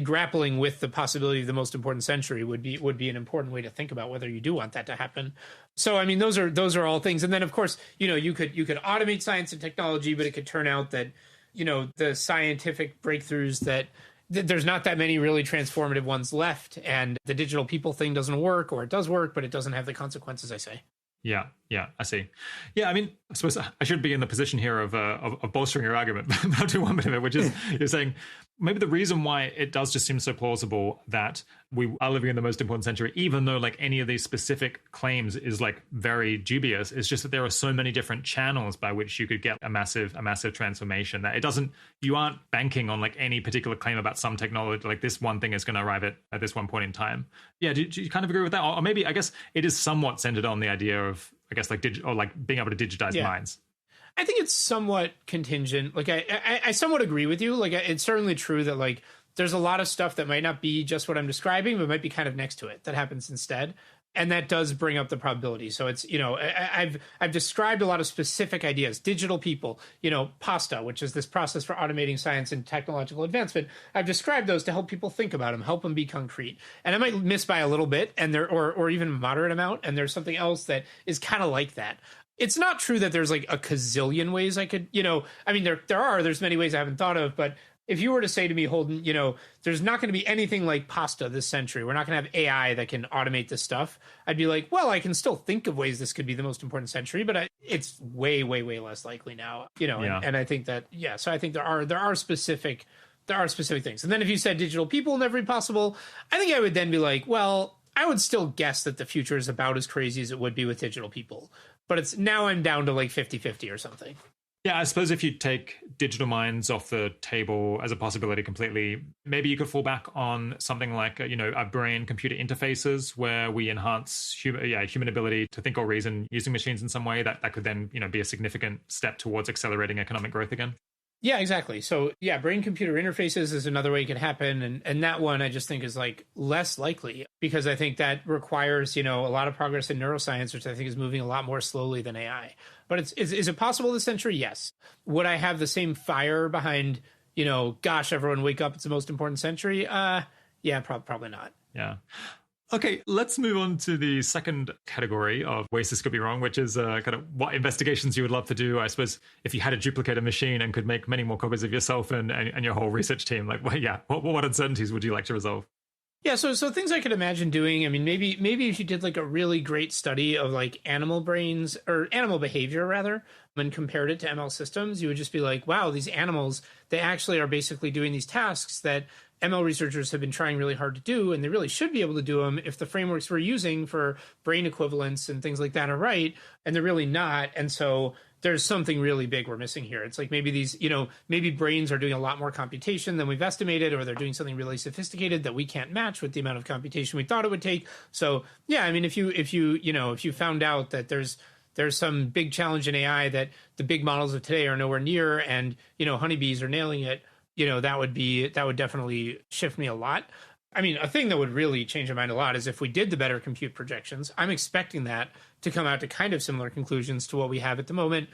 [SPEAKER 2] grappling with the possibility of the most important century would be an important way to think about whether you do want that to happen. So, I mean, those are all things. And then, of course, you could automate science and technology, but it could turn out that, the scientific breakthroughs that there's not that many really transformative ones left, and the digital people thing doesn't work, or it does work, but it doesn't have the consequences, I say.
[SPEAKER 1] Yeah, I see. Yeah, I mean, I suppose I should be in the position here of bolstering your argument, but I'll do one bit of it, which is you're saying maybe the reason why it does just seem so plausible that we are living in the most important century, even though like any of these specific claims is like very dubious, is just that there are so many different channels by which you could get a massive transformation that you aren't banking on like any particular claim about some technology, like this one thing is going to arrive at this one point in time. Yeah, do you kind of agree with that? Or maybe I guess it is somewhat centered on the idea of, I guess, like being able to digitize minds.
[SPEAKER 2] I think it's somewhat contingent. Like I somewhat agree with you. Like it's certainly true that like there's a lot of stuff that might not be just what I'm describing, but might be kind of next to it that happens instead. And that does bring up the probability. So it's, I've described a lot of specific ideas, digital people, PASTA, which is this process for automating science and technological advancement. I've described those to help people think about them, help them be concrete. And I might miss by a little bit or even a moderate amount. And there's something else that is kind of like that. It's not true that there's like a gazillion ways I could, I mean, there's many ways I haven't thought of, but if you were to say to me, Holden, there's not going to be anything like PASTA this century. We're not going to have AI that can automate this stuff. I'd be like, well, I can still think of ways this could be the most important century, but it's way, way, way less likely now, and I think that, so I think there are specific things. And then if you said digital people will never be possible, I think I would then be like, well, I would still guess that the future is about as crazy as it would be with digital people. But now I'm down to like 50-50 or something.
[SPEAKER 1] Yeah, I suppose if you take digital minds off the table as a possibility completely, maybe you could fall back on something like, a brain-computer interfaces where we enhance human ability to think or reason using machines in some way that could then, be a significant step towards accelerating economic growth again.
[SPEAKER 2] Yeah, exactly. So yeah, brain-computer interfaces is another way it could happen. And that one I just think is like less likely because I think that requires, a lot of progress in neuroscience, which I think is moving a lot more slowly than AI. But is it possible this century? Yes. Would I have the same fire behind, gosh, everyone wake up, it's the most important century? Yeah, probably not.
[SPEAKER 1] Yeah. Okay, let's move on to the second category of ways this could be wrong, which is kind of what investigations you would love to do. I suppose if you had a duplicate machine and could make many more copies of yourself and your whole research team, like, what uncertainties would you like to resolve?
[SPEAKER 2] Yeah, so things I could imagine doing, I mean, maybe if you did like a really great study of like animal brains or animal behavior rather, and compared it to ML systems, you would just be like, wow, these animals, they actually are basically doing these tasks that ML researchers have been trying really hard to do, and they really should be able to do them if the frameworks we're using for brain equivalence and things like that are right, and they're really not. And so there's something really big we're missing here. It's like maybe these, maybe brains are doing a lot more computation than we've estimated, or they're doing something really sophisticated that we can't match with the amount of computation we thought it would take. So yeah, I mean, if you found out that there's some big challenge in AI that the big models of today are nowhere near, and honeybees are nailing it, that would definitely shift me a lot. I mean, a thing that would really change my mind a lot is if we did the better compute projections. I'm expecting that to come out to kind of similar conclusions to what we have at the moment,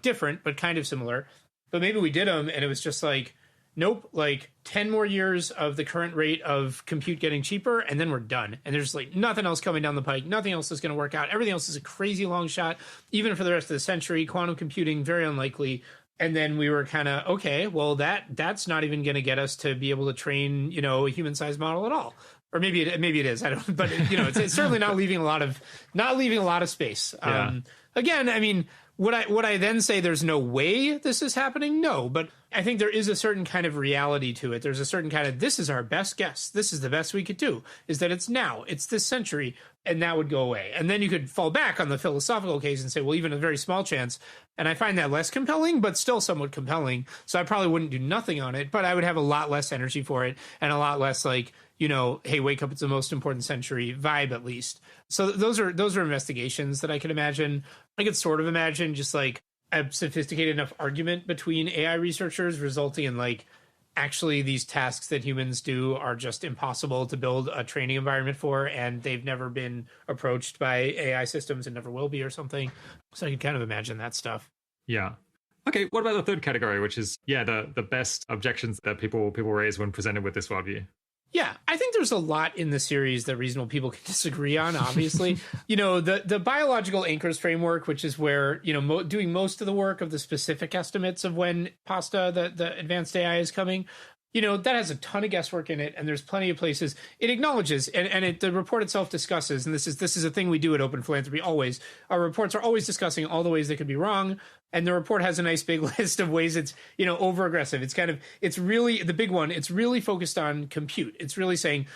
[SPEAKER 2] different, but kind of similar. But maybe we did them and it was just like, nope, like 10 more years of the current rate of compute getting cheaper, and then we're done. And there's like nothing else coming down the pike. Nothing else is going to work out. Everything else is a crazy long shot, even for the rest of the century. Quantum computing, very unlikely. And then we were kind of, okay, well, that's not even going to get us to be able to train, a human-sized model at all. Or maybe it is. I don't. But it's certainly not leaving a lot of space.
[SPEAKER 1] Yeah.
[SPEAKER 2] Again, I mean, would I then say there's no way this is happening? No, but I think there is a certain kind of reality to it. There's a certain kind of, this is our best guess. This is the best we could do, is that it's now, it's this century, and that would go away. And then you could fall back on the philosophical case and say, well, even a very small chance. And I find that less compelling, but still somewhat compelling. So I probably wouldn't do nothing on it, but I would have a lot less energy for it and a lot less like, hey, wake up, it's the most important century vibe, at least. So those are investigations that I could imagine. I could sort of imagine just like a sophisticated enough argument between AI researchers resulting in like, actually these tasks that humans do are just impossible to build a training environment for, and they've never been approached by AI systems and never will be or something. So I could kind of imagine that stuff.
[SPEAKER 1] Yeah. Okay, what about the third category, which is, the best objections that people raise when presented with this worldview?
[SPEAKER 2] Yeah, I think there's a lot in the series that reasonable people can disagree on, obviously. The biological anchors framework, which is where, doing most of the work of the specific estimates of when the advanced AI is coming, that has a ton of guesswork in it, and there's plenty of places it acknowledges, and the report itself discusses, and this is a thing we do at Open Philanthropy always. Our reports are always discussing all the ways they could be wrong, and the report has a nice big list of ways it's, over aggressive. It's really the big one. It's really focused on compute. It's really saying,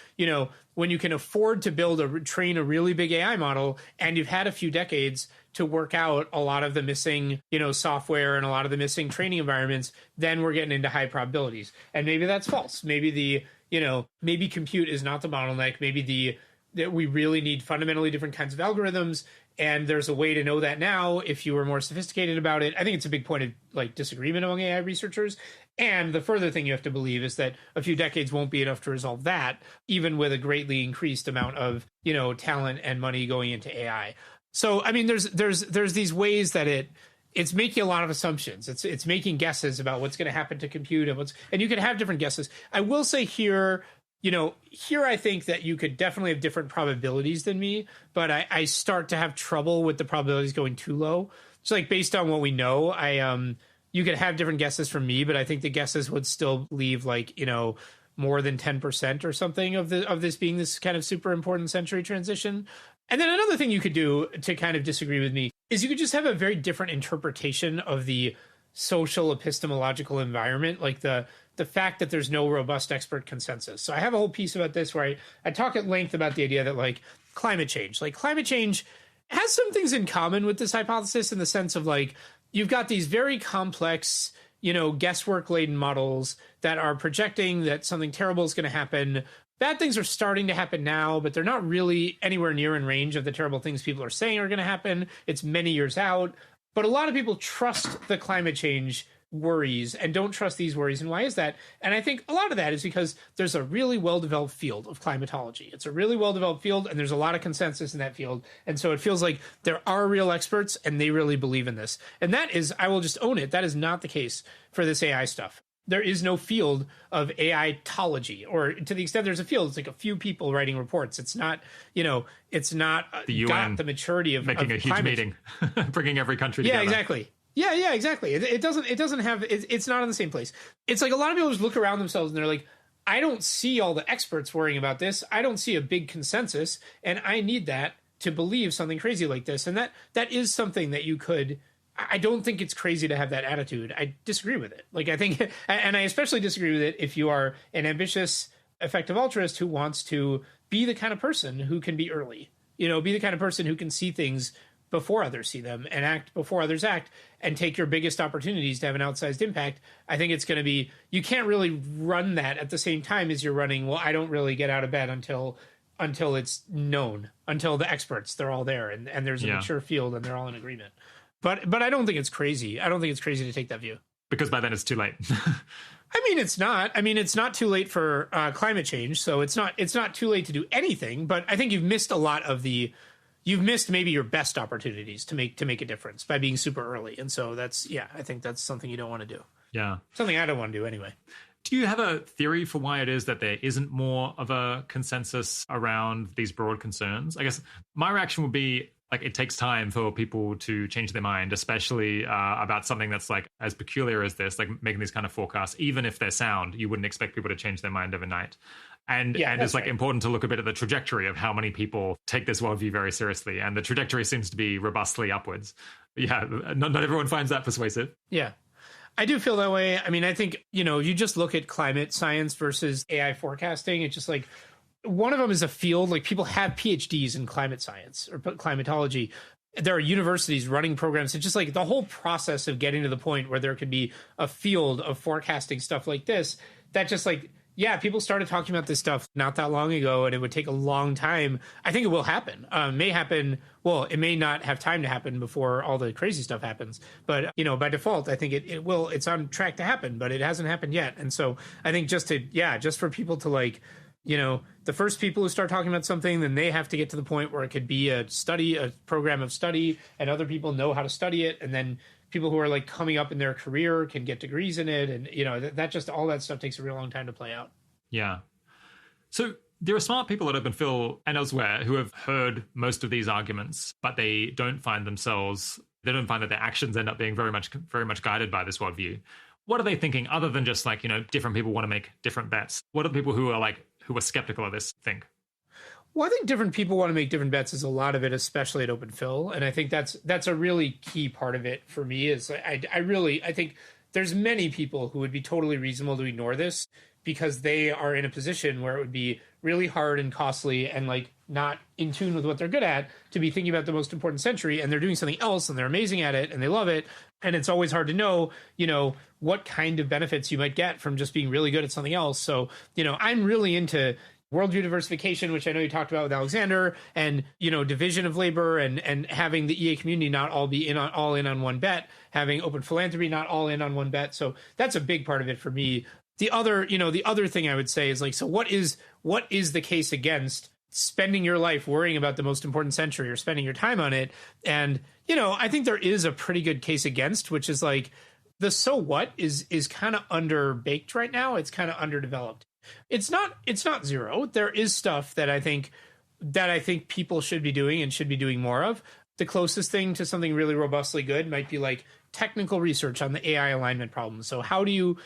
[SPEAKER 2] when you can afford to train a really big AI model, and you've had a few decades to work out a lot of the missing, software and a lot of the missing training environments, then we're getting into high probabilities. And maybe that's false. Maybe maybe compute is not the bottleneck. Maybe that we really need fundamentally different kinds of algorithms. And there's a way to know that now if you were more sophisticated about it. I think it's a big point of like disagreement among AI researchers. And the further thing you have to believe is that a few decades won't be enough to resolve that, even with a greatly increased amount of, talent and money going into AI. So, I mean, there's these ways that it's making a lot of assumptions. It's making guesses about what's going to happen to compute and you can have different guesses. I will say here I think that you could definitely have different probabilities than me, but I start to have trouble with the probabilities going too low. So like based on what we know, you could have different guesses from me, but I think the guesses would still leave like, more than 10% or something of this being this kind of super important century transition. And then another thing you could do to kind of disagree with me is you could just have a very different interpretation of the social epistemological environment, like the fact that there's no robust expert consensus. So I have a whole piece about this where I talk at length about the idea that like climate change has some things in common with this hypothesis in the sense of like, you've got these very complex, guesswork laden models that are projecting that something terrible is going to happen. Bad things are starting to happen now, but they're not really anywhere near in range of the terrible things people are saying are going to happen. It's many years out. But a lot of people trust the climate change worries and don't trust these worries. And why is that? And I think a lot of that is because there's a really well-developed field of climatology. It's a really well-developed field, and there's a lot of consensus in that field. And so it feels like there are real experts, and they really believe in this. And that is, I will just own it, that is not the case for this AI stuff. There is no field of AI-tology, or to the extent there's a field, it's like a few people writing reports. It's not, it's not
[SPEAKER 1] the UN
[SPEAKER 2] got the maturity of
[SPEAKER 1] making a huge meeting, bringing every country together.
[SPEAKER 2] Yeah, exactly. Yeah, exactly. It doesn't have, it's not in the same place. It's like a lot of people just look around themselves and they're like, I don't see all the experts worrying about this. I don't see a big consensus, and I need that to believe something crazy like this. And that is something that you could, I don't think it's crazy to have that attitude. I disagree with it. Like I think, and I especially disagree with it if you are an ambitious, effective altruist who wants to be the kind of person who can be early, be the kind of person who can see things before others see them and act before others act and take your biggest opportunities to have an outsized impact. I think it's going to be, you can't really run that at the same time as you're running, well, I don't really get out of bed until it's known, until the experts, they're all there and there's a mature field and they're all in agreement. But I don't think it's crazy. I don't think it's crazy to take that view. Because
[SPEAKER 1] by then it's too late.
[SPEAKER 2] It's not. It's not too late for climate change. So it's not too late to do anything. But I think you've missed you've missed maybe your best opportunities to make a difference by being super early. And so I think that's something you don't want to do.
[SPEAKER 1] Yeah.
[SPEAKER 2] Something I don't want to do anyway.
[SPEAKER 1] Do you have a theory for why it is that there isn't more of a consensus around these broad concerns? I guess my reaction would be, like, it takes time for people to change their mind, especially about something that's like as peculiar as this, like making these kind of forecasts. Even if they're sound, you wouldn't expect people to change their mind overnight. And it's like important to look a bit at the trajectory of how many people take this worldview very seriously. And the trajectory seems to be robustly upwards. Yeah, not everyone finds that persuasive.
[SPEAKER 2] Yeah. I do feel that way. I mean, I think, you just look at climate science versus AI forecasting. It's just like, one of them is a field, like people have PhDs in climate science or climatology. There are universities running programs. It's just like the whole process of getting to the point where there could be a field of forecasting stuff like this, that just like, yeah, people started talking about this stuff not that long ago, and it would take a long time. I think it will happen. May happen. Well, it may not have time to happen before all the crazy stuff happens. But, by default, I think it will. It's on track to happen, but it hasn't happened yet. And so I think just for people to like, the first people who start talking about something, then they have to get to the point where it could be a program of study, and other people know how to study it. And then people who are like coming up in their career can get degrees in it. And, that just all that stuff takes a real long time to play out.
[SPEAKER 1] Yeah. So there are smart people at Open Phil and elsewhere who have heard most of these arguments, but they don't find that their actions end up being very much guided by this worldview. What are they thinking other than just like, different people want to make different bets? What are the people who are skeptical of this think?
[SPEAKER 2] Well, I think different people want to make different bets is a lot of it, especially at Open Phil. And I think that's a really key part of it for me is I think there's many people who would be totally reasonable to ignore this because they are in a position where it would be really hard and costly and like not in tune with what they're good at to be thinking about the most important century, and they're doing something else and they're amazing at it and they love it. And it's always hard to know, what kind of benefits you might get from just being really good at something else. So, I'm really into worldview diversification, which I know you talked about with Alexander, and, division of labor and having the EA community not all be all in on one bet, having open philanthropy not all in on one bet. So that's a big part of it for me. The other thing I would say is like, so what is the case against spending your life worrying about the most important century or spending your time on it? And, I think there is a pretty good case against, which is like the so what is kind of underbaked right now. It's kind of underdeveloped. It's not zero. There is stuff that I think people should be doing and should be doing more of. The closest thing to something really robustly good might be like technical research on the AI alignment problem. So how do you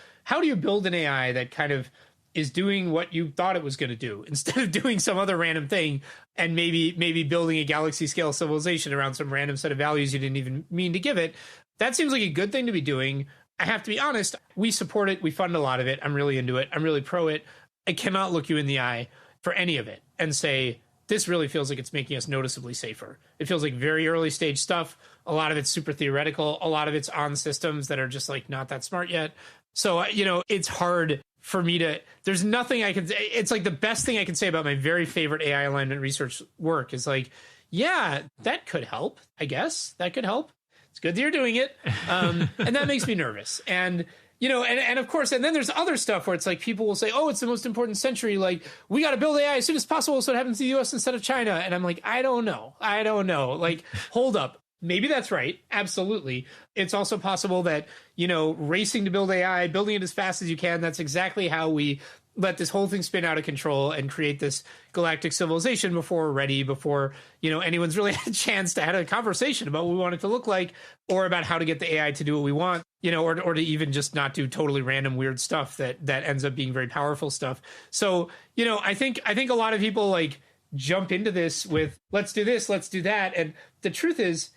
[SPEAKER 2] build an AI that kind of is doing what you thought it was going to do instead of doing some other random thing and maybe building a galaxy scale civilization around some random set of values you didn't even mean to give it? That seems like a good thing to be doing. I have to be honest, we support it. We fund a lot of it. I'm really into it. I'm really pro it. I cannot look you in the eye for any of it and say, this really feels like it's making us noticeably safer. It feels like very early stage stuff. A lot of it's super theoretical. A lot of it's on systems that are just like not that smart yet. So, it's hard for me there's nothing I can say. It's like the best thing I can say about my very favorite AI alignment research work is like, yeah, that could help. I guess that could help. It's good that you're doing it. And that makes me nervous. And, and of course, and then there's other stuff where it's like people will say, oh, it's the most important century. Like, we got to build AI as soon as possible so it happens to the US instead of China. And I'm like, I don't know. Like, hold up. Maybe that's right. Absolutely. It's also possible that, racing to build AI, building it as fast as you can, that's exactly how we let this whole thing spin out of control and create this galactic civilization before we're ready, before, anyone's really had a chance to have a conversation about what we want it to look like or about how to get the AI to do what we want, or to even just not do totally random weird stuff that ends up being very powerful stuff. So, I think a lot of people like jump into this with let's do this, let's do that. And the truth is,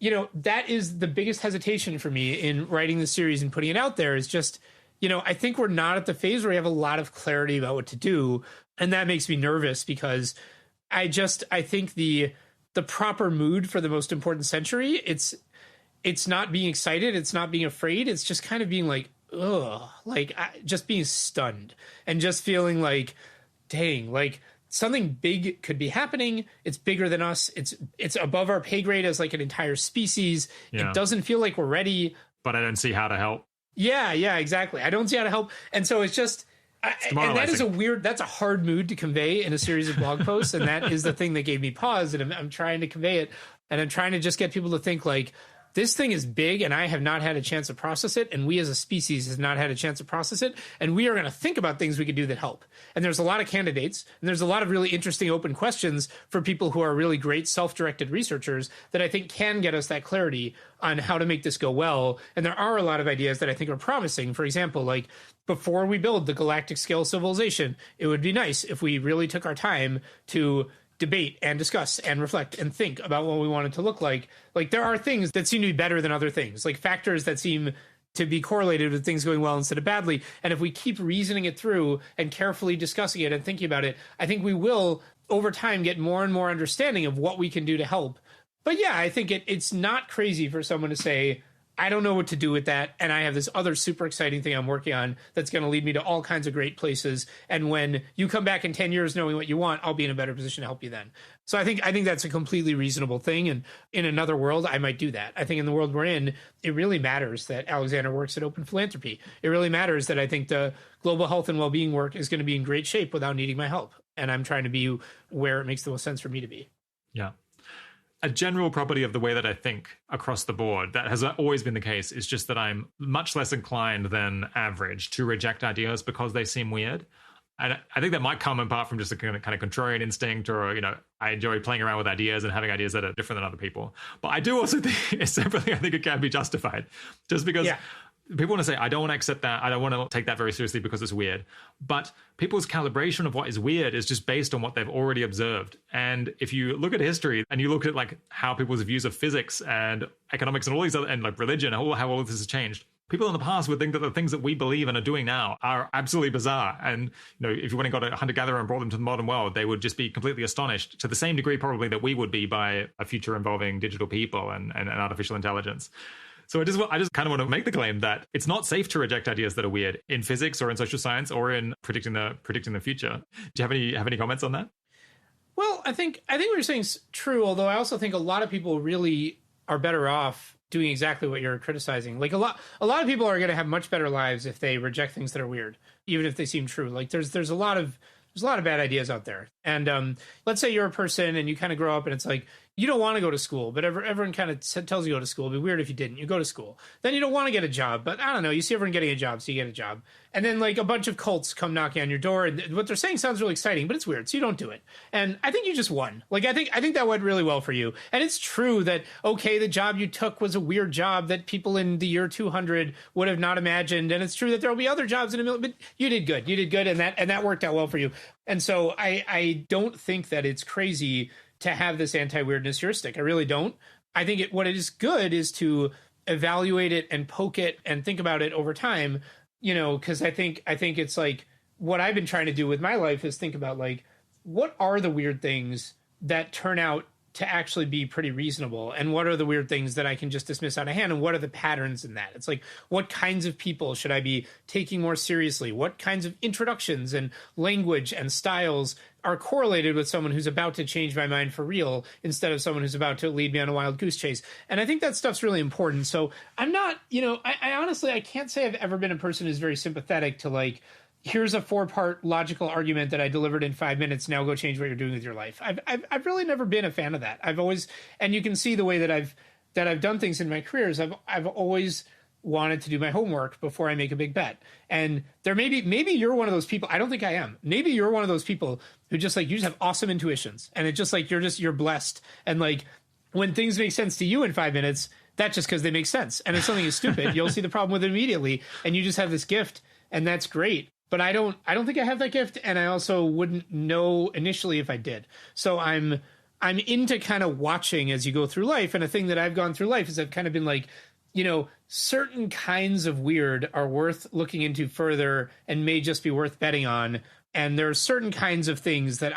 [SPEAKER 2] that is the biggest hesitation for me in writing the series and putting it out there is just, I think we're not at the phase where we have a lot of clarity about what to do. And that makes me nervous because I think the proper mood for the most important century, it's not being excited. It's not being afraid. It's just kind of being like, ugh, like just being stunned and just feeling like, dang, like something big could be happening. It's bigger than us. It's above our pay grade as like an entire species. Yeah. It doesn't feel like we're ready.
[SPEAKER 1] But I don't see how to help. Yeah,
[SPEAKER 2] exactly. I don't see how to help. And so it's just, and that's a hard mood to convey in a series of blog posts. And that is the thing that gave me pause. And I'm trying to convey it. And I'm trying to just get people to think like, this thing is big and I have not had a chance to process it. And we as a species have not had a chance to process it. And we are going to think about things we could do that help. And there's a lot of candidates and there's a lot of really interesting open questions for people who are really great self-directed researchers that I think can get us that clarity on how to make this go well. And there are a lot of ideas that I think are promising. For example, like before we build the galactic scale civilization, it would be nice if we really took our time to debate and discuss and reflect and think about what we want it to look like. Like there are things that seem to be better than other things, like factors that seem to be correlated with things going well instead of badly. And if we keep reasoning it through and carefully discussing it and thinking about it, I think we will over time get more and more understanding of what we can do to help. But yeah, I think it's not crazy for someone to say, I don't know what to do with that. And I have this other super exciting thing I'm working on that's going to lead me to all kinds of great places. And when you come back in 10 years knowing what you want, I'll be in a better position to help you then. So I think that's a completely reasonable thing. And in another world, I might do that. I think in the world we're in, it really matters that Alexander works at Open Philanthropy. It really matters that I think the global health and well-being work is going to be in great shape without needing my help. And I'm trying to be where it makes the most sense for me to be.
[SPEAKER 1] Yeah. A general property of the way that I think across the board, that has always been the case, is just that I'm much less inclined than average to reject ideas because they seem weird. And I think that might come in part from just a kind of contrarian instinct, or, I enjoy playing around with ideas and having ideas that are different than other people. But I do also think, separately, I think it can be justified just because people want to say, I don't want to accept that. I don't want to take that very seriously because it's weird. But people's calibration of what is weird is just based on what they've already observed. And if you look at history and you look at like how people's views of physics and economics and all these other, and like religion, how all of this has changed, people in the past would think that the things that we believe and are doing now are absolutely bizarre. And if you went and got a hunter-gatherer and brought them to the modern world, they would just be completely astonished to the same degree probably that we would be by a future involving digital people and artificial intelligence. So I just kind of want to make the claim that it's not safe to reject ideas that are weird in physics or in social science or in predicting the future. Do you have any comments on that?
[SPEAKER 2] Well, I think what you're saying is true, although I also think a lot of people really are better off doing exactly what you're criticizing. Like a lot of people are going to have much better lives if they reject things that are weird, even if they seem true. Like there's a lot of bad ideas out there. And let's say you're a person and you kind of grow up and it's like, you don't want to go to school, but everyone kind of tells you to go to school. It'd be weird if you didn't. You go to school. Then you don't want to get a job, but I don't know. You see everyone getting a job, so you get a job. And then like a bunch of cults come knocking on your door, and what they're saying sounds really exciting, but it's weird, so you don't do it. And I think you just won. Like I think that went really well for you. And it's true that, okay, the job you took was a weird job that people in the year 200 would have not imagined. And it's true that there will be other jobs in a million, but you did good, and that worked out well for you. And so I don't think that it's crazy to have this anti-weirdness heuristic. I really don't. I think what it is good is to evaluate it and poke it and think about it over time, because I think it's like what I've been trying to do with my life is think about like, what are the weird things that turn out to actually be pretty reasonable, and what are the weird things that I can just dismiss out of hand, and what are the patterns in that? It's like, what kinds of people should I be taking more seriously? What kinds of introductions and language and styles are correlated with someone who's about to change my mind for real instead of someone who's about to lead me on a wild goose chase? And I think that stuff's really important. So I'm not, I honestly, I can't say I've ever been a person who's very sympathetic to like, here's a 4-part logical argument that I delivered in 5 minutes. Now go change what you're doing with your life. I've really never been a fan of that. I've always, and you can see the way that I've done things in my careers. I've always wanted to do my homework before I make a big bet. And there maybe you're one of those people. I don't think I am. Maybe you're one of those people who just like, you just have awesome intuitions, and it's just like, you're blessed. And like when things make sense to you in 5 minutes, that's just because they make sense. And if something is stupid, you'll see the problem with it immediately. And you just have this gift, and that's great. But I don't think I have that gift, and I also wouldn't know initially if I did. So I'm into kind of watching as you go through life. And a thing that I've gone through life is I've kind of been like, certain kinds of weird are worth looking into further and may just be worth betting on. And there are certain kinds of things that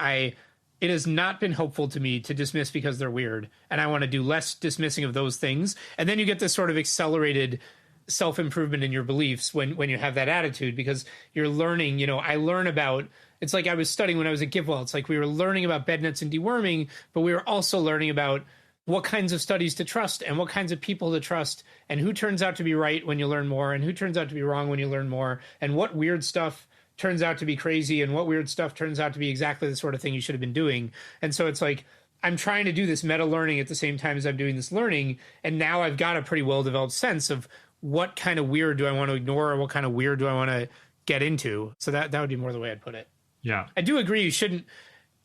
[SPEAKER 2] it has not been helpful to me to dismiss because they're weird. And I want to do less dismissing of those things. And then you get this sort of accelerated self-improvement in your beliefs when you have that attitude, because you're learning. I learn about, it's like I was studying when I was at GiveWell. It's like we were learning about bed nets and deworming, but we were also learning about what kinds of studies to trust and what kinds of people to trust, and who turns out to be right when you learn more and who turns out to be wrong when you learn more, and what weird stuff turns out to be crazy and what weird stuff turns out to be exactly the sort of thing you should have been doing. And so it's like, I'm trying to do this meta learning at the same time as I'm doing this learning. And now I've got a pretty well developed sense of what kind of weird do I want to ignore or what kind of weird do I want to get into. So that would be more the way I'd put it.
[SPEAKER 1] Yeah.
[SPEAKER 2] I do agree. You shouldn't,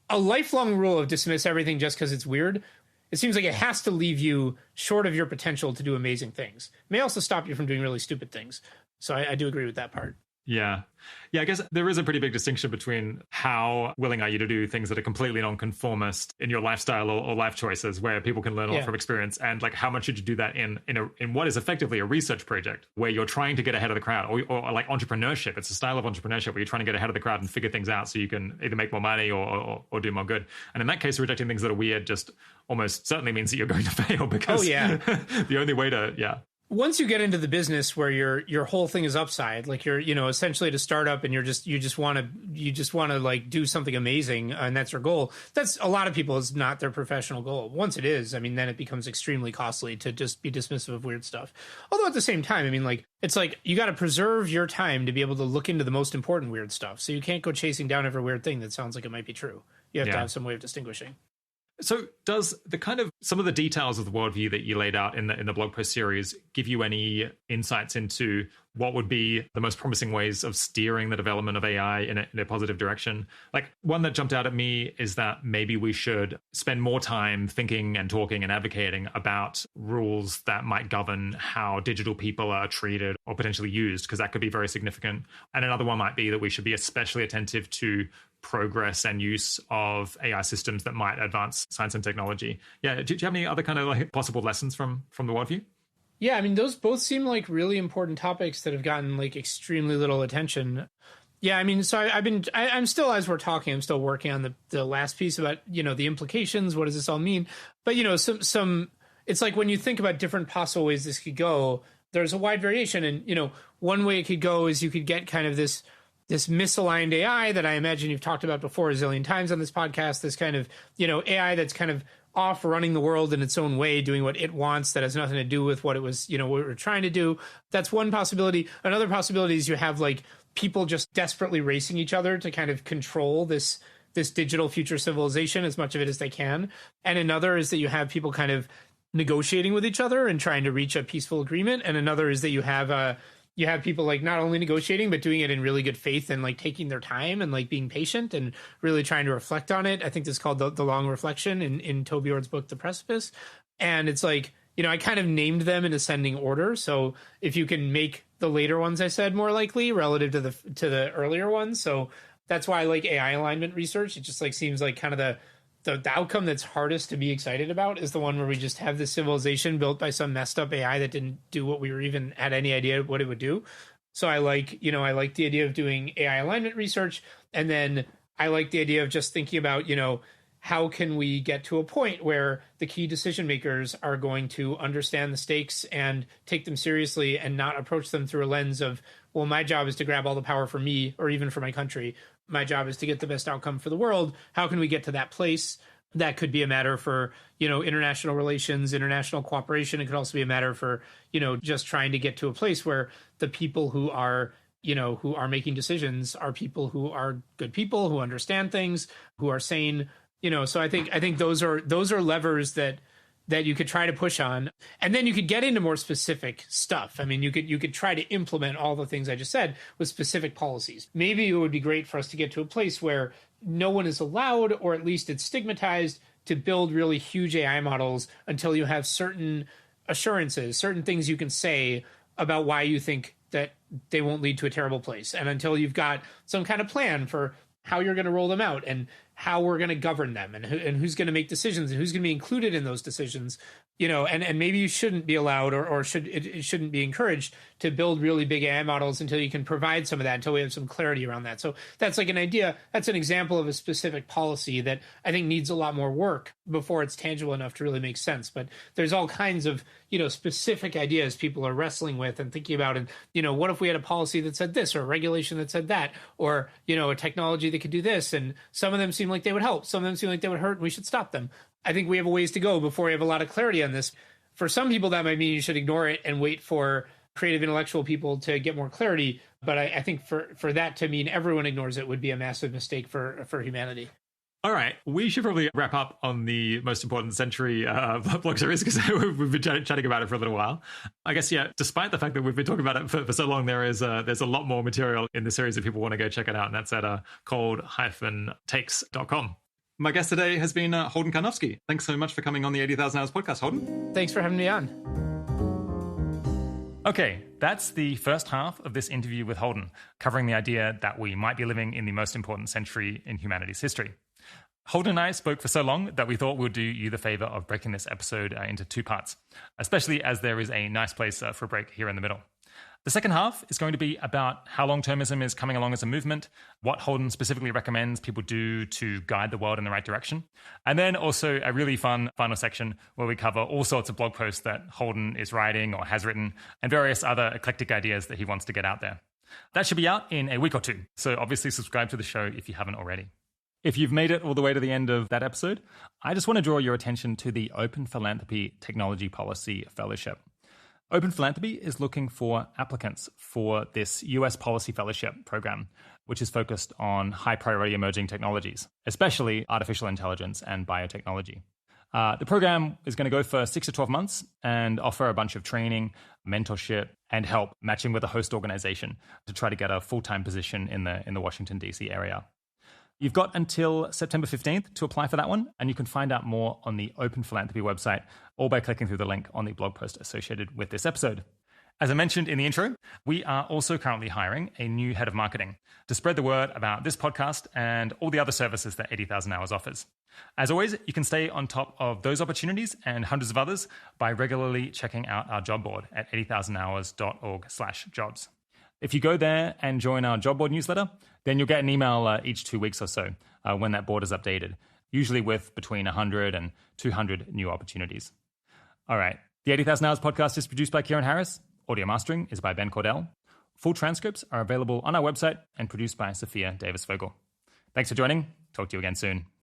[SPEAKER 2] a lifelong rule of dismiss everything just because it's weird. It seems like it has to leave you short of your potential to do amazing things. It may also stop you from doing really stupid things. So I do agree with that part.
[SPEAKER 1] Yeah. Yeah, I guess there is a pretty big distinction between how willing are you to do things that are completely nonconformist in your lifestyle or life choices where people can learn a lot from experience, and like how much should you do that in what is effectively a research project where you're trying to get ahead of the crowd, or like entrepreneurship. It's a style of entrepreneurship where you're trying to get ahead of the crowd and figure things out so you can either make more money or do more good. And in that case, rejecting things that are weird just almost certainly means that you're going to fail because the only way to,
[SPEAKER 2] once you get into the business where your whole thing is upside, like you're, essentially at a startup and you just want to like do something amazing and that's your goal. That's a lot of people is not their professional goal. Once it is, I mean, then it becomes extremely costly to just be dismissive of weird stuff. Although at the same time, I mean, like, it's like you got to preserve your time to be able to look into the most important weird stuff. So you can't go chasing down every weird thing that sounds like it might be true. You have to have some way of distinguishing.
[SPEAKER 1] So does the kind of some of the details of the worldview that you laid out in the blog post series give you any insights into what would be the most promising ways of steering the development of AI in a positive direction? Like one that jumped out at me is that maybe we should spend more time thinking and talking and advocating about rules that might govern how digital people are treated or potentially used, because that could be very significant. And another one might be that we should be especially attentive to progress and use of AI systems that might advance science and technology. Yeah, do you have any other kind of like possible lessons from the worldview?
[SPEAKER 2] Yeah, I mean, those both seem like really important topics that have gotten like extremely little attention. Yeah, I mean, so I'm still, as we're talking, I'm still working on the last piece about, the implications. What does this all mean? But, some it's like when you think about different possible ways this could go, there's a wide variation. And, one way it could go is you could get kind of this misaligned AI that I imagine you've talked about before a zillion times on this podcast, this kind of, AI that's kind of off running the world in its own way, doing what it wants, that has nothing to do with what it was, what we were trying to do. That's one possibility. Another possibility is you have like people just desperately racing each other to kind of control this digital future civilization, as much of it as they can. And another is that you have people kind of negotiating with each other and trying to reach a peaceful agreement. And another is that you have people like not only negotiating, but doing it in really good faith and like taking their time and like being patient and really trying to reflect on it. I think this is called the long reflection in Toby Ord's book, The Precipice. And it's like, I kind of named them in ascending order. So if you can make the later ones, I said, more likely relative to the earlier ones. So that's why I like AI alignment research. It just like seems like kind of the outcome that's hardest to be excited about is the one where we just have this civilization built by some messed up AI that didn't do what we were even had any idea what it would do. So I like the idea of doing AI alignment research. And then I like the idea of just thinking about, how can we get to a point where the key decision makers are going to understand the stakes and take them seriously and not approach them through a lens of, well, my job is to grab all the power for me or even for my country. My job is to get the best outcome for the world. How can we get to that place? That could be a matter for, international relations, international cooperation. It could also be a matter for, just trying to get to a place where the people who are making decisions are people who are good people, who understand things, who are sane. So I think those are levers that you could try to push on, and then you could get into more specific stuff. I mean, you could try to implement all the things I just said with specific policies. Maybe it would be great for us to get to a place where no one is allowed, or at least it's stigmatized, to build really huge AI models until you have certain assurances, certain things you can say about why you think that they won't lead to a terrible place, and until you've got some kind of plan for how you're going to roll them out and how we're going to govern them and who's going to make decisions and who's going to be included in those decisions, and maybe you shouldn't be allowed or it shouldn't be encouraged to build really big AI models until you can provide some of that, until we have some clarity around that. So that's like an idea. That's an example of a specific policy that I think needs a lot more work before it's tangible enough to really make sense. But there's all kinds of, specific ideas people are wrestling with and thinking about. And, what if we had a policy that said this, or a regulation that said that, or, a technology that could do this? And some of them seem like they would help. Some of them seem like they would hurt, and we should stop them. I think we have a ways to go before we have a lot of clarity on this. For some people, that might mean you should ignore it and wait for creative intellectual people to get more clarity. But I think for that to mean everyone ignores it would be a massive mistake for humanity.
[SPEAKER 1] All right, we should probably wrap up on the most important century blog series because we've been chatting about it for a little while. I guess, yeah, despite the fact that we've been talking about it for so long, there's a lot more material in the series if people want to go check it out, and that's at cold-takes.com. My guest today has been Holden Karnofsky. Thanks so much for coming on the 80,000 Hours podcast, Holden.
[SPEAKER 2] Thanks for having me on.
[SPEAKER 1] Okay, that's the first half of this interview with Holden, covering the idea that we might be living in the most important century in humanity's history. Holden and I spoke for so long that we thought we'd do you the favor of breaking this episode into two parts, especially as there is a nice place for a break here in the middle. The second half is going to be about how long-termism is coming along as a movement, what Holden specifically recommends people do to guide the world in the right direction, and then also a really fun final section where we cover all sorts of blog posts that Holden is writing or has written, and various other eclectic ideas that he wants to get out there. That should be out in a week or two, so obviously subscribe to the show if you haven't already. If you've made it all the way to the end of that episode, I just want to draw your attention to the Open Philanthropy Technology Policy Fellowship. Open Philanthropy is looking for applicants for this US Policy Fellowship program, which is focused on high-priority emerging technologies, especially artificial intelligence and biotechnology. The program is going to go for 6 to 12 months and offer a bunch of training, mentorship, and help matching with a host organization to try to get a full-time position in the Washington, D.C. area. You've got until September 15th to apply for that one, and you can find out more on the Open Philanthropy website or by clicking through the link on the blog post associated with this episode. As I mentioned in the intro, we are also currently hiring a new head of marketing to spread the word about this podcast and all the other services that 80,000 Hours offers. As always, you can stay on top of those opportunities and hundreds of others by regularly checking out our job board at 80,000hours.org/jobs. If you go there and join our job board newsletter, then you'll get an email each 2 weeks or so when that board is updated, usually with between 100 and 200 new opportunities. All right. The 80,000 Hours podcast is produced by Kieran Harris. Audio mastering is by Ben Cordell. Full transcripts are available on our website and produced by Sophia Davis-Vogel. Thanks for joining. Talk to you again soon.